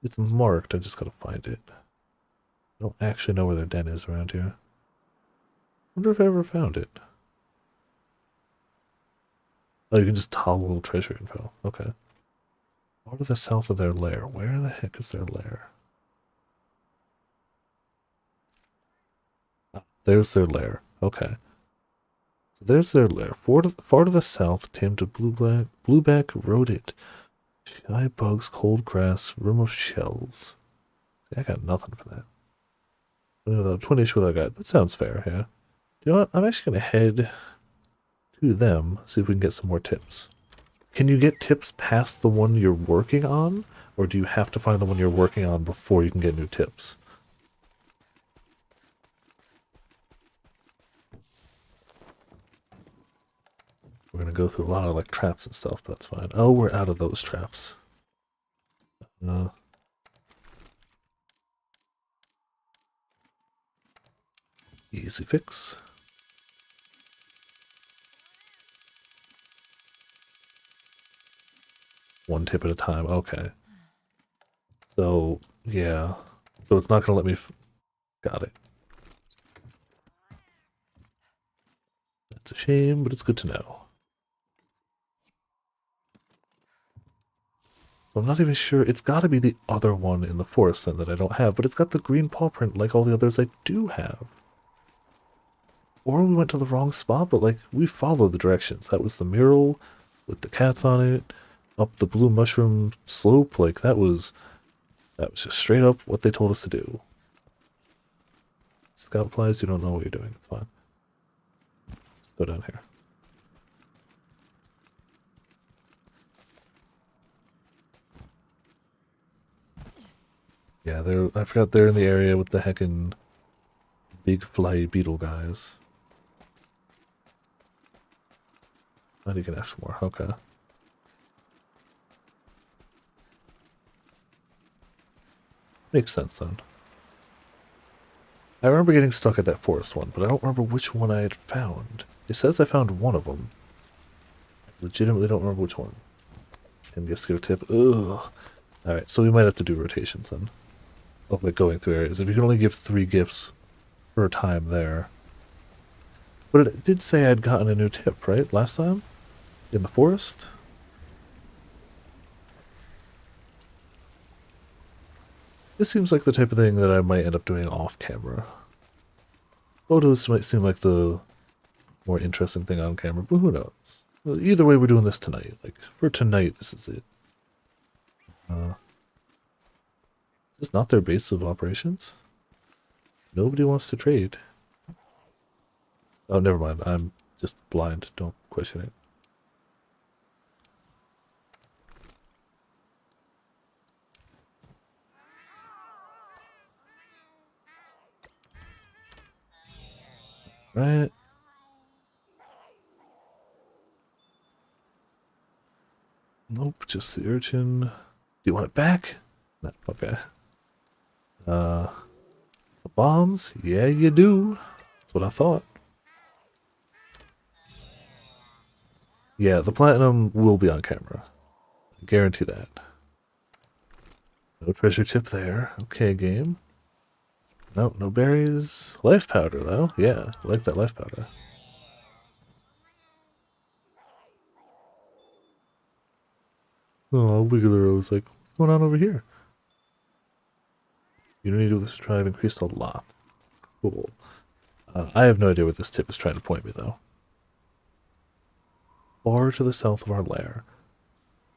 It's marked, I just gotta find it. I don't actually know where their den is around here. Wonder if I ever found it. Oh, you can just toggle treasure info. Okay. Far to the south of their lair. Where the heck is their lair? Ah, there's their lair. Okay. So there's their lair. Far to the south, tamed a blueback rodent. Shy bugs, cold grass, room of shells. See, I got nothing for that. 20-ish with our guide. That sounds fair, yeah. You know what? I'm actually going to head to them, see if we can get some more tips. Can you get tips past the one you're working on? Or do you have to find the one you're working on before you can get new tips? We're going to go through a lot of like traps and stuff, but that's fine. Oh, we're out of those traps. Easy fix. One tip at a time. Okay. So, yeah. So it's not going to let me... Got it. That's a shame, but it's good to know. So I'm not even sure. It's got to be the other one in the forest then that I don't have, but it's got the green paw print like all the others I do have. Or we went to the wrong spot, but like we followed the directions. That was the mural with the cats on it, up the blue mushroom slope. Like that was just straight up what they told us to do. Scout flies, you don't know what you're doing. It's fine. Let's go down here. Yeah, I forgot they're in the area with the heckin' big fly beetle guys. And you can ask for more. Okay. Makes sense then. I remember getting stuck at that forest one, but I don't remember which one I had found. It says I found one of them. I legitimately don't remember which one. And gifts get a tip. Ugh. Alright, so we might have to do rotations then. Of like going through areas. If you can only give 3 gifts per time there. But it did say I'd gotten a new tip, right? Last time? In the forest? This seems like the type of thing that I might end up doing off camera. Photos might seem like the more interesting thing on camera, but who knows? Well, either way, we're doing this tonight. Like, for tonight, this is it. Is this not their base of operations? Nobody wants to trade. Oh, never mind. I'm just blind. Don't question it. Right. Nope, just the urchin. Do you want it back? No, okay. Some bombs? Yeah, you do. That's what I thought. Yeah, the platinum will be on camera. I guarantee that. No treasure tip there. Okay, game. No, no berries. Life powder, though. Yeah, I like that life powder. Oh, Wiggler was like, what's going on over here? Unity with this drive increased a lot. Cool. I have no idea what this tip is trying to point me, though. Far to the south of our lair.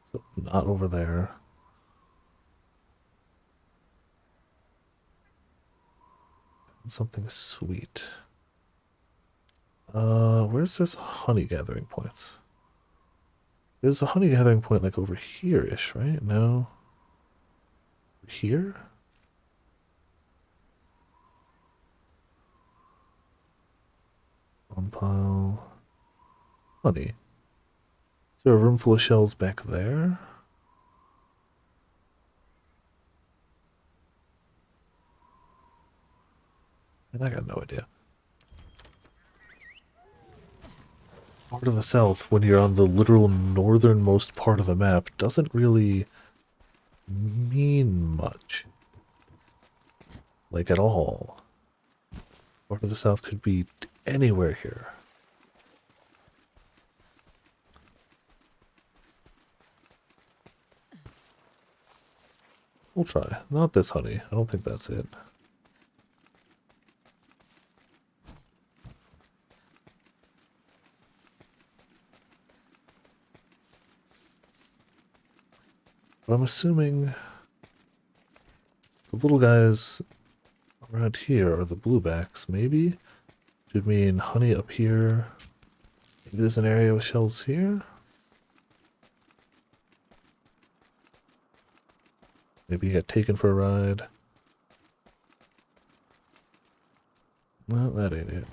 So, not over there. Something sweet. Where's this honey gathering points? There's a honey gathering point like over here-ish, right? No. Here? One pile. Honey. Is there a room full of shells back there? And I got no idea. Part of the south, when you're on the literal northernmost part of the map, doesn't really mean much. Like, at all. Part of the south could be anywhere here. We'll try. Not this honey. I don't think that's it. But I'm assuming the little guys around here are the bluebacks, maybe? Should mean honey up here. Maybe there's an area with shells here? Maybe you got taken for a ride. No, that ain't it.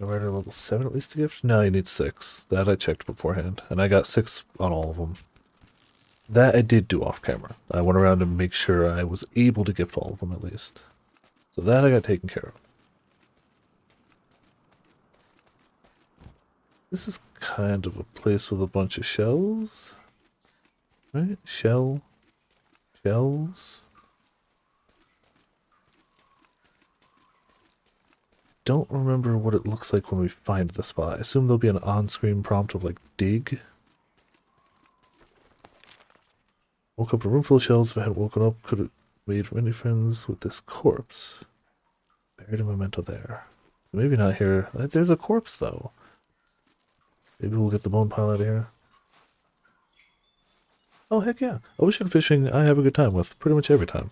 Rider level 7 at least to gift? No, you need 6. That I checked beforehand, and I got 6 on all of them. That I did do off camera. I went around to make sure I was able to gift all of them at least. So that I got taken care of. This is kind of a place with a bunch of shells. Right? Shells. Don't remember what it looks like when we find the spot. I assume there'll be an on-screen prompt of like dig. Woke up in a room full of shells. If I hadn't woken up, could have made many friends with this corpse. Buried a memento there. So maybe not here. There's a corpse though. Maybe we'll get the bone pile out of here. Oh heck yeah. Ocean fishing I have a good time with pretty much every time.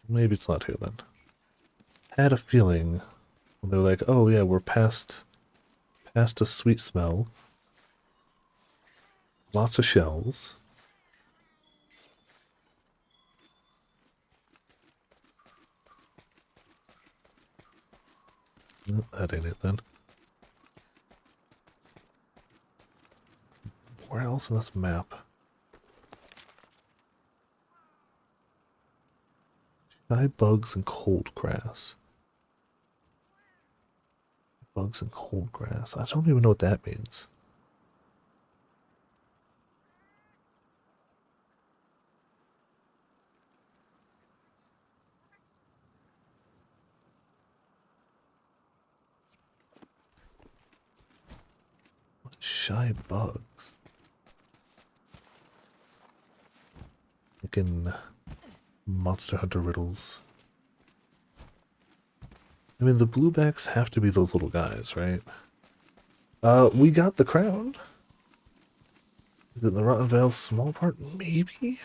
Maybe it's not here then. Had a feeling when they're like, oh yeah, we're past a sweet smell. Lots of shells. Nope, that ain't it then. Where else in this map? Shy bugs and cold grass. Bugs and cold grass. I don't even know what that means. What shy bugs? Freaking Monster Hunter riddles. I mean, the bluebacks have to be those little guys, right? We got the crown. Is it the Rotten Vale small part? Maybe?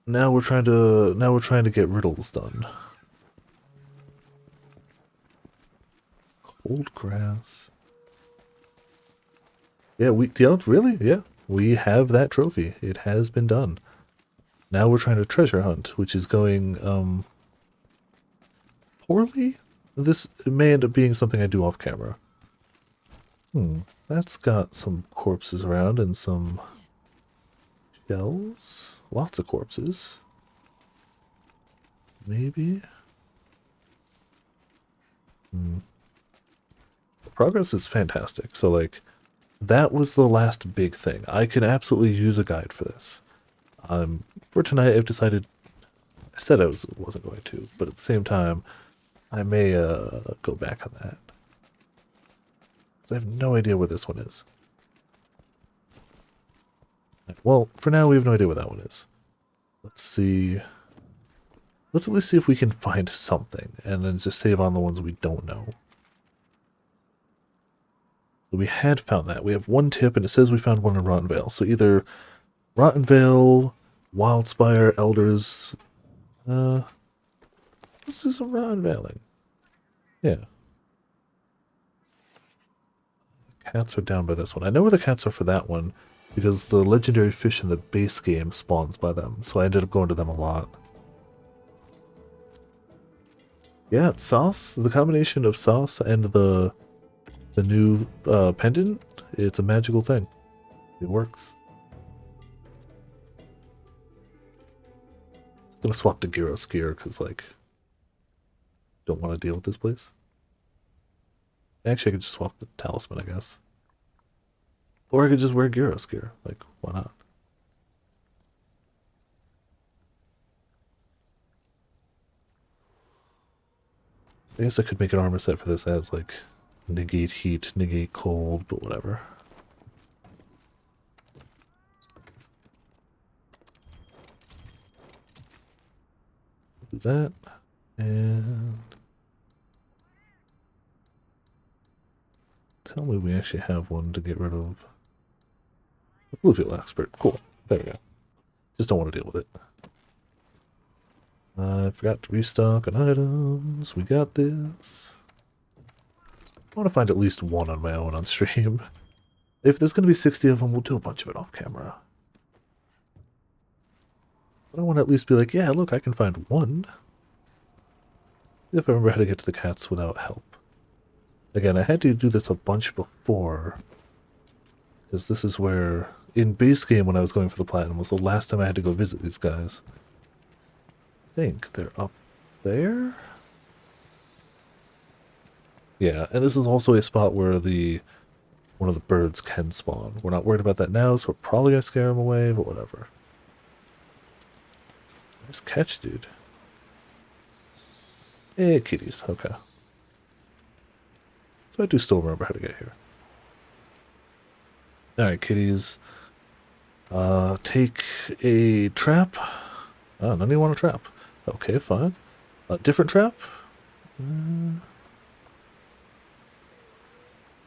Now we're trying to get riddles done. Cold grass. Yeah, really? Yeah. We have that trophy. It has been done. Now we're trying to treasure hunt, which is going, poorly? This may end up being something I do off camera. That's got some corpses around and some shells. Lots of corpses. Maybe? The progress is fantastic. So, like, that was the last big thing. I could absolutely use a guide for this. For tonight, I've decided... I said I wasn't going to, but at the same time, I may go back on that. I have no idea where this one is. Well, for now, we have no idea where that one is. Let's see. Let's at least see if we can find something, and then just save on the ones we don't know. We had found that. We have one tip, and it says we found one in Rotten Vale. So either Rotten Vale, Wildspire, Elders. Let's do some Rotten Veiling. Yeah. The cats are down by this one. I know where the cats are for that one, because the legendary fish in the base game spawns by them, so I ended up going to them a lot. Yeah, sauce, the combination of sauce and the new pendant, it's a magical thing. It works. I'm gonna swap to Gyro Skier because, like, don't want to deal with this place. Actually, I could just swap the talisman, I guess. Or I could just wear Gyro Skier. Like, why not? I guess I could make an armor set for this as, like, negate heat, negate cold, but whatever. Do that, and tell me we actually have one to get rid of the Bluefield Expert. Cool. There we go. Just don't want to deal with it. I forgot to restock on items. We got this. I want to find at least one on my own on stream. If there's going to be 60 of them, we'll do a bunch of it off camera. But I want to at least be like, yeah, look, I can find one. See if I remember how to get to the cats without help. Again, I had to do this a bunch before, because this is where, in base game when I was going for the platinum, was the last time I had to go visit these guys. I think they're up there? Yeah, and this is also a spot where one of the birds can spawn. We're not worried about that now, so we're probably going to scare them away, but whatever. Nice catch, dude. Hey, kitties. Okay. So I do still remember how to get here. Alright, kitties. Take a trap. Oh, none of you want a trap. Okay, fine. A different trap?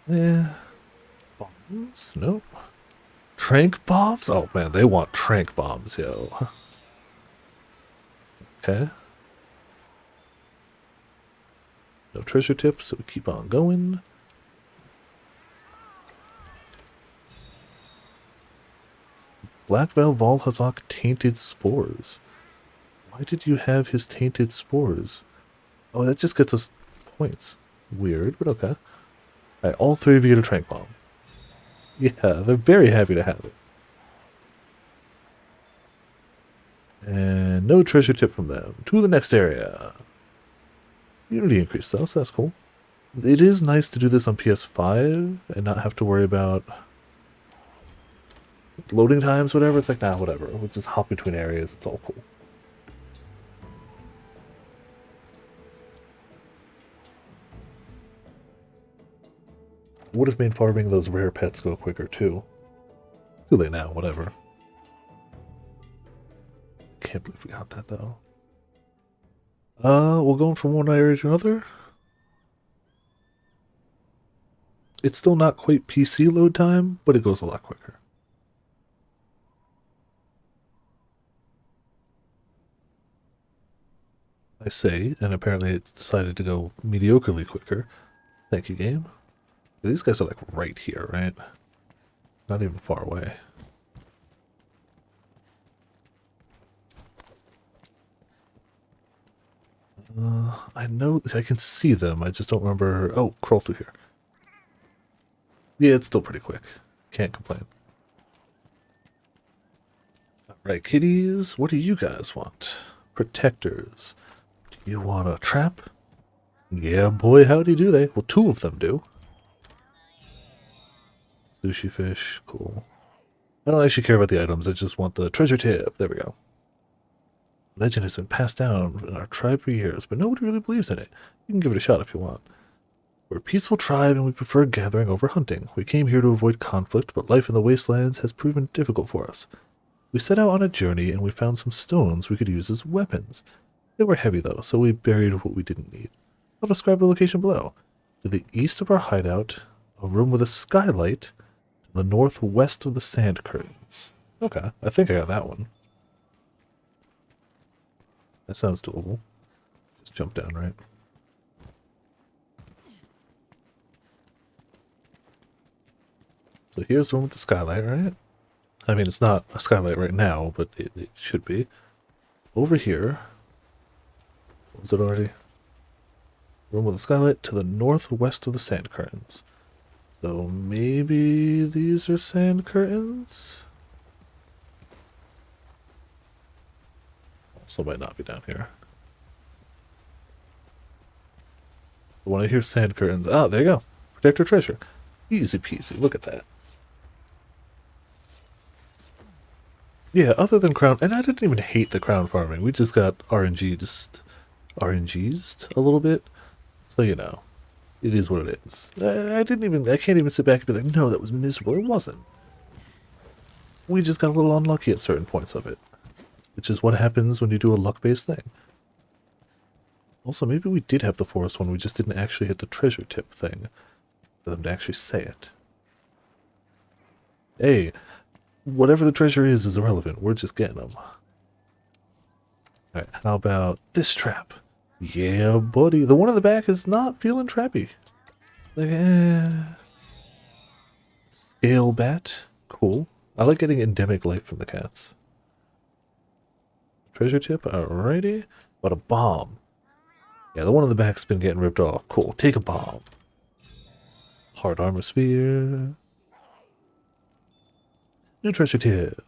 Yeah. Bombs? Nope. Trank bombs? Oh man, they want trank bombs, yo. Okay. No treasure tips, so we keep on going. Black Veil Valhazak tainted spores. Why did you have his tainted spores? Oh, that just gets us points. Weird, but okay. Alright, all three of you get a trank bomb. Yeah, they're very happy to have it. And no treasure tip from them. To the next area. Unity increase though, so that's cool. It is nice to do this on PS5 and not have to worry about loading times, whatever. It's like, nah, whatever. We'll just hop between areas. It's all cool. Would have made farming those rare pets go quicker too. Too late now, whatever. Can't believe we got that though. We're going from one area to another. It's still not quite PC load time, but it goes a lot quicker. I say, and apparently it's decided to go mediocrely quicker. Thank you, game. These guys are like right here, right? Not even far away. I know I can see them. I just don't remember. Oh, crawl through here. Yeah, it's still pretty quick. Can't complain. Alright, kitties. What do you guys want? Protectors. Do you want a trap? Yeah, boy, howdy do they. Well, two of them do. Sushi fish. Cool. I don't actually care about the items. I just want the treasure tip. There we go. Legend has been passed down in our tribe for years, but nobody really believes in it. You can give it a shot if you want. We're a peaceful tribe and we prefer gathering over hunting. We came here to avoid conflict, but life in the wastelands has proven difficult for us. We set out on a journey and we found some stones we could use as weapons. They were heavy though, so we buried what we didn't need. I'll describe the location below. To the east of our hideout, A room with a skylight to the northwest of the sand curtains. Okay, I think I got that one. That sounds doable. Just jump down, right? So here's the room with the skylight, right? I mean, it's not a skylight right now, but it should be. Over here, was it already? Room with a skylight to the northwest of the sand curtains. So maybe these are sand curtains? Also might not be down here. But when I hear sand curtains, oh, there you go. Protect your treasure. Easy peasy, look at that. Yeah, other than crown, and I didn't even hate the crown farming. We just got RNG'd a little bit. So, you know, it is what it is. I can't even sit back and be like, no, that was miserable. It wasn't. We just got a little unlucky at certain points of it. Which is what happens when you do a luck-based thing. Also, maybe we did have the forest one, we just didn't actually hit the treasure tip thing. For them to actually say it. Hey, whatever the treasure is irrelevant. We're just getting them. Alright, how about this trap? Yeah, buddy. The one in the back is not feeling trappy. Like, Scale bat. Cool. I like getting endemic light from the cats. Treasure tip. Alrighty. What a bomb. Yeah, the one in the back's been getting ripped off. Cool. Take a bomb. Hard armor sphere. New treasure tip.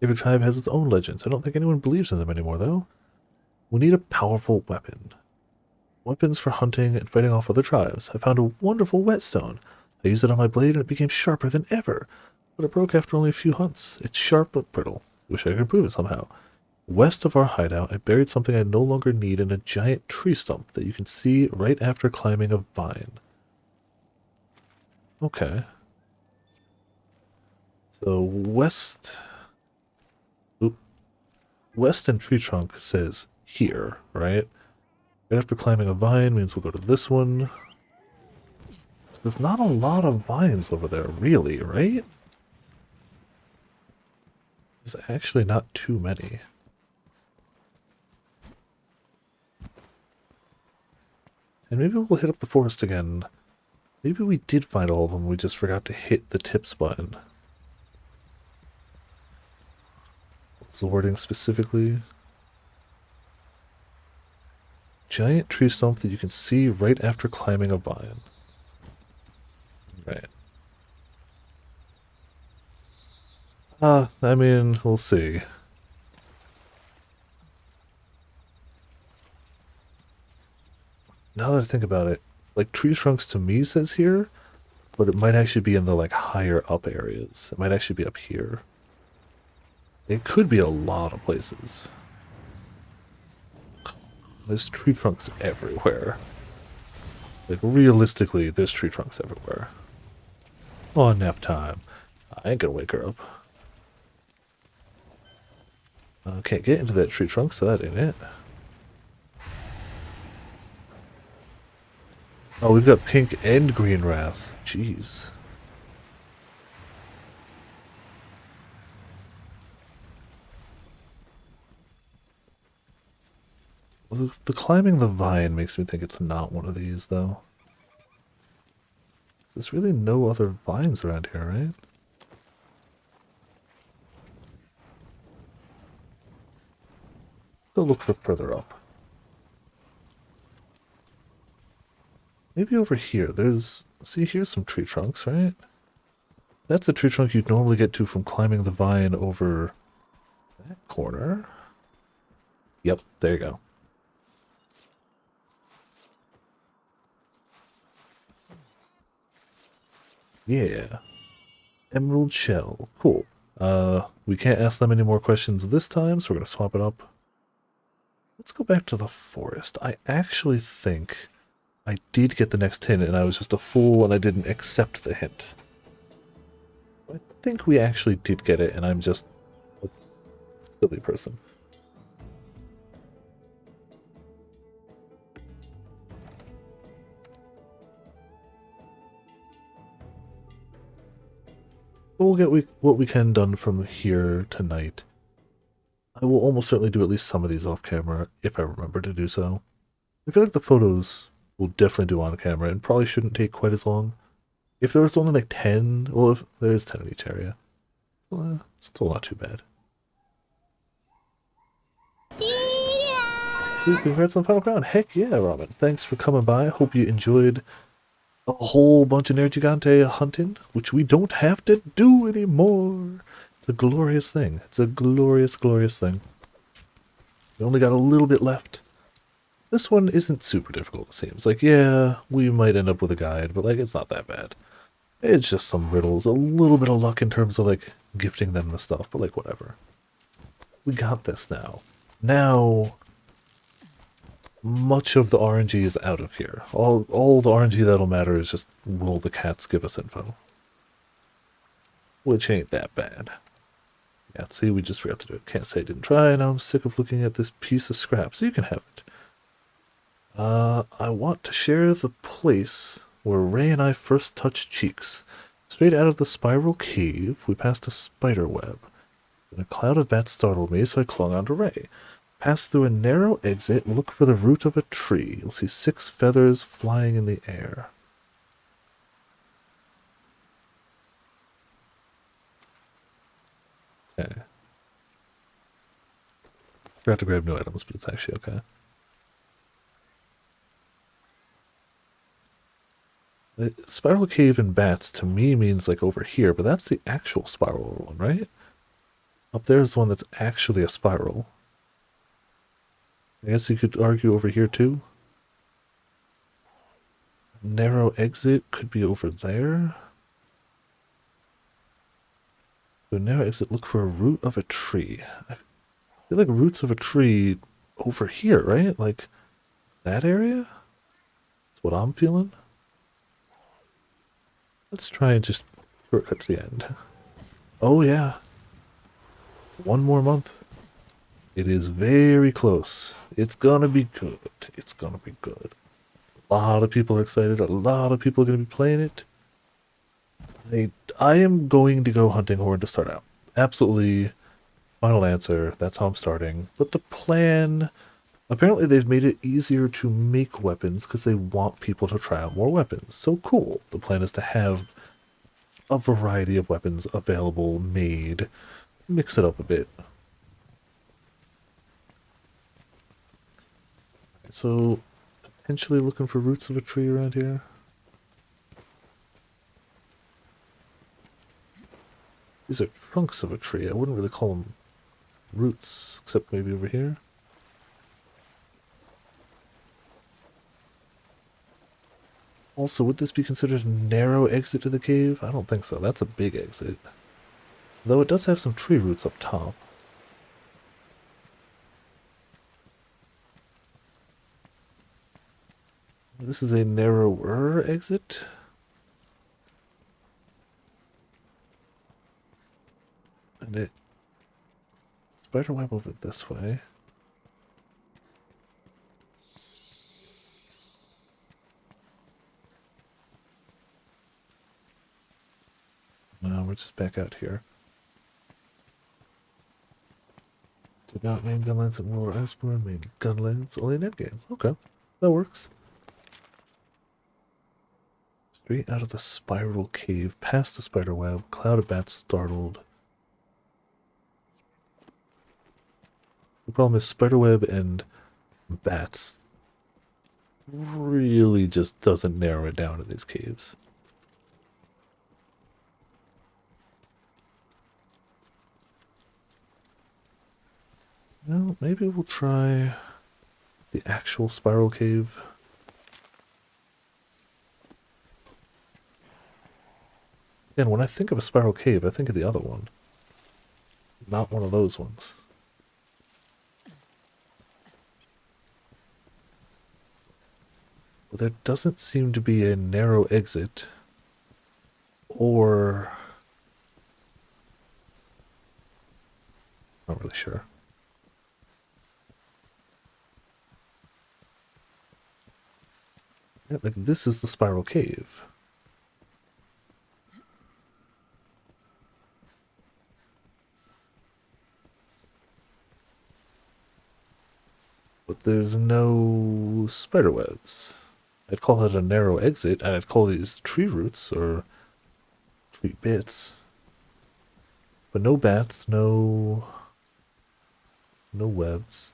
Every tribe has its own legends. I don't think anyone believes in them anymore, though. We need a powerful weapon. Weapons for hunting and fighting off other tribes. I found a wonderful whetstone. I used it on my blade and it became sharper than ever. But it broke after only a few hunts. It's sharp but brittle. Wish I could improve it somehow. West of our hideout, I buried something I no longer need in a giant tree stump that you can see right after climbing a vine. Okay. So west... Oop. West and tree trunk says here, right? Right after climbing a vine means we'll go to this one. There's not a lot of vines over there, really, right? There's actually not too many. And maybe we'll hit up the forest again. Maybe we did find all of them, we just forgot to hit the tips button. What's the wording specifically? Giant tree stump that you can see right after climbing a vine. Right. I mean, we'll see. Now that I think about it, like tree trunks to me says here, but it might actually be in the like higher up areas. It might actually be up here. It could be a lot of places. There's tree trunks everywhere. Like realistically, there's tree trunks everywhere. Oh, nap time. I ain't gonna wake her up. Can't get into that tree trunk, so that ain't it. Oh, we've got pink and green wraths. Jeez. Well, the climbing the vine makes me think it's not one of these, though. There's really no other vines around here, right? Let's go look for further up. Maybe over here, there's... See, here's some tree trunks, right? That's a tree trunk you'd normally get to from climbing the vine over that corner. Yep, there you go. Yeah. Emerald shell. Cool. We can't ask them any more questions this time, so we're going to swap it up. Let's go back to the forest. I actually think I did get the next hint, and I was just a fool, and I didn't accept the hint. I think we actually did get it, and I'm just a silly person. But we'll get what we can done from here tonight. I will almost certainly do at least some of these off camera, if I remember to do so. I feel like the photos will definitely do on camera and probably shouldn't take quite as long. If there was only like 10, well, if there is 10 in each area, still not too bad. So, congrats on Final Crown. Heck yeah, Robin. Thanks for coming by. Hope you enjoyed a whole bunch of Nerd Gigante hunting, which we don't have to do anymore. It's a glorious thing. It's a glorious, glorious thing. We only got a little bit left. This one isn't super difficult, it seems. Like, yeah, we might end up with a guide, but, like, it's not that bad. It's just some riddles, a little bit of luck in terms of, like, gifting them the stuff, but, like, whatever. We got this now. Now, much of the RNG is out of here. All the RNG that'll matter is just, will the cats give us info? Which ain't that bad. Yeah, see, we just forgot to do it. Can't say I didn't try, now I'm sick of looking at this piece of scrap, so you can have it. I want to share the place where Ray and I first touched cheeks. Straight out of the spiral cave, we passed a spider web. Then a cloud of bats startled me, so I clung onto Ray. Pass through a narrow exit, look for the root of a tree. You'll see 6 feathers flying in the air. Okay. Forgot to grab new items, but it's actually okay. Spiral cave and bats to me means like over here, but that's the actual spiral one, right? Up there is the one that's actually a spiral. I guess you could argue over here too. Narrow exit could be over there. So narrow exit, look for a root of a tree. I feel like roots of a tree over here, right? Like that area? That's what I'm feeling. Let's try and just shortcut to the end. Oh yeah. One more month. It is very close. It's gonna be good. It's gonna be good. A lot of people are excited. A lot of people are gonna be playing it. I am going to go hunting horn to start out. Absolutely. Final answer. That's how I'm starting. But the plan... Apparently they've made it easier to make weapons because they want people to try out more weapons. So cool. The plan is to have a variety of weapons available, made, mix it up a bit. So, potentially looking for roots of a tree around here. These are trunks of a tree. I wouldn't really call them roots, except maybe over here. Also, would this be considered a narrow exit to the cave? I don't think so. That's a big exit. Though it does have some tree roots up top. This is a narrower exit. And it... Spiderweb over this way. No, we're just back out here. Did not main gunlance at Lower Iceborne, main gunlance only net game. Okay, that works. Straight out of the spiral cave, past the spider web, cloud of bats startled. The problem is spiderweb and bats really just doesn't narrow it down in these caves. Well, maybe we'll try the actual spiral cave. Again, when I think of a spiral cave, I think of the other one. Not one of those ones. Well, there doesn't seem to be a narrow exit. Or... not really sure. Yeah, like, this is the spiral cave. there's no spider webs. I'd call it a narrow exit, and I'd call these tree roots or tree bits. But no bats, no webs.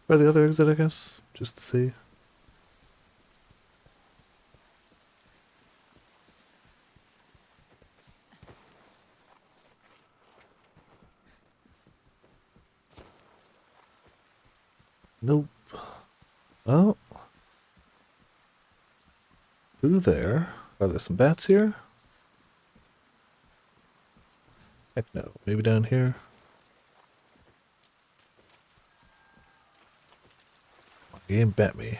Try the other exit, I guess, just to see. Nope. Oh. Through there. Are there some bats here? Heck no. Maybe down here? Game bet me.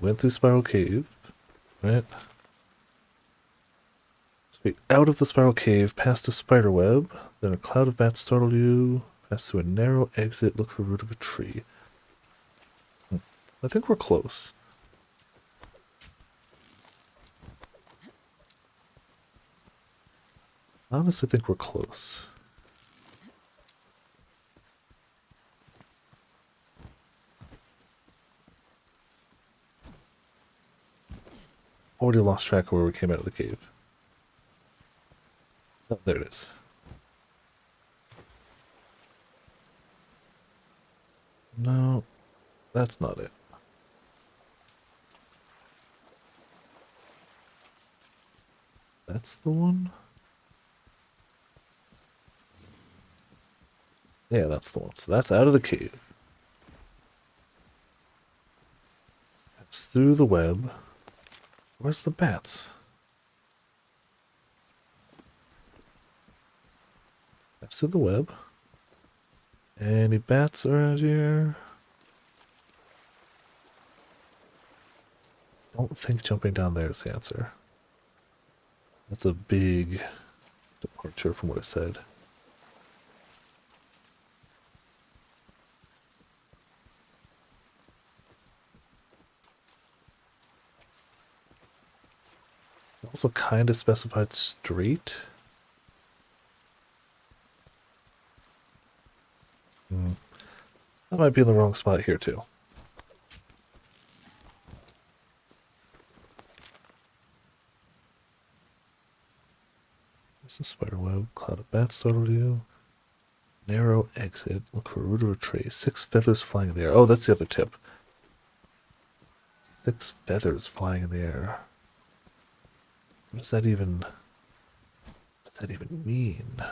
Went through Spiral Cave. Right? Wait, out of the Spiral Cave, past a spider web, then a cloud of bats startle you, pass through a narrow exit, look for root of a tree. I think we're close. I honestly think we're close. Already lost track of where we came out of the cave. Oh, there it is. No, that's not it. That's the one? Yeah, that's the one. So that's out of the cave. Pass through the web. Where's the bats? Pass through the web. Any bats around here? Don't think jumping down there is the answer. That's a big departure from what it said. It also kind of specified straight. That might be in the wrong spot here too. This is spider web, cloud of bats startled you. Narrow exit, look for root of a tree. 6 feathers flying in the air. Oh, that's the other tip. 6 feathers flying in the air. What does that even mean?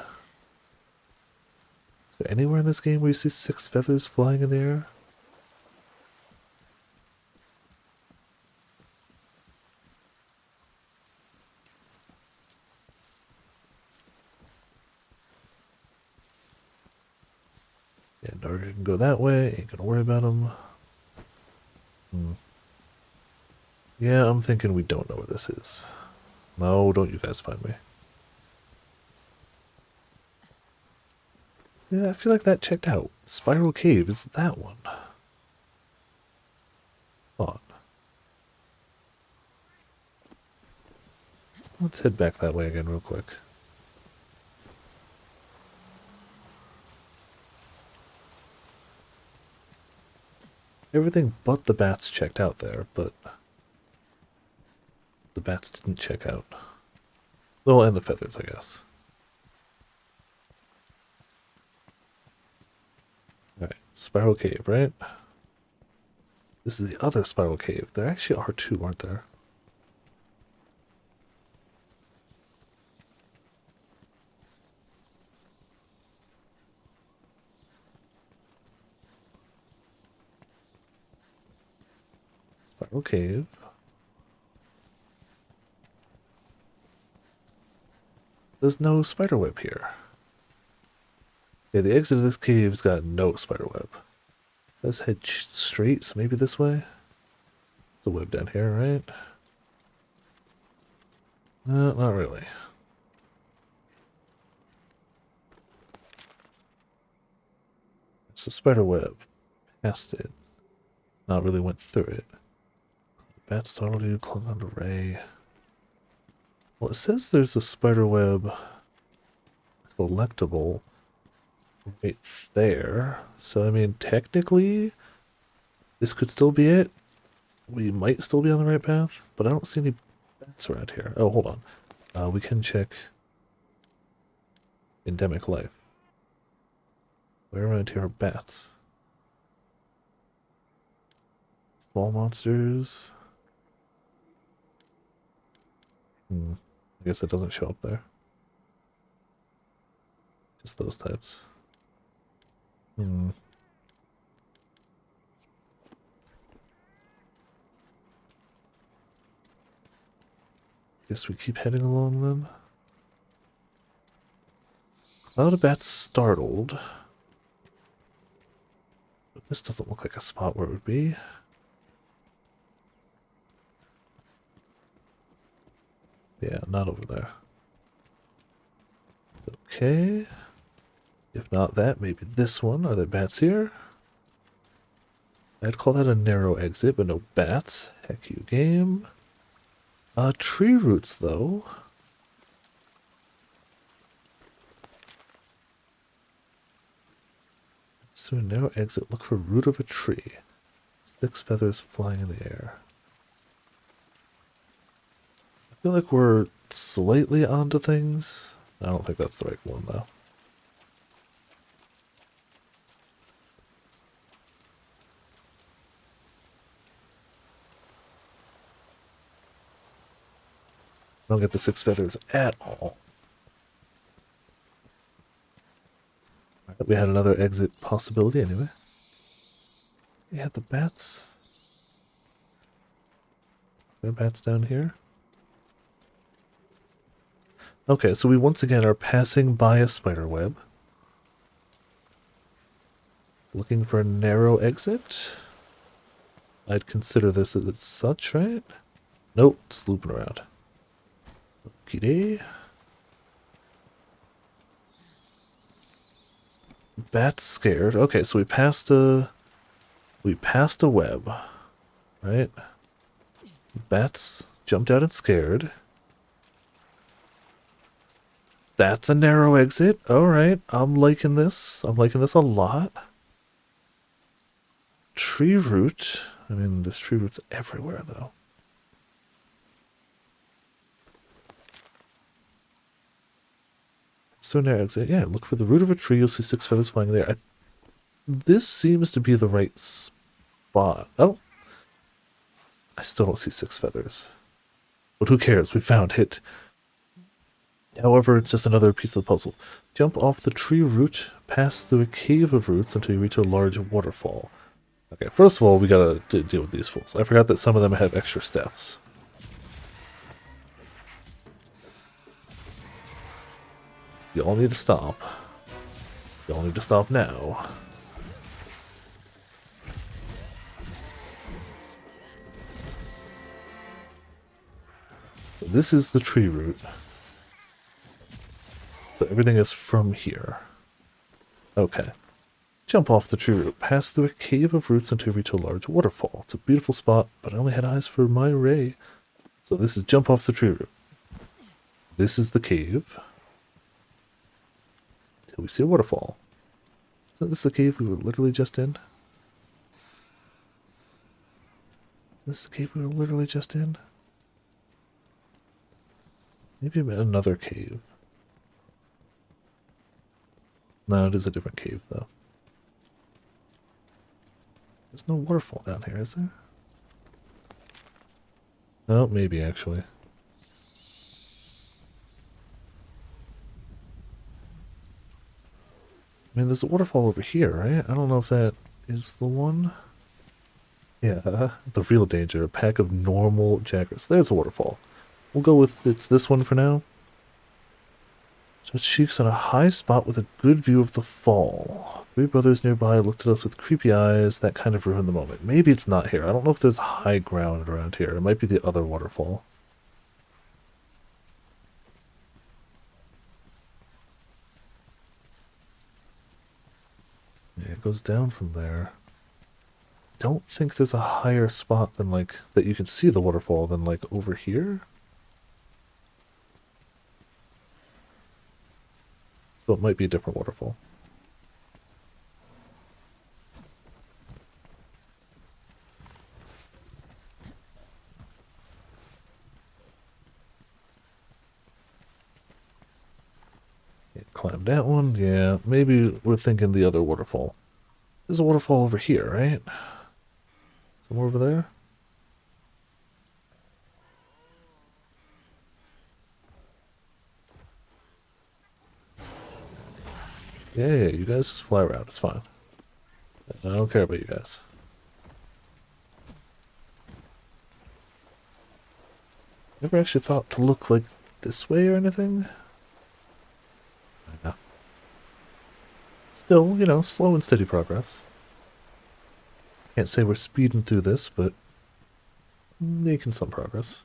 Is there anywhere in this game where you see 6 feathers flying in the air? Yeah, Darker can go that way. Ain't gonna worry about him. Yeah, I'm thinking we don't know where this is. No, don't you guys find me. Yeah, I feel like that checked out. Spiral Cave is that one. On. Let's head back that way again real quick. Everything but the bats checked out there, but the bats didn't check out. Well, and the feathers, I guess. Alright, Spiral Cave, right? This is the other Spiral Cave. There actually are 2, aren't there? Spiral Cave. There's no spiderweb here. Yeah, the exit of this cave's got no spiderweb. Let's head straight, so maybe this way? There's a web down here, right? No, not really. It's a spider web. Past it. Not really went through it. Bat startled you, clung onto Ray. Well, it says there's a spiderweb collectible right there. So, I mean, technically, this could still be it. We might still be on the right path, but I don't see any bats around here. Oh, hold on. We can check endemic life. Where around here are bats? Small monsters. I guess it doesn't show up there. Just those types. Guess we keep heading along then. Cloud of bats startled. But this doesn't look like a spot where it would be. Yeah, not over there. Okay. If not that, maybe this one. Are there bats here? I'd call that a narrow exit, but no bats. Heck you, game. Tree roots, though. So a narrow exit. Look for root of a tree. 6 feathers flying in the air. I feel like we're slightly onto things. I don't think that's the right one, though. I don't get the 6 feathers at all. Alright, we had another exit possibility anyway. We had the bats. There are bats down here. Okay, so we once again are passing by a spider web. Looking for a narrow exit. I'd consider this as such, right? Nope, it's looping around. Okey-day. Bat's scared. Okay, so we passed a web, right? Bats jumped out and scared. That's a narrow exit. Alright, I'm liking this. I'm liking this a lot. Tree root. I mean, there's tree roots everywhere, though. So narrow exit. Yeah, look for the root of a tree. You'll see 6 feathers flying there. This seems to be the right spot. Oh. I still don't see 6 feathers. But who cares? We found it. However, it's just another piece of the puzzle. Jump off the tree root, pass through a cave of roots until you reach a large waterfall. Okay, first of all, we gotta deal with these fools. I forgot that some of them have extra steps. You all need to stop. You all need to stop now. So this is the tree root. So everything is from here. Okay. Jump off the tree root. Pass through a cave of roots until you reach a large waterfall. It's a beautiful spot, but I only had eyes for my ray. So this is jump off the tree root. This is the cave. Till we see a waterfall. Isn't this the cave we were literally just in? Is this the cave we were literally just in? Maybe another cave. No, it is a different cave, though. There's no waterfall down here, is there? Oh, maybe, actually. I mean, there's a waterfall over here, right? I don't know if that is the one. Yeah, the real danger. A pack of normal jackers. There's a waterfall. We'll go with it's this one for now. So cheeks on a high spot with a good view of the fall. 3 brothers nearby looked at us with creepy eyes. That kind of ruined the moment. Maybe it's not here. I don't know if there's high ground around here. It might be the other waterfall. Yeah, it goes down from there. Don't think there's a higher spot than, like, that you can see the waterfall than, like, over here. so it might be a different waterfall. Can't climb that one. Yeah, maybe we're thinking the other waterfall. There's a waterfall over here, right? Somewhere over there? Yeah, you guys just fly around. It's fine. I don't care about you guys. Never actually thought to look like this way or anything? I know. Still, you know, slow and steady progress. Can't say we're speeding through this, but making some progress.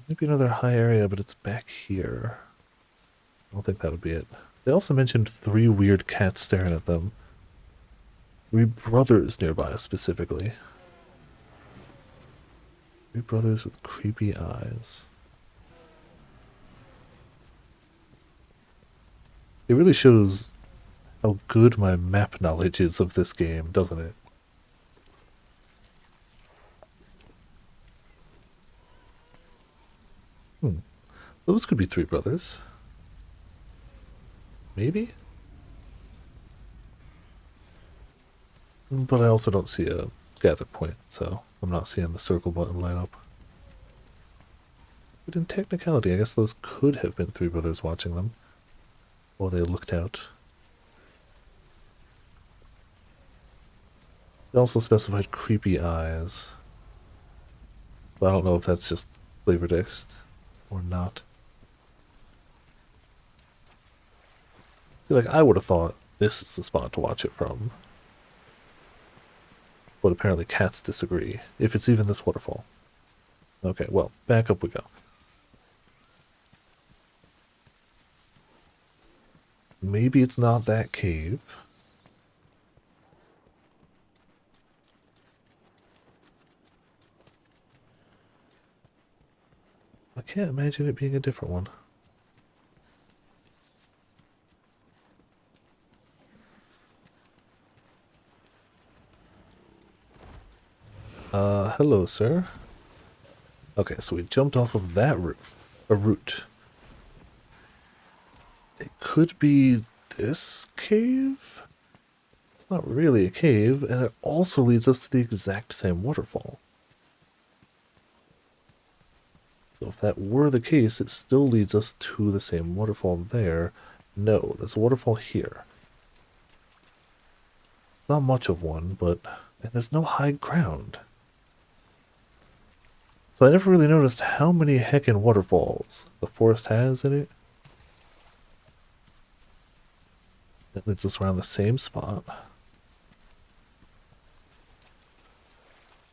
Maybe another high area, but it's back here. I don't think that would be it. They also mentioned 3 weird cats staring at them. 3 brothers nearby, specifically. 3 brothers with creepy eyes. It really shows how good my map knowledge is of this game, doesn't it? Those could be 3 brothers. Maybe? But I also don't see a gather point, so I'm not seeing the circle button light up. But in technicality, I guess those could have been 3 brothers watching them while they looked out. They also specified creepy eyes. But I don't know if that's just flavor text or not. See, like, I would have thought this is the spot to watch it from. But apparently cats disagree, if it's even this waterfall. Okay, well, back up we go. Maybe it's not that cave. I can't imagine it being a different one. Hello, sir. Okay, so we jumped off of that roof. A root. It could be this cave? It's not really a cave, and it also leads us to the exact same waterfall. So if that were the case, it still leads us to the same waterfall there. No, there's a waterfall here. Not much of one, but... and there's no high ground. So I never really noticed how many heckin' waterfalls the forest has in it. That leads us around the same spot.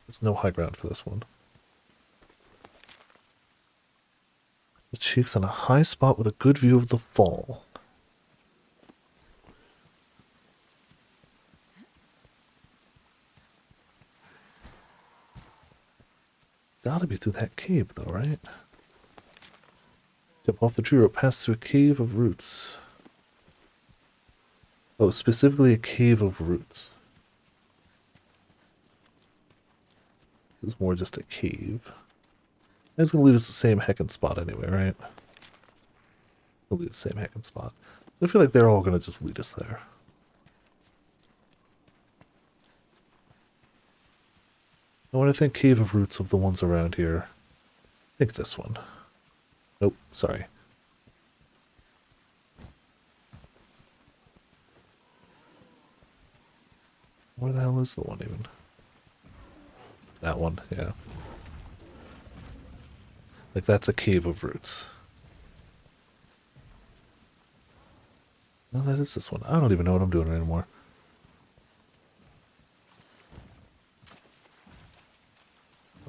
There's no high ground for this one. The cheeks on a high spot with a good view of the fall. Gotta be through that cave, though, right? Jump off the tree rope, pass through a cave of roots. Oh, specifically a cave of roots. This is more just a cave. And it's gonna lead us to the same heckin' spot anyway, right? It'll lead the same heckin' spot. So I feel like they're all gonna just lead us there. I want to think cave of roots of the ones around here. I think this one. Nope, sorry. Where the hell is the one even? That one, yeah. Like that's a cave of roots. No, that is this one. I don't even know what I'm doing anymore.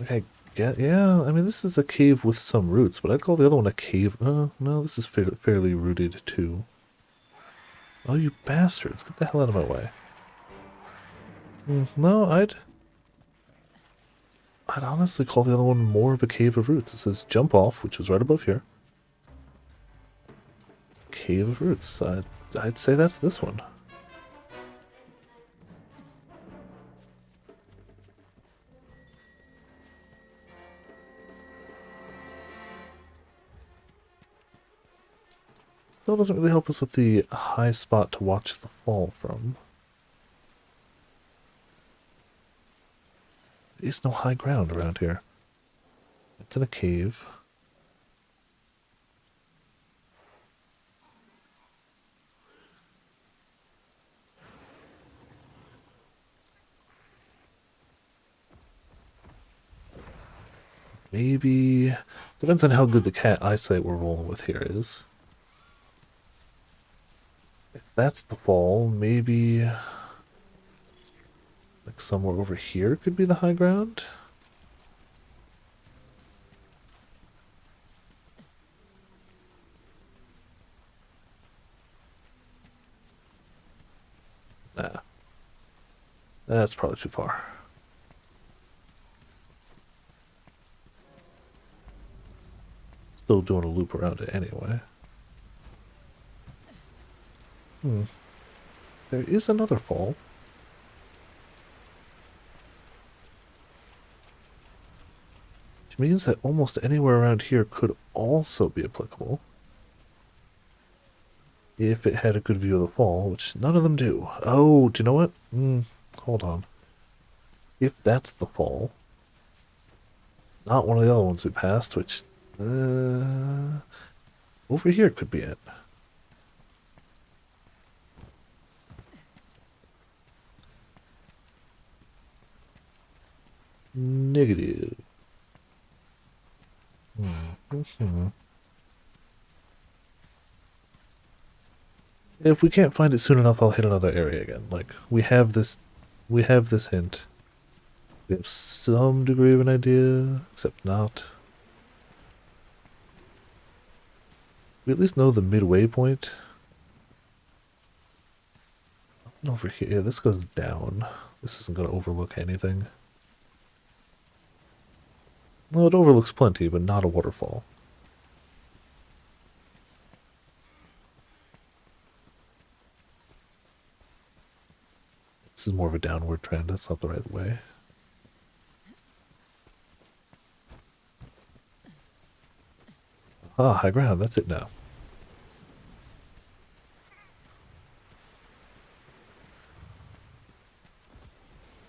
Okay, yeah, I mean, this is a cave with some roots, but I'd call the other one a cave. No, this is fairly rooted too. Oh, you bastards, get the hell out of my way. No, I'd honestly call the other one more of a cave of roots. It says jump off, which was right above here. Cave of roots. I'd say that's this one. Still doesn't really help us with the high spot to watch the fall from. There's no high ground around here. It's in a cave. Maybe... Depends on how good the cat eyesight we're rolling with here is. If that's the fall, maybe... Like somewhere over here could be the high ground? Nah. That's probably too far. Still doing a loop around it anyway. There is another fall. Which means that almost anywhere around here could also be applicable. If it had a good view of the fall, which none of them do. Oh, do you know what? Hold on. If that's the fall, it's not one of the other ones we passed, which... over here could be it. Negative. If we can't find it soon enough, I'll hit another area again. Like, we have this hint. We have some degree of an idea, except not. We at least know the midway point. Over here, yeah, this goes down. This isn't going to overlook anything. Well, it overlooks plenty, but not a waterfall. This is more of a downward trend. That's not the right way. Ah, high ground. That's it now.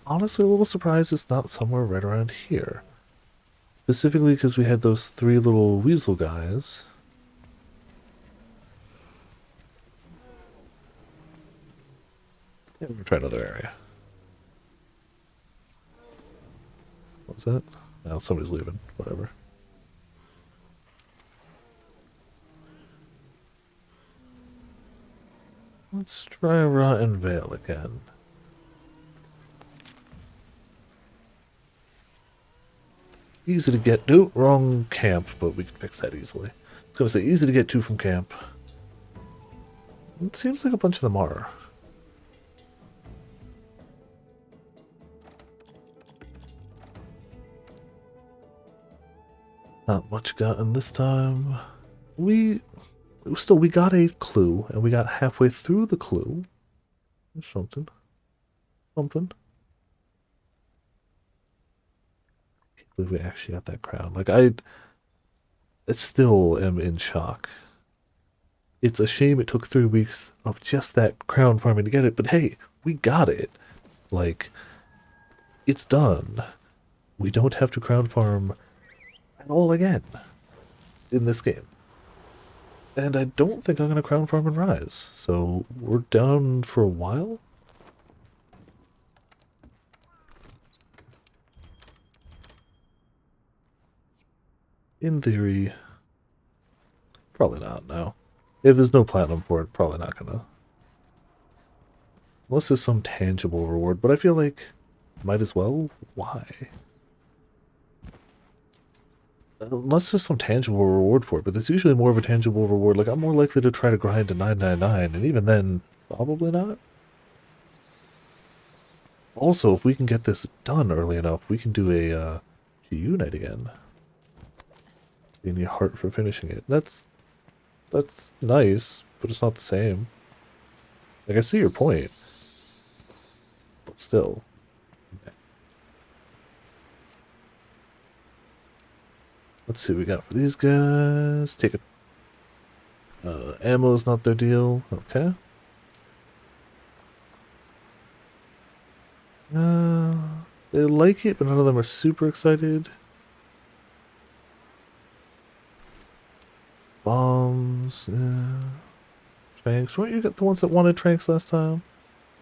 Honestly, a little surprised it's not somewhere right around here. Specifically because we had those three little weasel guys. Yeah, we'll try another area. What's that? Now somebody's leaving. Whatever. Let's try Rotten Vale again. Easy to get to. Wrong camp, but we can fix that easily. I was going to say easy to get to from camp. It seems like a bunch of them are. Not much gotten this time. We got a clue, and we got halfway through the clue. There's something. Something. Can't believe we actually got that crown. Like, I still am in shock. It's a shame it took 3 weeks of just that crown farming to get it, but hey, we got it. Like, it's done. We don't have to crown farm at all again in this game. And I don't think I'm going to crown farm and rise, so we're down for a while? In theory, probably not, no. If there's no platinum for it, probably not gonna. Unless there's some tangible reward, but I feel like might as well. Why? Unless there's some tangible reward for it, but there's usually more of a tangible reward. Like, I'm more likely to try to grind to 999, and even then, probably not. Also, if we can get this done early enough, we can do a Unite again. Gain your heart for finishing it. That's nice, but it's not the same. Like, I see your point, but still. Let's see what we got for these guys. Take it. Ammo's not their deal. Okay. They like it, but none of them are super excited. Bombs. Tranks. Weren't you the ones that wanted tranks last time?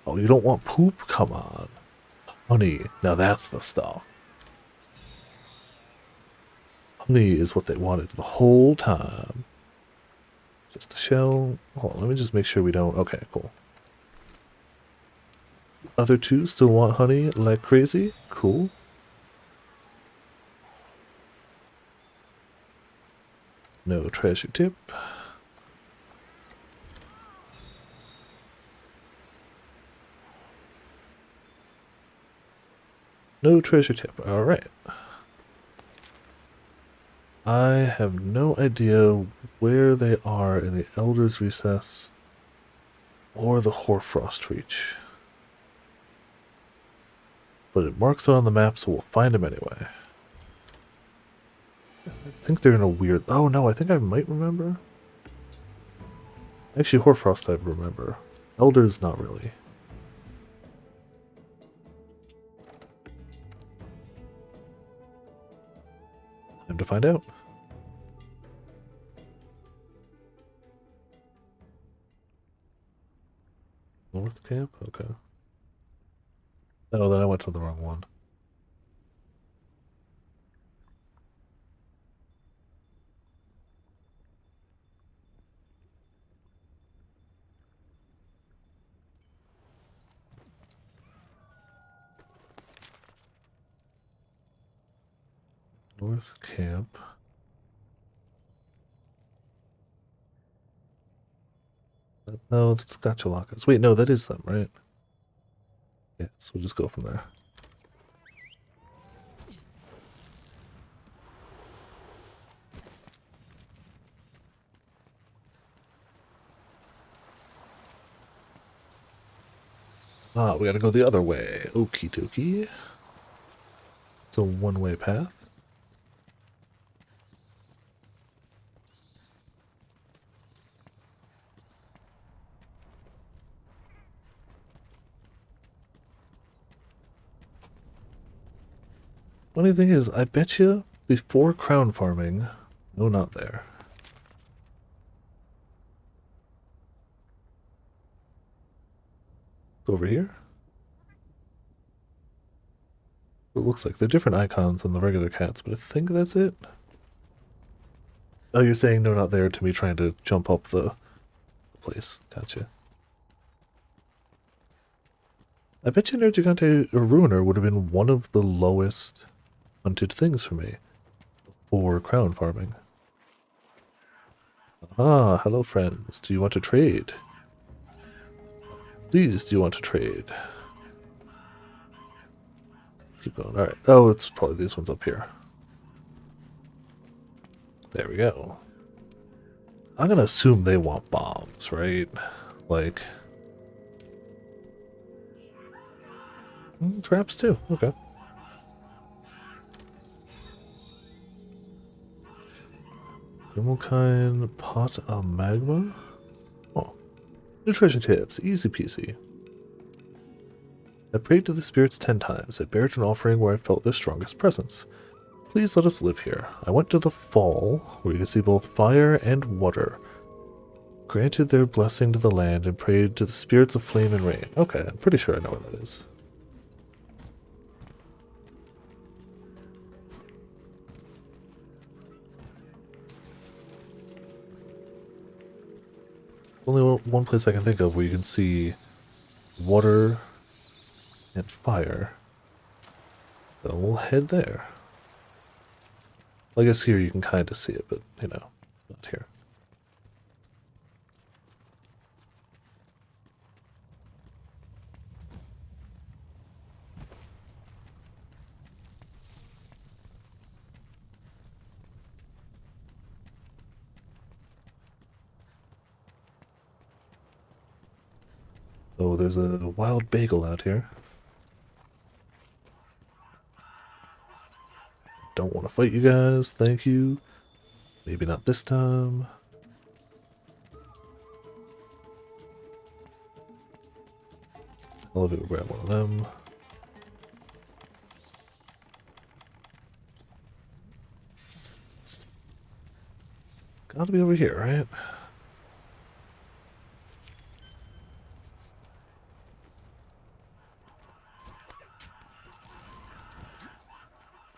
Oh, you don't want poop? Come on. Honey. Now that's the stuff. Honey is what they wanted the whole time. Just a shell. Hold on, let me just make sure we don't... Okay, cool. Other two still want honey like crazy? Cool. No treasure tip. No treasure tip. Alright. I have no idea where they are in the Elder's Recess or the Hoarfrost Reach. But it marks it on the map, so we'll find them anyway. I think they're in a weird... Oh no, I think I might remember. Actually, Hoarfrost I remember. Elder's not really. Time to find out. North Camp? Okay. Oh, then I went to the wrong one. North Camp. No, that's Gachalakas. Wait, no, that is them, right? Yeah, so we'll just go from there. Ah, we gotta go the other way. Okie dokie. It's a one-way path. Funny thing is, I bet you before crown farming, no, not there. Over here? It looks like they're different icons than the regular cats, but I think that's it. Oh, you're saying no, not there to me trying to jump up the place. Gotcha. I bet you Nergigante or Ruiner would have been one of the lowest hunted things for me for crown farming. Ah, hello friends. Do you want to trade? Please, do you want to trade? Keep going. Alright. Oh, it's probably these ones up here. There we go. I'm gonna assume they want bombs, right? Like... traps too. Okay. Thermalkine pot of magma? Oh. Nutrition tips. Easy peasy. I prayed to the spirits 10 times. I bared an offering where I felt their strongest presence. Please let us live here. I went to the fall, where you could see both fire and water. Granted their blessing to the land and prayed to the spirits of flame and rain. Okay, I'm pretty sure I know what that is. Only one place I can think of where you can see water and fire. So we'll head there. Well, I guess here you can kind of see it, but, you know, not here. Oh, there's a wild bagel out here. Don't want to fight you guys, thank you. Maybe not this time. I'll go grab one of them. Gotta be over here, right?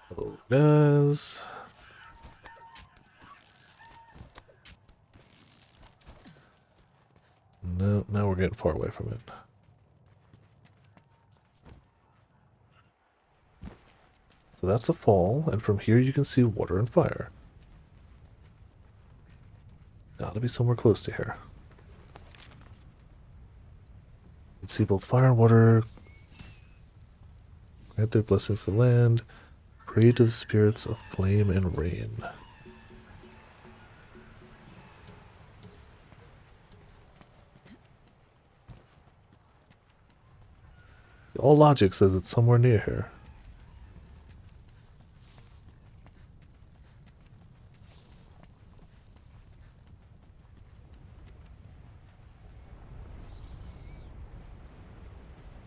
Hello, guys. No, now we're getting far away from it. So that's a fall, and from here you can see water and fire. Gotta be somewhere close to here. You can see both fire and water. Grant their blessings to the land. Pray to the spirits of flame and rain. All logic says it's somewhere near here.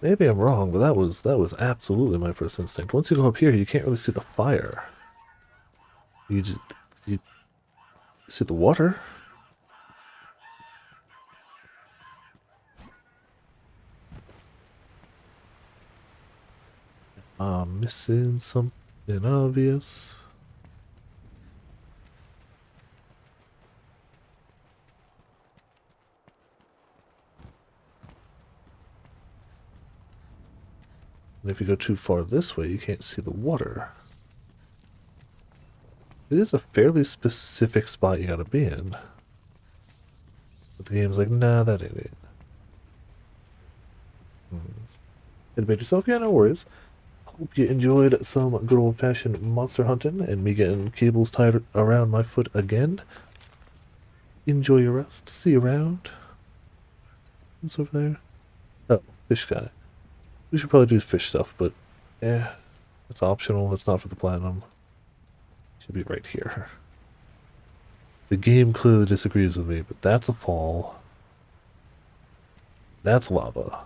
Maybe I'm wrong, but that was absolutely my first instinct. Once you go up here, you can't really see the fire. You see the water. I'm missing something obvious. And if you go too far this way, you can't see the water. It is a fairly specific spot you gotta be in. But the game's like, nah, that ain't it. Admit yourself? Yeah, no worries. Hope you enjoyed some good old-fashioned monster hunting and me getting cables tied around my foot again. Enjoy your rest. See you around. What's over there? Oh, fish guy. We should probably do fish stuff, but yeah, it's optional. It's not for the platinum. Should be right here. The game clearly disagrees with me, but that's a fall. That's lava.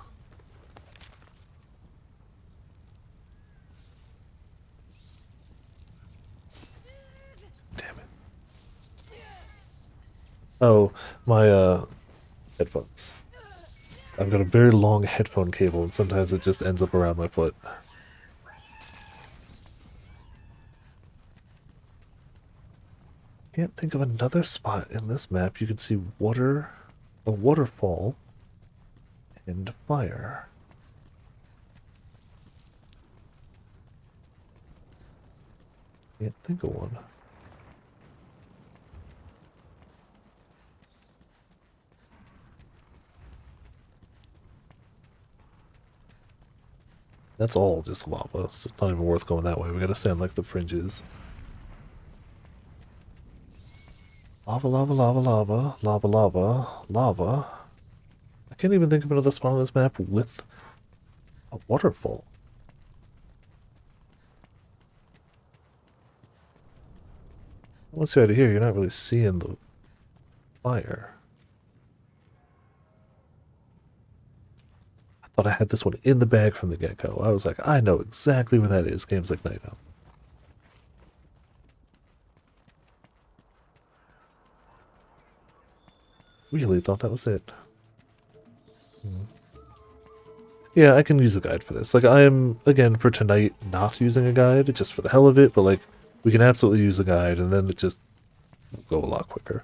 Damn it. Oh, my headphones. I've got a very long headphone cable, and sometimes it just ends up around my foot. Can't think of another spot in this map you can see water, a waterfall, and fire. Can't think of one. That's all just lava, so it's not even worth going that way. We gotta stay on like the fringes. Lava, lava, lava, lava, lava, lava, lava. I can't even think of another spot on this map with a waterfall. Once you're out of here, you're not really seeing the fire. I thought I had this one in the bag from the get-go. I was like, I know exactly where that is. Games like Night Owl. Really thought that was it. Yeah, I can use a guide for this. Like, I am, again, for tonight, not using a guide, just for the hell of it, but, like, we can absolutely use a guide, and then it just will go a lot quicker.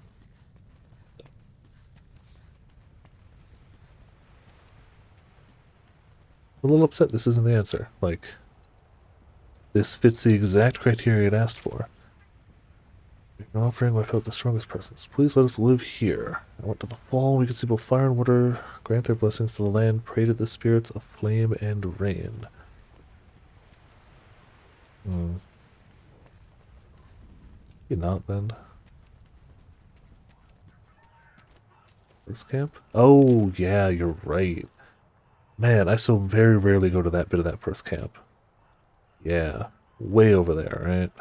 I'm a little upset this isn't the answer. Like, this fits the exact criteria it asked for. You're offering I felt the strongest presence. Please let us live here. I went to the fall. We could see both fire and water. Grant their blessings to the land. Pray to the spirits of flame and rain. Maybe not then. First camp? Oh, yeah, you're right. Man, I so very rarely go to that bit of that first camp. Yeah, way over there, right?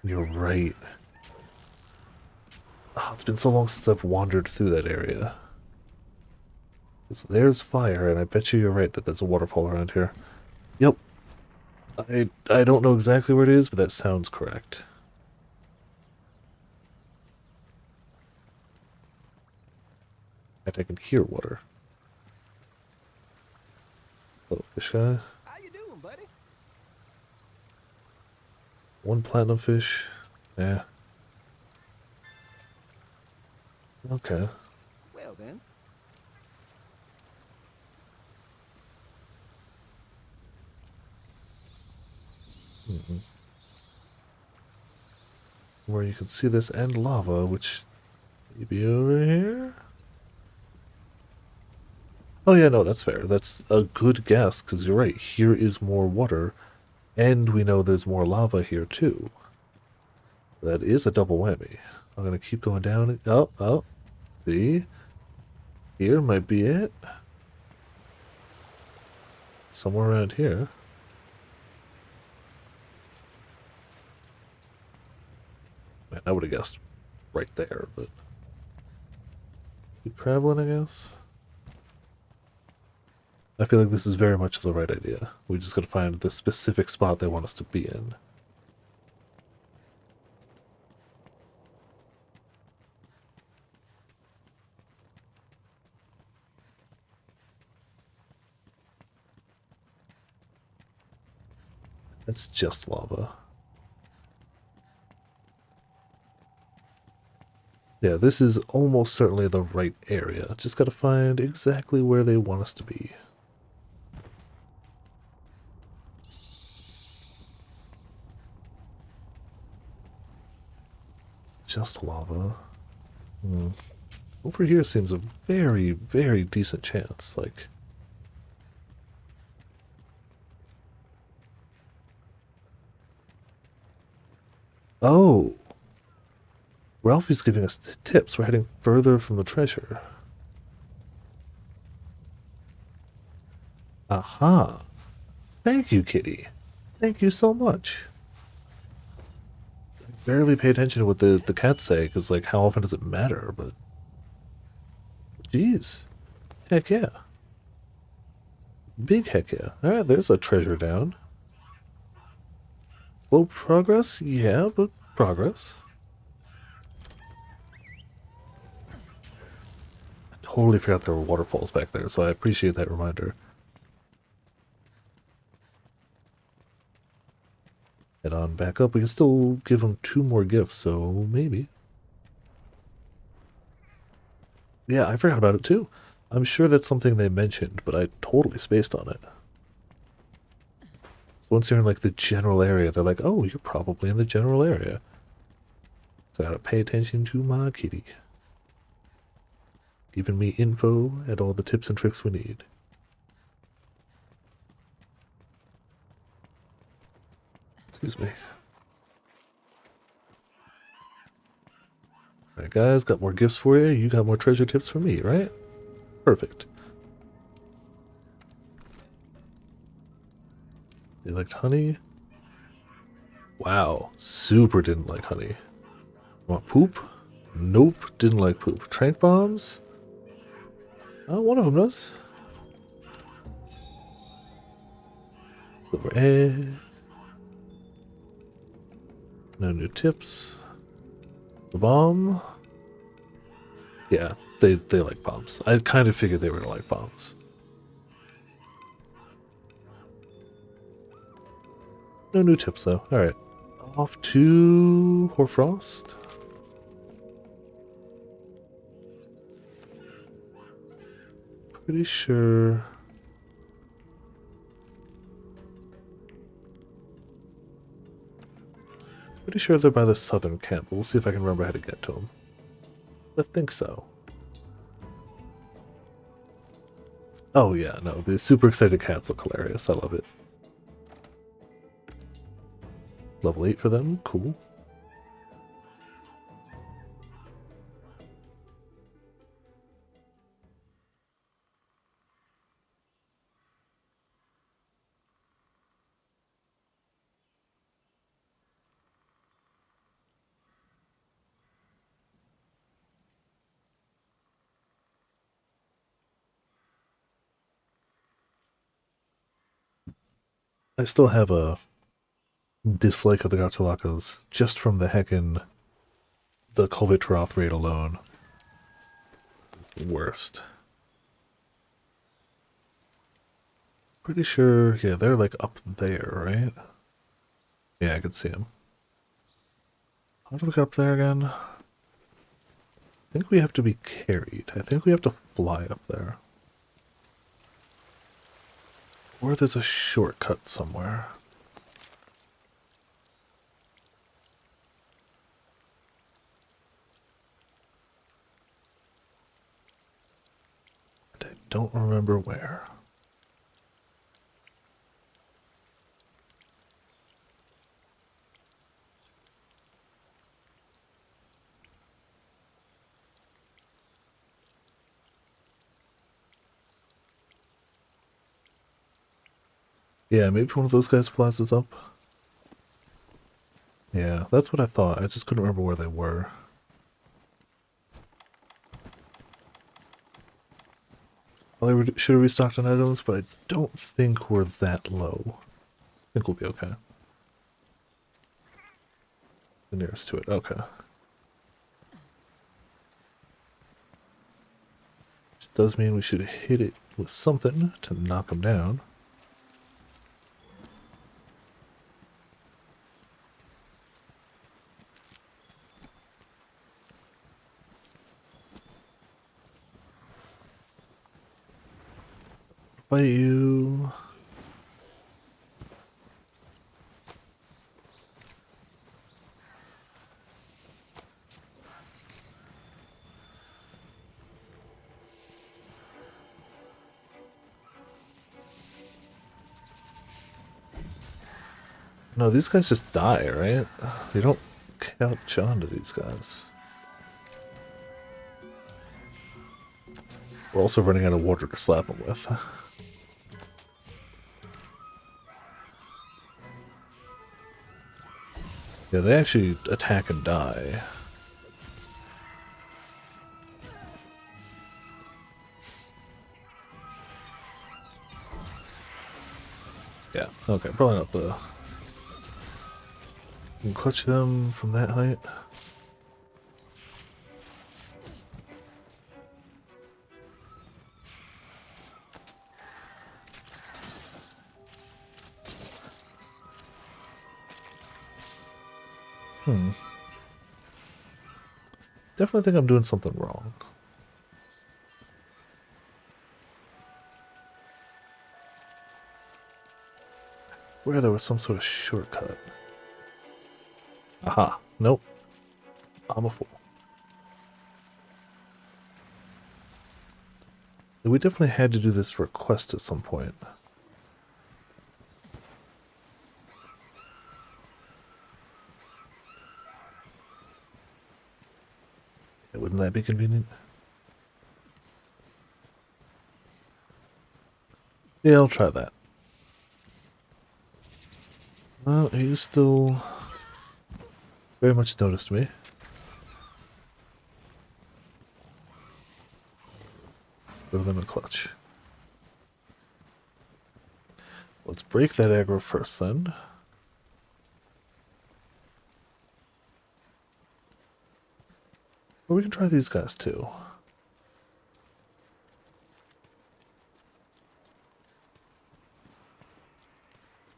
You're right. Oh, it's been so long since I've wandered through that area. 'Cause there's fire, and I bet you're right that there's a waterfall around here. Yep. I don't know exactly where it is, but that sounds correct. And I can hear water. Little fish guy. How you doing, buddy? One platinum fish. Yeah. Okay. Well then. Where you can see this and lava, which maybe over here? Oh yeah, no, that's fair. That's a good guess, because you're right. Here is more water, and we know there's more lava here too. That is a double whammy. I'm gonna keep going down. Oh, oh. See? Here might be it. Somewhere around here. Man, I would have guessed right there, but keep traveling, I guess. I feel like this is very much the right idea. We just gotta find the specific spot they want us to be in. It's just lava. Yeah, this is almost certainly the right area. Just gotta find exactly where they want us to be. It's just lava. Over here seems a very, very decent chance. Like, oh, Ralphie's giving us tips. We're heading further from the treasure. Aha. Thank you, Kitty. Thank you so much. I barely pay attention to what the cats say, because, like, how often does it matter? But, jeez. Heck yeah. Big heck yeah. Alright, there's a treasure down. Slow progress? Yeah, but progress. I totally forgot there were waterfalls back there, so I appreciate that reminder. Head on back up. We can still give them 2 more gifts, so maybe. Yeah, I forgot about it too. I'm sure that's something they mentioned, but I totally spaced on it. So once you're in like the general area, they're like, oh, you're probably in the general area. So I gotta pay attention to my kitty. Giving me info and all the tips and tricks we need. Excuse me. Alright guys, got more gifts for you. You got more treasure tips for me, right? Perfect. They liked honey. Wow, super didn't like honey. Want poop? Nope, didn't like poop. Trank bombs? Oh, one of them does. Silver egg. No new tips. The bomb. Yeah, they like bombs. I kind of figured they were gonna like bombs. No new tips though. Alright. Off to Hoarfrost. Pretty sure. Pretty sure they're by the southern camp, but we'll see if I can remember how to get to them. I think so. Oh yeah, no, the super excited cats look hilarious. I love it. Level 8 for them, cool. I still have a dislike of the Gachalakas just from the heckin' the Kolvitroth raid alone. Worst. Pretty sure, yeah, they're like up there, right? Yeah, I can see them. How do we get up there again? I think we have to be carried. I think we have to fly up there. Or there's a shortcut somewhere. And I don't remember where. Yeah, maybe one of those guys flies us up. Yeah, that's what I thought. I just couldn't remember where they were. Well, I should have restocked on items, but I don't think we're that low. I think we'll be okay. The nearest to it, okay. Which does mean we should hit it with something to knock them down. Fight you. No, these guys just die, right? They don't catch on to these guys. We're also running out of water to slap them with. Yeah, they actually attack and die. Yeah, okay, probably not the... You can clutch them from that height. Definitely think I'm doing something wrong. Where there was some sort of shortcut. Aha. Nope. I'm a fool. We definitely had to do this for a quest at some point. Yeah, wouldn't that be convenient? Yeah, I'll try that. Well, he still very much noticed me. Throw them in clutch. Let's break that aggro first then. Or we can try these guys too.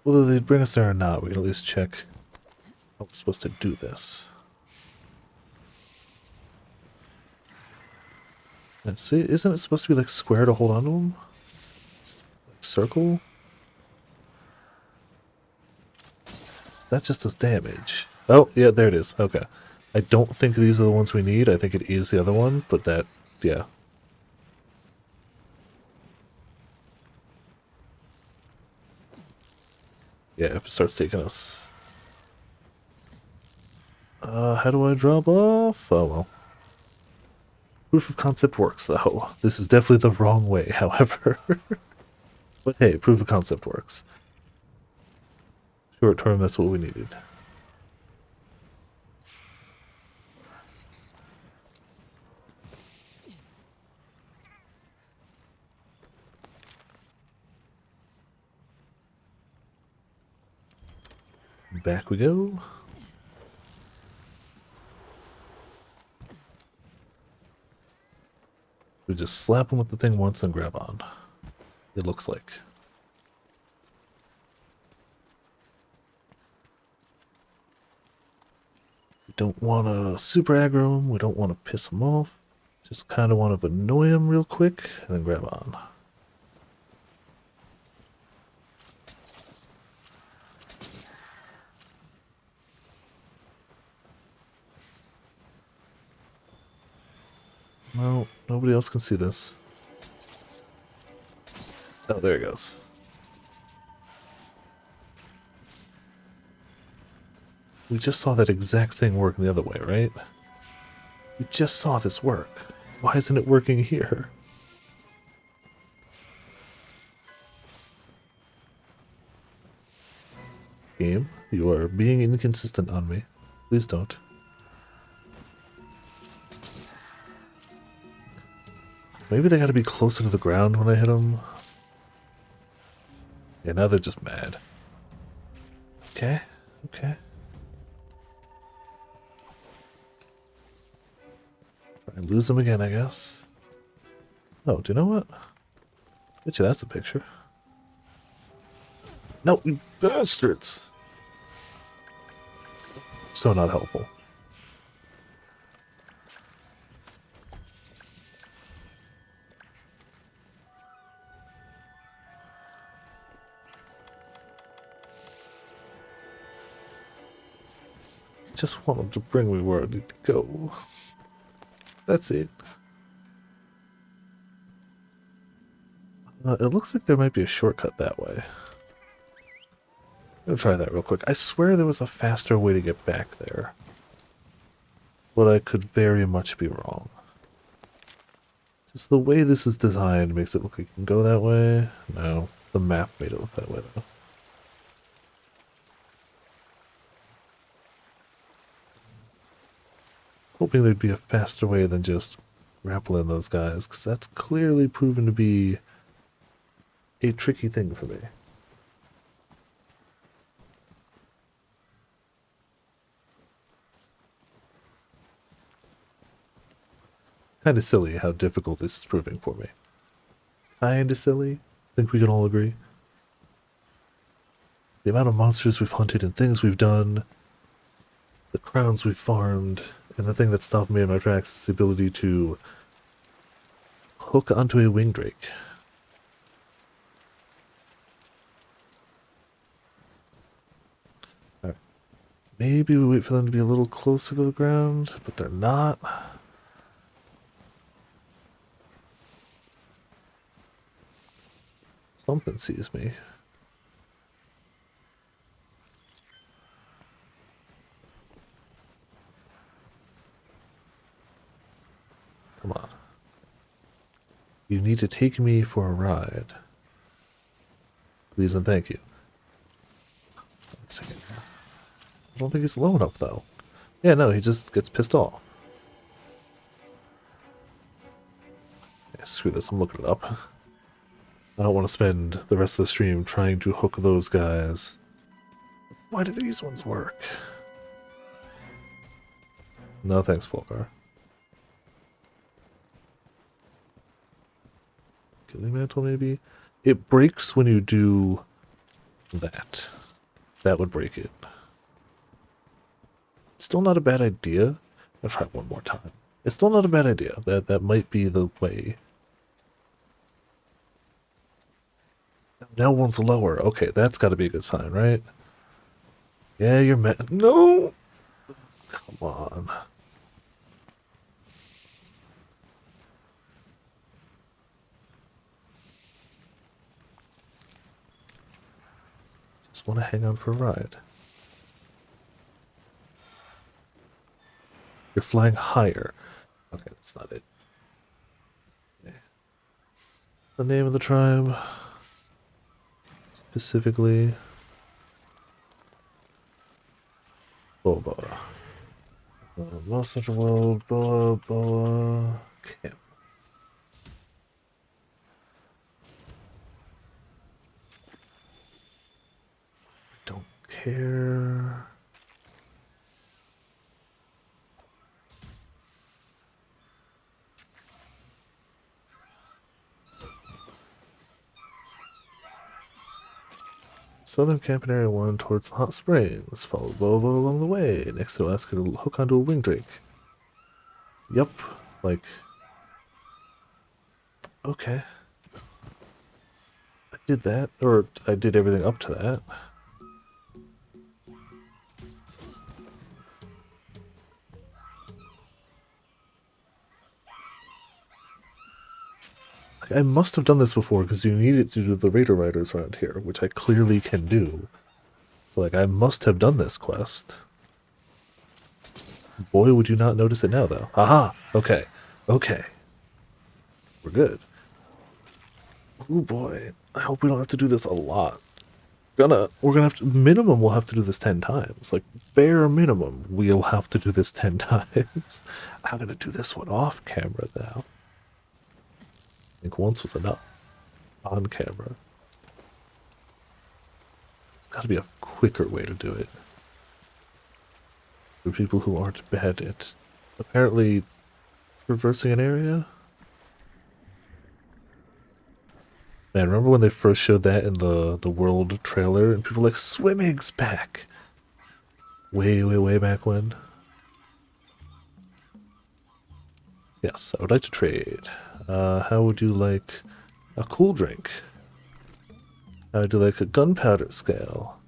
Whether they'd bring us there or not, we can at least check how we're supposed to do this. And see, isn't it supposed to be like square to hold on to them? Like circle? That just does damage. Oh, yeah, there it is. Okay. I don't think these are the ones we need. I think it is the other one, but that, yeah. Yeah, if it starts taking us. How do I drop off? Oh, well. Proof of concept works, though. This is definitely the wrong way, however. But hey, proof of concept works. Short term, that's what we needed. back we go. We just slap him with the thing once and grab on. It looks like. We don't want to super aggro him. We don't want to piss him off. Just kind of want to annoy him real quick and then grab on. Well, nobody else can see this. Oh, there he goes. We just saw that exact thing working the other way, right? We just saw this work. Why isn't it working here? Game, you are being inconsistent on me. Please don't. Maybe they gotta be closer to the ground when I hit them. Yeah, now they're just mad. Okay, okay. I lose them again, I guess. Oh, do you know what? Bet you that's a picture. No, you bastards! So not helpful. Just want them to bring me where I need to go. That's it. It looks like there might be a shortcut that way. I'm gonna try that real quick. I swear there was a faster way to get back there. But I could very much be wrong. Just the way this is designed makes it look like you can go that way. No, the map made it look that way though. Hoping there'd be a faster way than just grappling those guys, because that's clearly proven to be a tricky thing for me. Kind of silly how difficult this is proving for me. Kinda silly. Think we can all agree. The amount of monsters we've hunted and things we've done, the crowns we've farmed, and the thing that stopped me in my tracks is the ability to hook onto a wing drake. Alright. Maybe we wait for them to be a little closer to the ground, but they're not. Something sees me. Come on. You need to take me for a ride. Please and thank you. Let's see. I don't think he's low enough, though. Yeah, no, he just gets pissed off. Yeah, screw this, I'm looking it up. I don't want to spend the rest of the stream trying to hook those guys. Why do these ones work? No thanks, Volcar. Killing Mantle, maybe? It breaks when you do that. That would break it. Still not a bad idea. I'll try it one more time. It's still not a bad idea. That might be the way. Now one's lower. Okay, that's got to be a good sign, right? Yeah, you're met. No! Come on. Just want to hang on for a ride. You're flying higher. Okay, that's not it. The name of the tribe. Specifically. Boa. Most Central World, Boa. Camp. Don't repair. Southern camping area 1 towards the hot springs. Follow Bobo along the way. Next it'll ask her to hook onto a wing drake. Yep. Like... Okay. I did that. Or I did everything up to that. I must have done this before because you needed to do the Raider Riders around here, which I clearly can do. So, like, I must have done this quest. Boy, would you not notice it now, though. Aha! Okay. Okay. We're good. Oh boy. I hope we don't have to do this a lot. We're gonna have to, minimum we'll have to do this 10 times. Like, bare minimum, we'll have to do this 10 times. I'm gonna do this one off camera now. I think once was enough. On camera. It's gotta be a quicker way to do it. For people who aren't bad at apparently traversing an area. Man, remember when they first showed that in the world trailer and people were like, swimming's back! Way back when. Yes, I would like to trade. How would you like a cool drink? How would you like a gunpowder scale?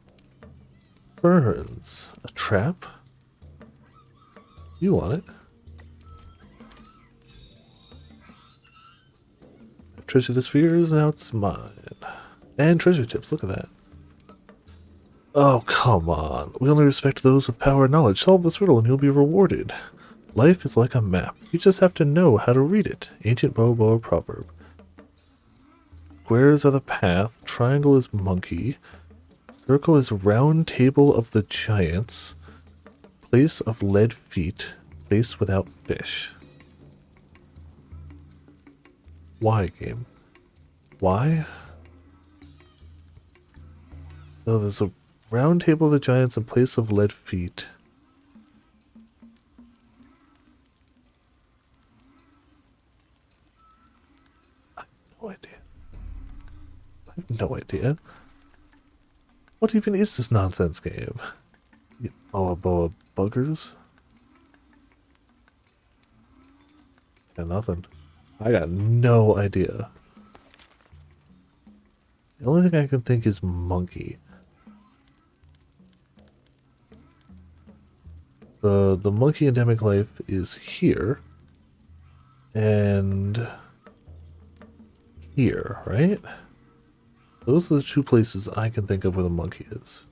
Burns. A trap? You want it. Treasure the spheres, now it's mine. And treasure tips, look at that. Oh, come on. We only respect those with power and knowledge. Solve this riddle and you'll be rewarded. Life is like a map. You just have to know how to read it. Ancient Bobo proverb. Squares are the path. Triangle is monkey. Circle is round table of the giants. Place of lead feet. Place without fish. Why, game? Why? So there's a round table of the giants and place of lead feet. I have no idea. I have no idea. What even is this nonsense game? You boa buggers? Got nothing. I got no idea. The only thing I can think is monkey. The monkey endemic life is here. And here, right? Those are the two places I can think of where the monkey is.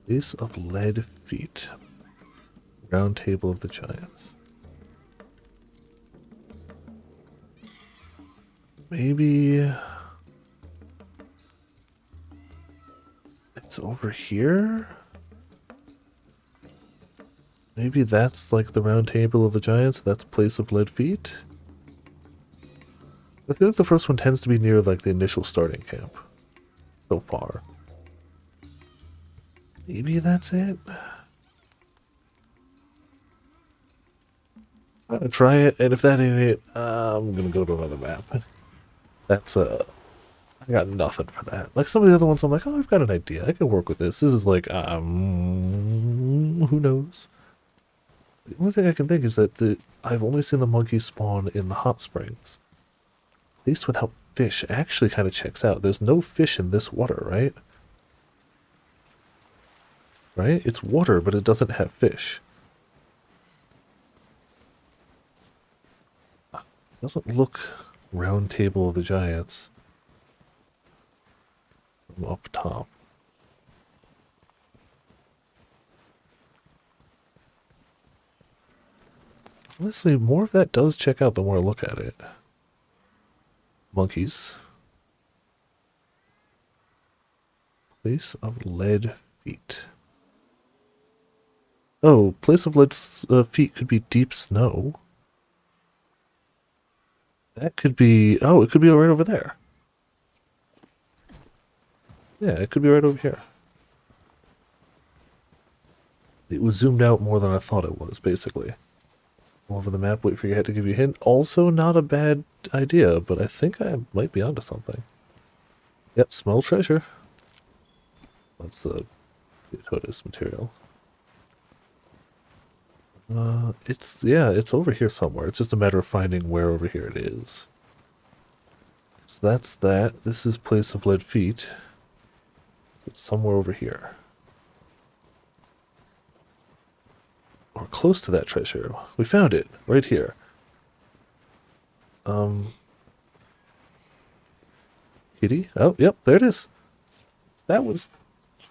Place of lead feet. Round table of the giants. Maybe it's over here? Maybe that's like the round table of the giants, that's place of lead feet? I feel like the first one tends to be near like the initial starting camp. So far. Maybe that's it? I'm gonna try it, and if that ain't it, I'm gonna go to another map. That's I got nothing for that. Like some of the other ones, I'm like, oh, I've got an idea. I can work with this. This is like, who knows? The only thing I can think is that I've only seen the monkey spawn in the hot springs. At least without fish actually kind of checks out. There's no fish in this water, right? Right? It's water, but it doesn't have fish. It doesn't look round table of the giants from up top. Honestly, more of that does check out the more I look at it. Monkeys. Place of lead feet. Oh, place of lead feet could be deep snow. That could be... Oh, it could be right over there. Yeah, it could be right over here. It was zoomed out more than I thought it was, basically. Go over the map, wait for your head to give you a hint. Also not a bad idea, but I think I might be onto something. Yep, small treasure. That's the Totus material. It's over here somewhere. It's just a matter of finding where over here it is. So that's that. This is Place of Lead Feet. It's somewhere over here. Or close to that treasure. We found it, right here. Kitty? Oh, yep, there it is. That was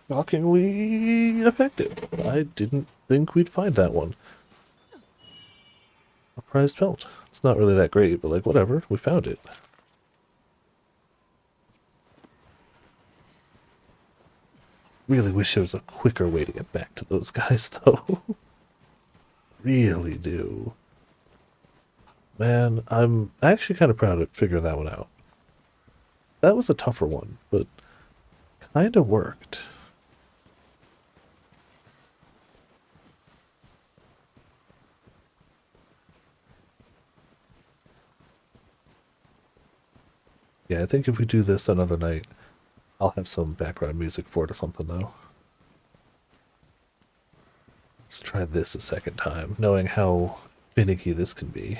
shockingly effective. I didn't think we'd find that one. A prized belt. It's not really that great, but like, whatever. We found it. Really wish there was a quicker way to get back to those guys, though. Really do. Man, I'm actually kind of proud of figuring that one out. That was a tougher one, but kind of worked. Yeah, I think if we do this another night, I'll have some background music for it or something, though. Let's try this a second time, knowing how finicky this can be.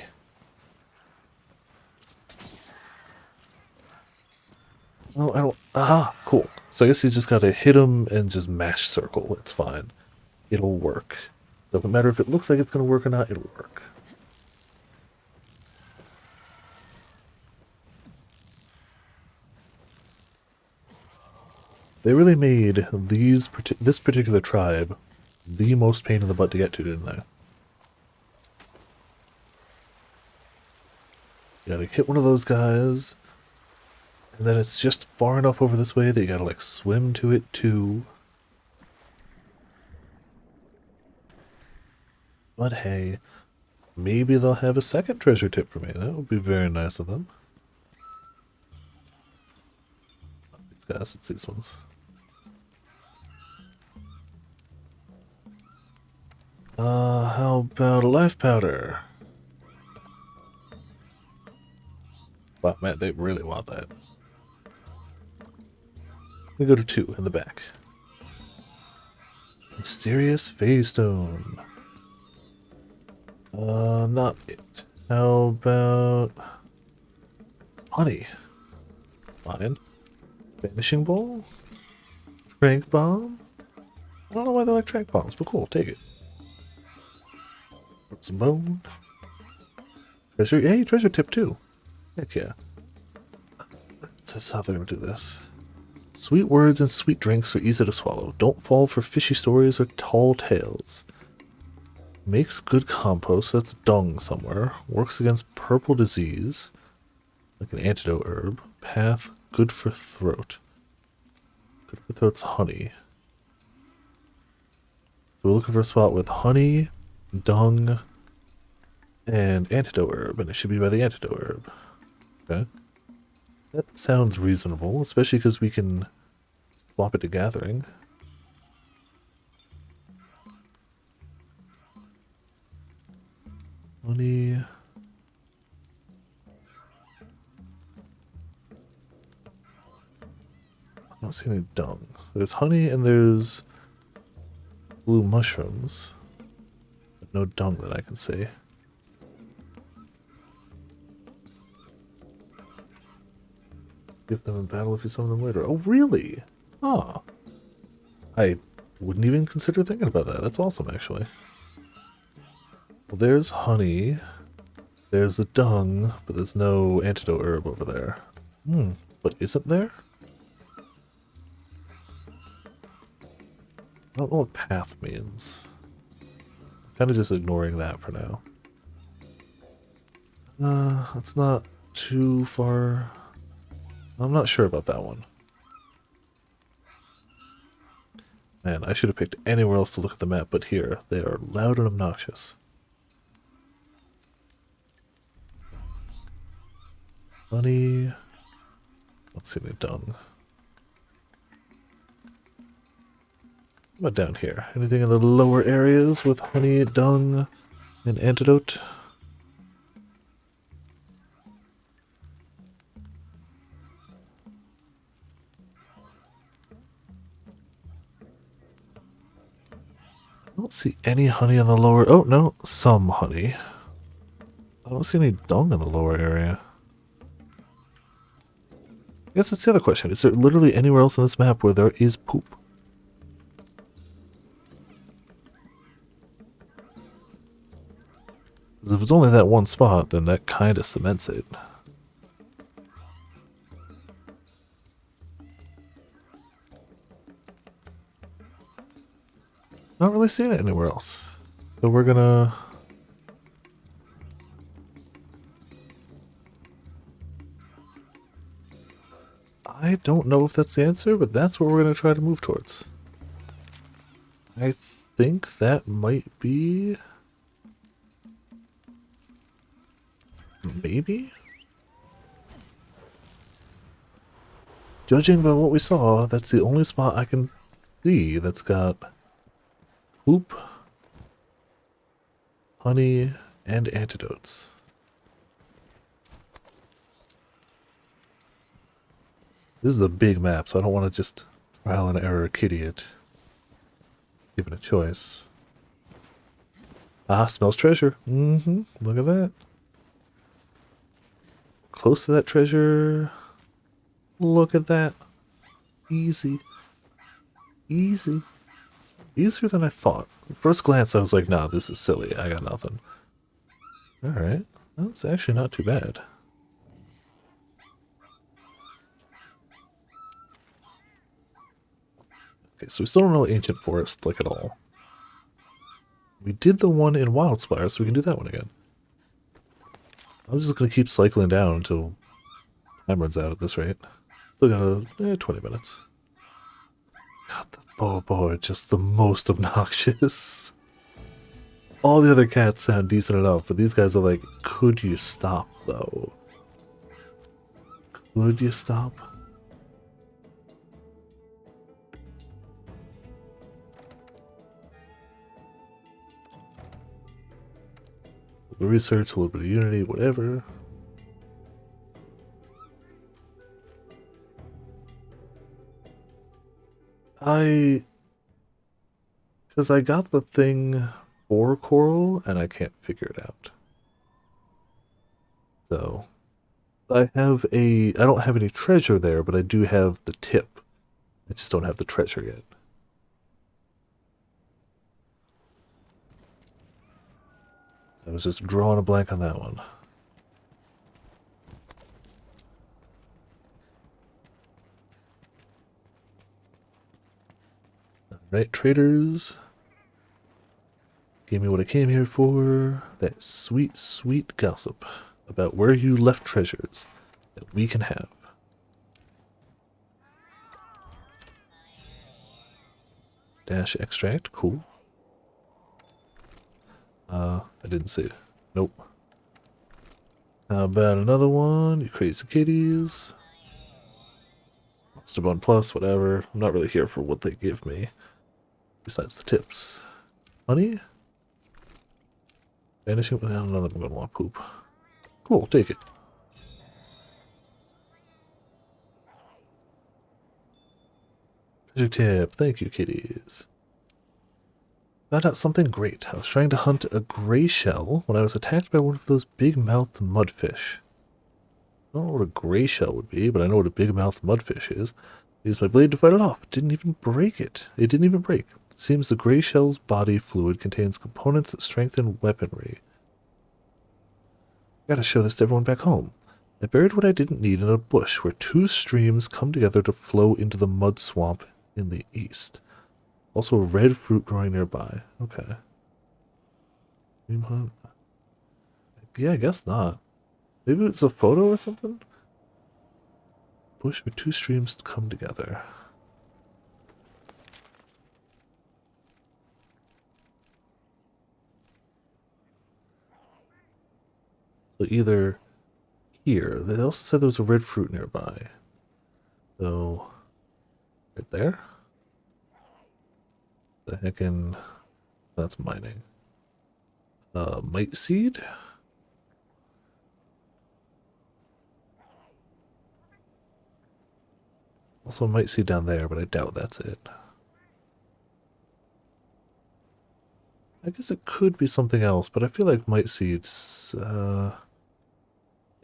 Oh, I don't... Ah, cool. So I guess you just gotta hit them and just mash circle. It's fine. It'll work. Doesn't matter if it looks like it's gonna work or not, it'll work. They really made this particular tribe the most pain in the butt to get to, didn't they? You gotta hit one of those guys, and then it's just far enough over this way that you gotta like swim to it too. But hey, maybe they'll have a second treasure tip for me. That would be very nice of them. These guys, it's these ones. How about a life powder? Wow, man, they really want that. We go to 2 in the back. Mysterious phase stone. Not it. How about honey? Fine. Vanishing ball? Trank bomb? I don't know why they like trank bombs, but cool, take it. Some bone. Treasure, hey, treasure tip too. Heck yeah. That's how they're gonna do this. Sweet words and sweet drinks are easy to swallow. Don't fall for fishy stories or tall tales. Makes good compost, that's dung somewhere. Works against purple disease. Like an antidote herb. Path, good for throat. Good for throat's honey. So we're looking for a spot with honey, dung, and antidote herb, and it should be by the antidote herb. Okay. That sounds reasonable, especially because we can swap it to gathering. Honey. I don't see any dung. There's honey and there's blue mushrooms, but no dung that I can see. Give them in battle if you summon them later. Oh, really? Oh. I wouldn't even consider thinking about that. That's awesome, actually. Well, there's honey. There's the dung, but there's no antidote herb over there. But isn't there? I don't know what path means. I'm kind of just ignoring that for now. It's not too far. I'm not sure about that one. Man, I should have picked anywhere else to look at the map, but here. They are loud and obnoxious. Honey. Let's see, they've done. What about down here? Anything in the lower areas with honey, dung, and antidote? I don't see any honey in the lower... Oh, no, some honey. I don't see any dung in the lower area. I guess that's the other question. Is there literally anywhere else on this map where there is poop? 'Cause if it's only that one spot, then that kind of cements it. Not really seeing it anywhere else. So we're gonna... I don't know if that's the answer, but that's what we're gonna try to move towards. I think that might be... Maybe? Judging by what we saw, that's the only spot I can see that's got poop, honey, and antidotes. This is a big map, so I don't want to just trial and error kitty it. Given a choice. Ah, smells treasure. Mm-hmm. Look at that. Close to that treasure. Look at that. Easy. Easy. Easier than I thought. At first glance, I was like, nah, this is silly. I got nothing. Alright. That's actually not too bad. Okay, so we still don't know Ancient Forest, like, at all. We did the one in Wildspire, so we can do that one again. I'm just gonna keep cycling down until time runs out at this rate. Still got 20 minutes. God, the Bobo are just the most obnoxious. All the other cats sound decent enough, but these guys are like, could you stop, though? Could you stop? A little research, a little bit of Unity, whatever. Because I got the thing for coral, and I can't figure it out. So, I don't have any treasure there, but I do have the tip. I just don't have the treasure yet. I was just drawing a blank on that one. Alright, traders. Give me what I came here for. That sweet, sweet gossip about where you left treasures that we can have. Dash extract, cool. I didn't see it. Nope. How about another one? You crazy kitties. Monster Bone Plus, whatever. I'm not really here for what they give me. Besides the tips. Honey? Vanishing? I don't know that I'm going to want poop. Cool, take it. Treasure tip. Thank you, kitties. Found out something great. I was trying to hunt a gray shell when I was attacked by one of those big-mouthed mudfish. I don't know what a gray shell would be, but I know what a big-mouthed mudfish is. I used my blade to fight it off. It didn't even break it. It didn't even break. It seems the gray shell's body fluid contains components that strengthen weaponry. I gotta show this to everyone back home. I buried what I didn't need in a bush where two streams come together to flow into the mud swamp in the east. Also, red fruit growing nearby. Okay. Dream hunt. Yeah, I guess not. Maybe it's a photo or something? Bush where two streams come together. So either here. They also said there was a red fruit nearby. So, right there? The heckin'... That's mining. Mite seed? Also might see down there, but I doubt that's it. I guess it could be something else, but I feel like might seeds,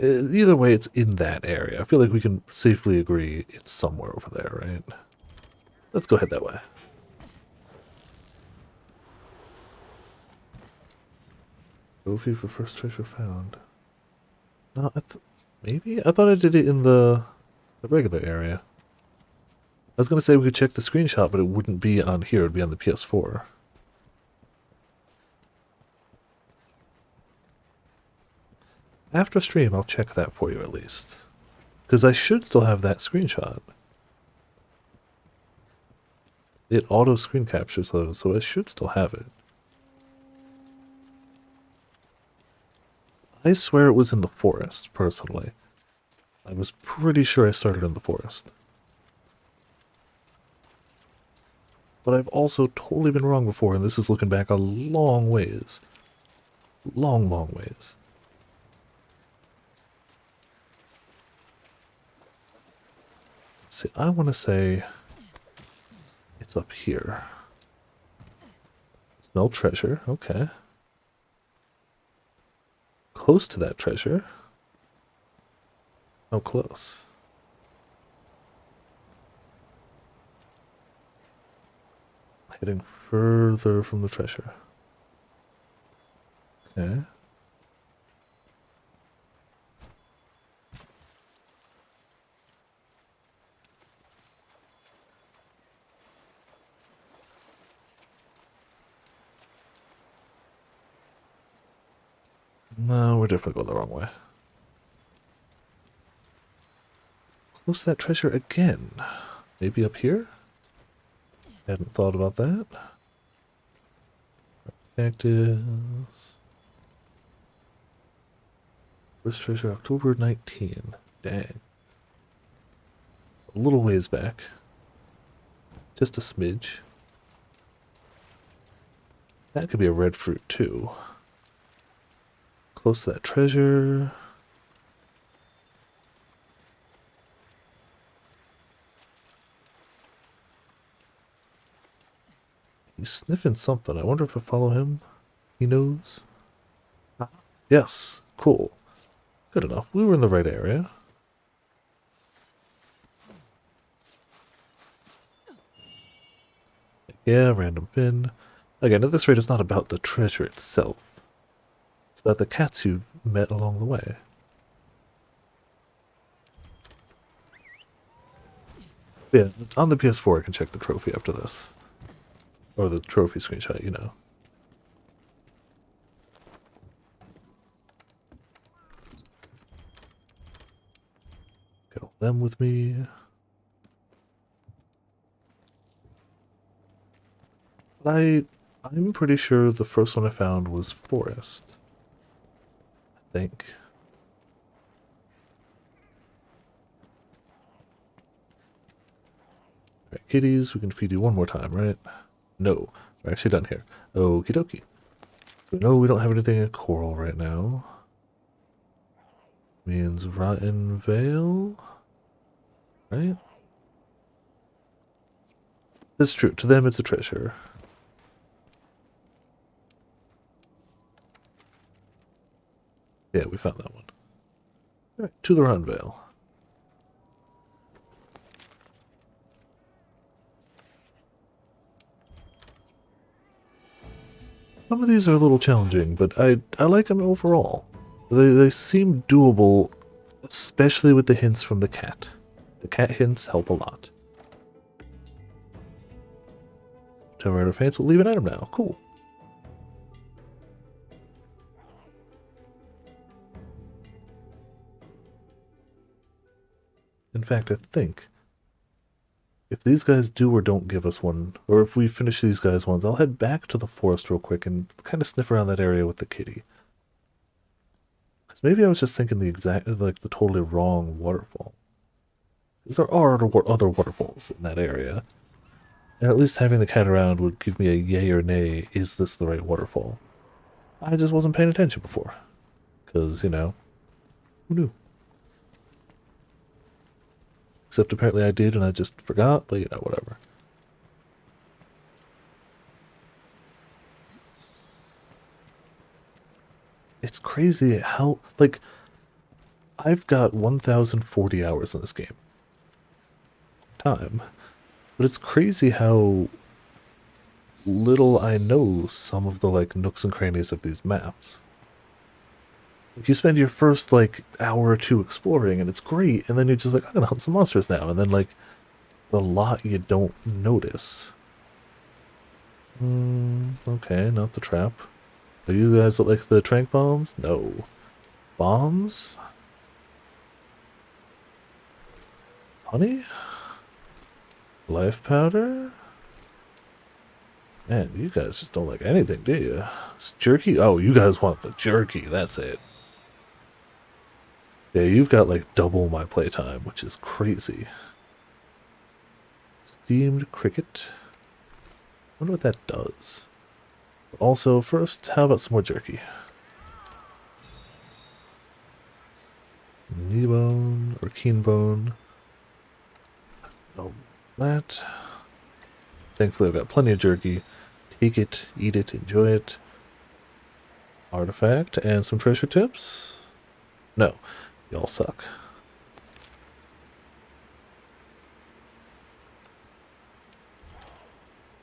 either way, it's in that area. I feel like we can safely agree it's somewhere over there, right? Let's go head that way. Trophy for first treasure found. No, maybe? I thought I did it in the regular area. I was going to say we could check the screenshot, but it wouldn't be on here. It would be on the PS4. After stream, I'll check that for you at least. Because I should still have that screenshot. It auto screen captures those, so I should still have it. I swear it was in the forest, personally. I was pretty sure I started in the forest. But I've also totally been wrong before, and this is looking back a long ways. Long, long ways. See, I want to say it's up here. Smell treasure, okay. Close to that treasure. Oh, close. Heading further from the treasure. Okay. No, we're definitely going the wrong way. Close to that treasure again. Maybe up here? Hadn't thought about that. Cactus. First treasure, October 19. Dang. A little ways back. Just a smidge. That could be a red fruit too. Close to that treasure. He's sniffing something. I wonder if I follow him. He knows. Yes. Cool. Good enough. We were in the right area. Yeah, random pin. Again, at this rate, it's not about the treasure itself. It's about the cats you met along the way. Yeah, on the PS4 I can check the trophy after this. Or the trophy screenshot, you know. Get all them with me. But I'm pretty sure the first one I found was forest. I think. Alright, kitties, we can feed you one more time, right? No, we're actually done here. Okie dokie. So no, we don't have anything in coral right now. Means Rotten Vale, right? That's true. To them, it's a treasure. Yeah, we found that one. Alright, to the Rotten Vale. Some of these are a little challenging, but I like them overall. They seem doable, especially with the hints from the cat. The cat hints help a lot. Tell Rider fans we'll leave an item now. Cool. In fact, I think if these guys do or don't give us one, or if we finish these guys' ones, I'll head back to the forest real quick and kind of sniff around that area with the kitty. Because maybe I was just thinking the totally wrong waterfall. Because there are other waterfalls in that area. And at least having the cat around would give me a yay or nay, is this the right waterfall? I just wasn't paying attention before. Because, you know, who knew? Except apparently I did and I just forgot, but you know, whatever. It's crazy how, like, I've got 1,040 hours in this game. Time. But it's crazy how little I know some of the, like, nooks and crannies of these maps. Like, you spend your first, like, hour or two exploring, and it's great, and then you're just like, I'm gonna hunt some monsters now, and then, like, it's a lot you don't notice. Okay, not the trap. Are you guys that like the trank bombs? No. Bombs? Honey? Life powder? Man, you guys just don't like anything, do you? It's jerky? Oh, you guys want the jerky, that's it. Yeah, you've got like double my playtime, which is crazy. Steamed cricket. Wonder what that does. Also, first, how about some more jerky? Knee bone or keen bone. No, that. Thankfully, I've got plenty of jerky. Take it, eat it, enjoy it. Artifact and some treasure tips? No, y'all suck.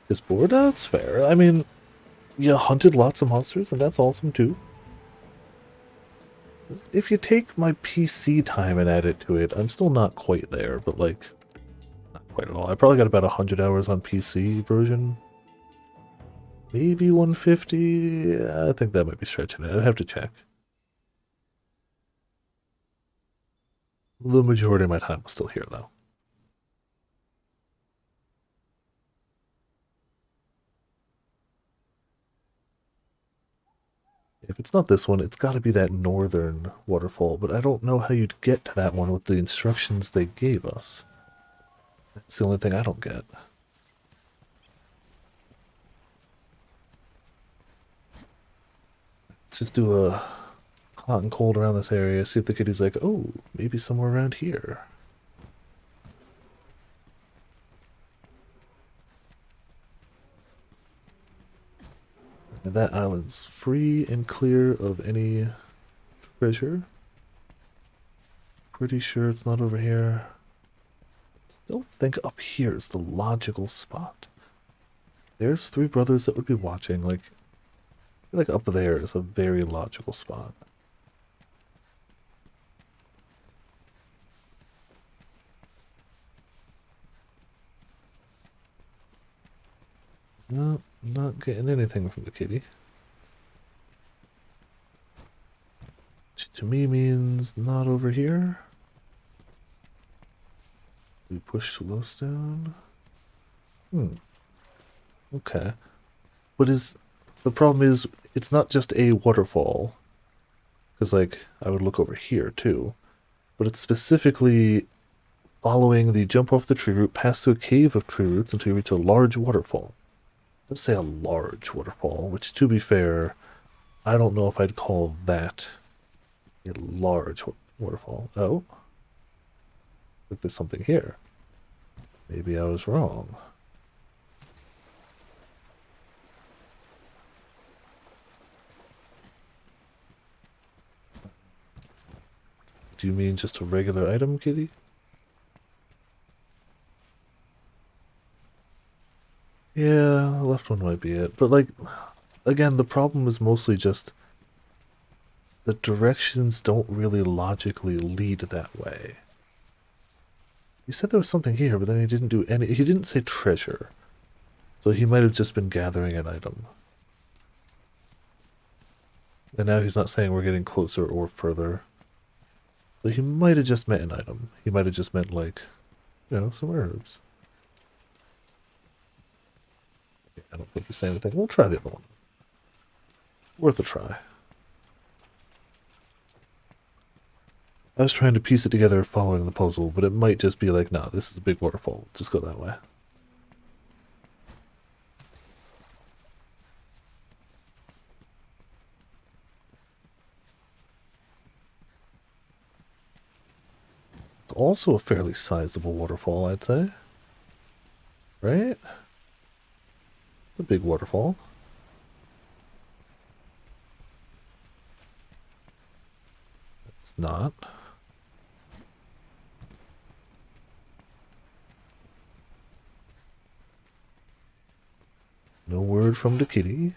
Just bored? That's fair. I mean, you hunted lots of monsters, and that's awesome too. If you take my PC time and add it to it, I'm still not quite there, but like, not quite at all. I probably got about 100 hours on PC version. Maybe 150? I think that might be stretching it. I'd have to check. The majority of my time was still here, though. If it's not this one, it's got to be that northern waterfall, but I don't know how you'd get to that one with the instructions they gave us. That's the only thing I don't get. Let's just do a hot and cold around this area, see if the kitty's like, oh, maybe somewhere around here. And that island's free and clear of any treasure. Pretty sure it's not over here. Still think up here is the logical spot. There's three brothers that would be watching, like up there is a very logical spot. No, not getting anything from the kitty. Which to me means not over here. We push Slowstone. Okay. But the problem is it's not just a waterfall. Because like I would look over here too. But it's specifically following the jump off the tree root, pass through a cave of tree roots until you reach a large waterfall. Let's say a large waterfall, which to be fair, I don't know if I'd call that a large waterfall. Oh. Look, there's something here. Maybe I was wrong. Do you mean just a regular item, kitty? Yeah, the left one might be it. But like, again, the problem is mostly just the directions don't really logically lead that way. He said there was something here, but then he didn't do any... He didn't say treasure. So he might have just been gathering an item. And now he's not saying we're getting closer or further. So he might have just meant an item. He might have just meant, like, you know, some herbs. I don't think he's saying anything. We'll try the other one. Worth a try. I was trying to piece it together following the puzzle, but it might just be like, nah, this is a big waterfall. Just go that way. It's also a fairly sizable waterfall, I'd say. Right? It's a big waterfall. It's not. No word from the kitty.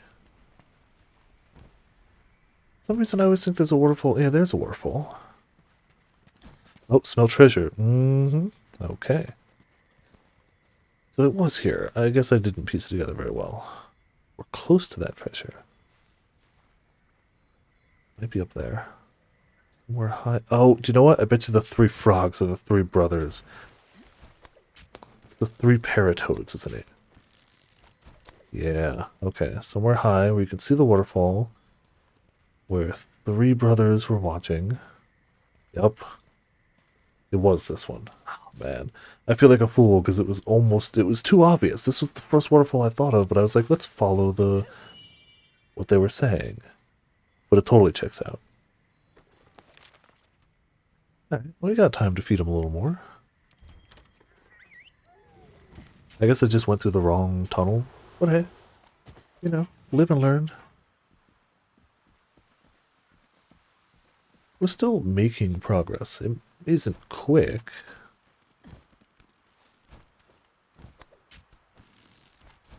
For some reason I always think there's a waterfall. Yeah, there's a waterfall. Oh, smell treasure. Mm-hmm. Okay. So it was here. I guess I didn't piece it together very well. We're close to that treasure. Might be up there. Somewhere high. Oh, do you know what? I bet you the three frogs are the three brothers. It's the three paratoads, isn't it? Yeah. Okay. Somewhere high where you can see the waterfall. Where three brothers were watching. Yep. It was this one. Oh, man. I feel like a fool because it was too obvious. This was the first waterfall I thought of, but I was like, let's follow what they were saying. But it totally checks out. Alright, well, we got time to feed him a little more. I guess I just went through the wrong tunnel. But hey, you know, live and learn. We're still making progress. It isn't quick.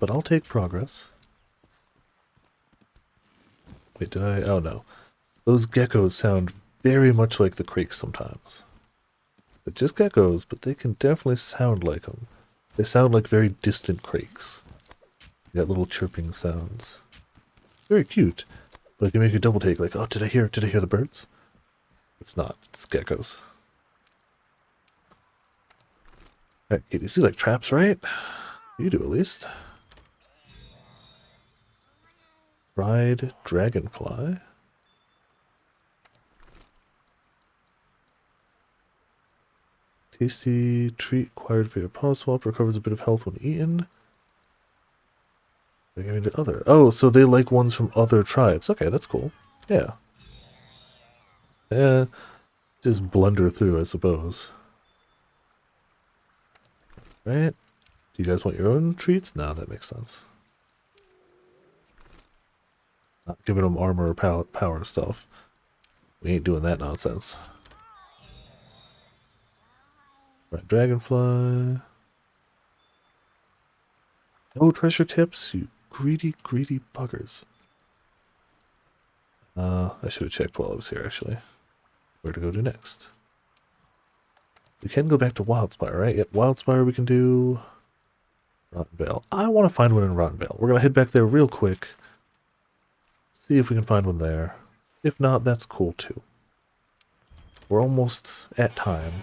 But I'll take progress. Wait, did I? Oh no. Those geckos sound very much like the creeks sometimes. They're just geckos, but they can definitely sound like them. They sound like very distant creeks. They got little chirping sounds. Very cute. But if you make a double take, like, oh, did I hear the birds? It's not. It's geckos. Alright, Katie, these are like traps, right? You do, at least. Fried dragonfly. Tasty treat acquired via power swap. Recovers a bit of health when eaten. They're giving to other. Oh, so they like ones from other tribes. Okay, that's cool. Yeah. Yeah. Just blunder through, I suppose. Right? Do you guys want your own treats? No, that makes sense. Not giving them armor or power stuff. We ain't doing that nonsense. Right, dragonfly. No treasure tips, you greedy, greedy buggers. I should have checked while I was here, actually. Where to go to next? We can go back to Wildspire, right? Yep, Wildspire we can do... Rotten Vale. I want to find one in Rotten Vale. We're going to head back there real quick. See if we can find one there. If not, that's cool too. We're almost at time.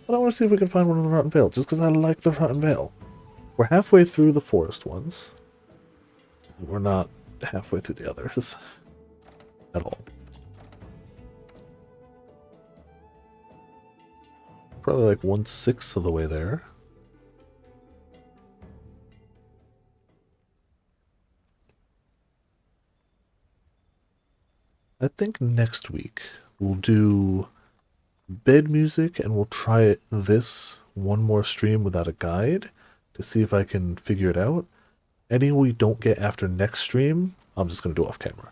But I want to see if we can find one in the Rotten Vale, just because I like the Rotten Vale. We're halfway through the forest ones. We're not halfway through the others. At all. Probably like 1/6 of the way there. I think next week we'll do bed music and we'll try this one more stream without a guide to see if I can figure it out. Any we don't get after next stream, I'm just going to do off camera.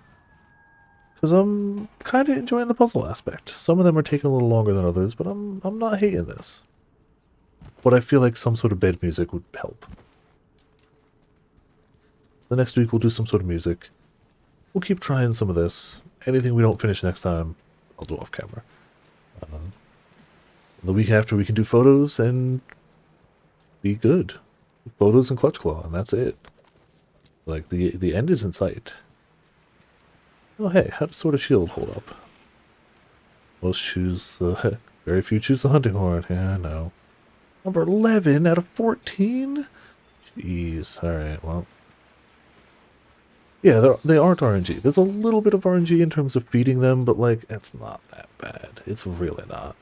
Because I'm kind of enjoying the puzzle aspect. Some of them are taking a little longer than others, but I'm not hating this. But I feel like some sort of bed music would help. So next week we'll do some sort of music. We'll keep trying some of this. Anything we don't finish next time, I'll do off camera. The week after we can do photos and be good. Photos and Clutch Claw, and that's it. Like, the end is in sight. Oh hey, how does Sword of Shield hold up? Most choose the... very few choose the Hunting Horn. Yeah, I know. Number 11 out of 14? Jeez, alright, well... Yeah, they aren't RNG. There's a little bit of RNG in terms of feeding them, but, like, it's not that bad. It's really not.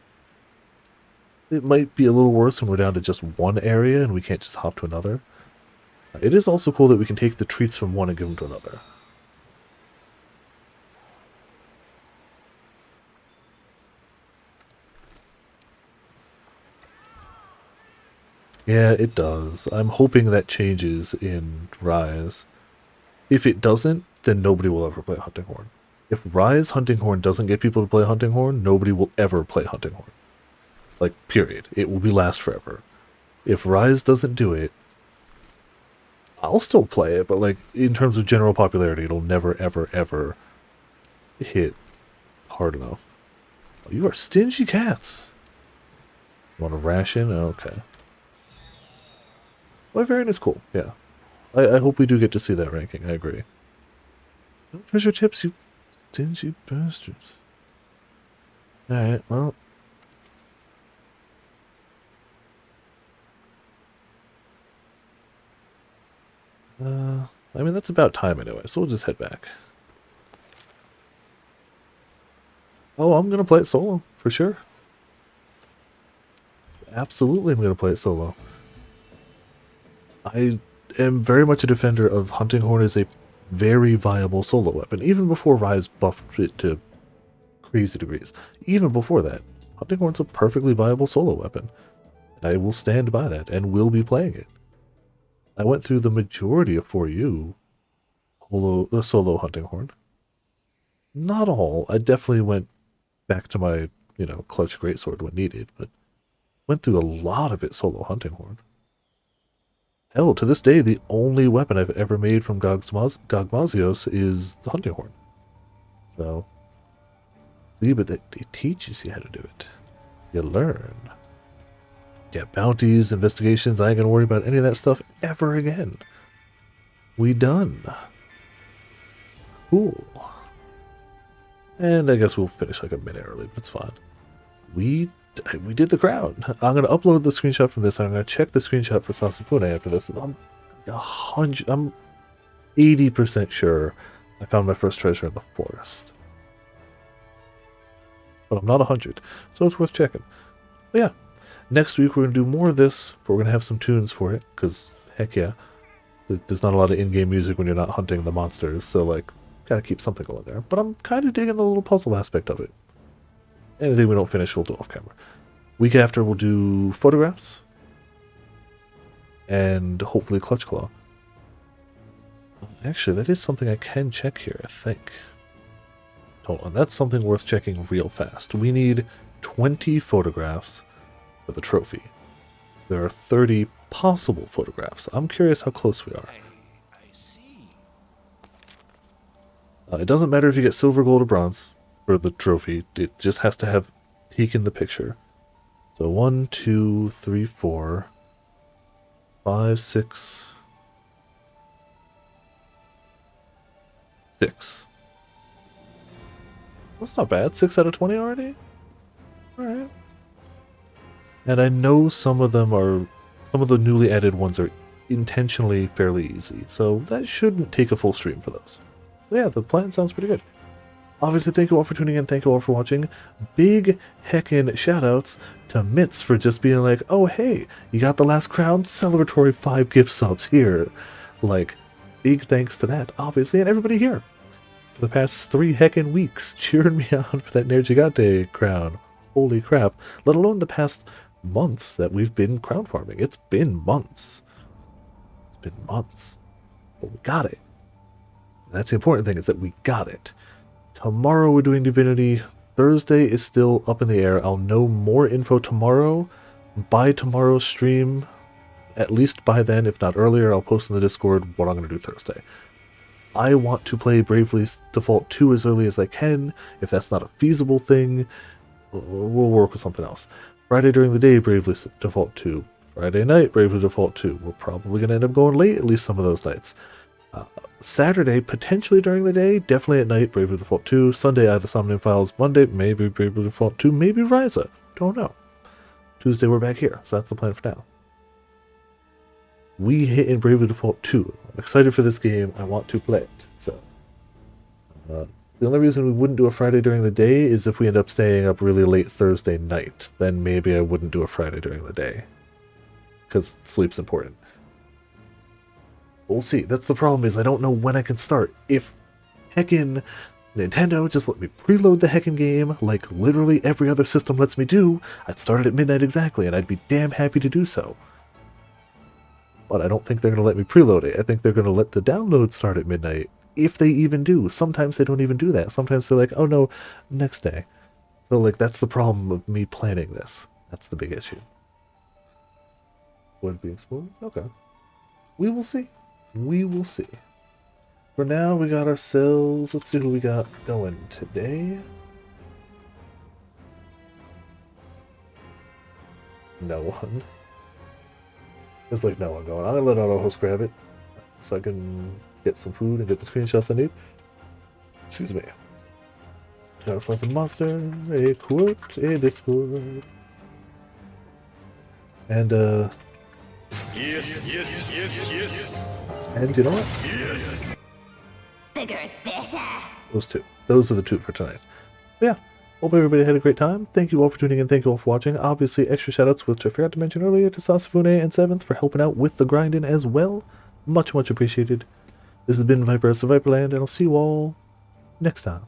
It might be a little worse when we're down to just one area and we can't just hop to another. It is also cool that we can take the treats from one and give them to another. Yeah, it does. I'm hoping that changes in Rise. If it doesn't, then nobody will ever play Hunting Horn. If Rise Hunting Horn doesn't get people to play Hunting Horn, nobody will ever play Hunting Horn. Like, period. It will be last forever. If Rise doesn't do it, I'll still play it, but like in terms of general popularity, it'll never, ever, ever hit hard enough. Oh, you are stingy cats. Want a ration? Okay. Wyverian is cool, yeah. I hope we do get to see that ranking, I agree. No treasure tips, you stingy bastards. Alright, well. I mean, that's about time anyway, so we'll just head back. Oh, I'm gonna play it solo, for sure. Absolutely I'm gonna play it solo. I am very much a defender of Hunting Horn as a very viable solo weapon, even before Rise buffed it to crazy degrees. Even before that, Hunting Horn's a perfectly viable solo weapon. And I will stand by that, and will be playing it. I went through the majority of 4U solo Hunting Horn. Not all. I definitely went back to my, clutch greatsword when needed, but went through a lot of it solo Hunting Horn. Hell, to this day, the only weapon I've ever made from Gogmazios is the Hunting Horn. So, see, but it teaches you how to do it. You learn. Yeah, bounties, investigations, I ain't gonna worry about any of that stuff ever again. We done. Cool. And I guess we'll finish like a minute early, but it's fine. We did the crown. I'm gonna upload the screenshot from this. I'm gonna check the screenshot for Sasafune after this. I'm 80% sure I found my first treasure in the forest. But I'm not 100, so it's worth checking. But yeah, next week we're gonna do more of this, but we're gonna have some tunes for it, because heck yeah. There's not a lot of in-game music when you're not hunting the monsters, so like, gotta keep something going there. But I'm kind of digging the little puzzle aspect of it. Anything we don't finish, we'll do off camera. Week after, we'll do photographs. And hopefully Clutch Claw. Actually, that is something I can check here, I think. Hold on, that's something worth checking real fast. We need 20 photographs for the trophy. There are 30 possible photographs. I'm curious how close we are. I see. It doesn't matter if you get silver, gold, or bronze for the trophy. It just has to have taken the picture. So 1, 2, 3, 4, 5, 6, 6. That's not bad. 6 out of 20 already? Alright. And I know some of the newly added ones are intentionally fairly easy, so that shouldn't take a full stream for those. So yeah, the plan sounds pretty good. Obviously, thank you all for tuning in, thank you all for watching. Big heckin' shoutouts to Mitz for just being like, oh hey, you got the last crown, celebratory 5 gift subs here. Like, big thanks to that, obviously, and everybody here. For the past 3 heckin' weeks, cheering me on for that Nergigante crown. Holy crap. Let alone the past months that we've been crown farming. It's been months. It's been months. But we got it. That's the important thing, is that we got it. Tomorrow we're doing Divinity. Thursday is still up in the air. I'll know more info tomorrow. By tomorrow's stream, at least by then, if not earlier, I'll post in the Discord what I'm going to do Thursday. I want to play Bravely Default 2 as early as I can. If that's not a feasible thing, we'll work with something else. Friday during the day, Bravely Default 2. Friday night, Bravely Default 2. We're probably going to end up going late at least some of those nights. Saturday, potentially during the day, definitely at night, Bravely Default 2. Sunday, either Somnium Files. Monday, maybe Bravely Default 2, maybe Ryza. Don't know. Tuesday, we're back here, so that's the plan for now. We hit in Bravely Default 2. I'm excited for this game. I want to play it. So, the only reason we wouldn't do a Friday during the day is if we end up staying up really late Thursday night. Then maybe I wouldn't do a Friday during the day, because sleep's important. We'll see. That's the problem, is I don't know when I can start. If heckin' Nintendo just let me preload the heckin' game, like literally every other system lets me do, I'd start it at midnight exactly, and I'd be damn happy to do so. But I don't think they're going to let me preload it. I think they're going to let the download start at midnight. If they even do. Sometimes they don't even do that. Sometimes they're like, oh no, next day. So, like, that's the problem of me planning this. That's the big issue. Would be explored? Okay. We will see. We will see. For now, we got ourselves... Let's see who we got going today. No one. There's like no one going. I'm gonna let auto host grab it so I can get some food and get the screenshots I need. Excuse me. Got ourselves a monster, a quote, a Discord. And Yes. and you know what? Yes. Bigger's better. Those two. Those are the two for tonight. But yeah. Hope everybody had a great time. Thank you all for tuning in. Thank you all for watching. Obviously, extra shoutouts, which I forgot to mention earlier, to Sasafune and 7th for helping out with the grinding as well. Much appreciated. This has been Viper of Viperland, and I'll see you all next time.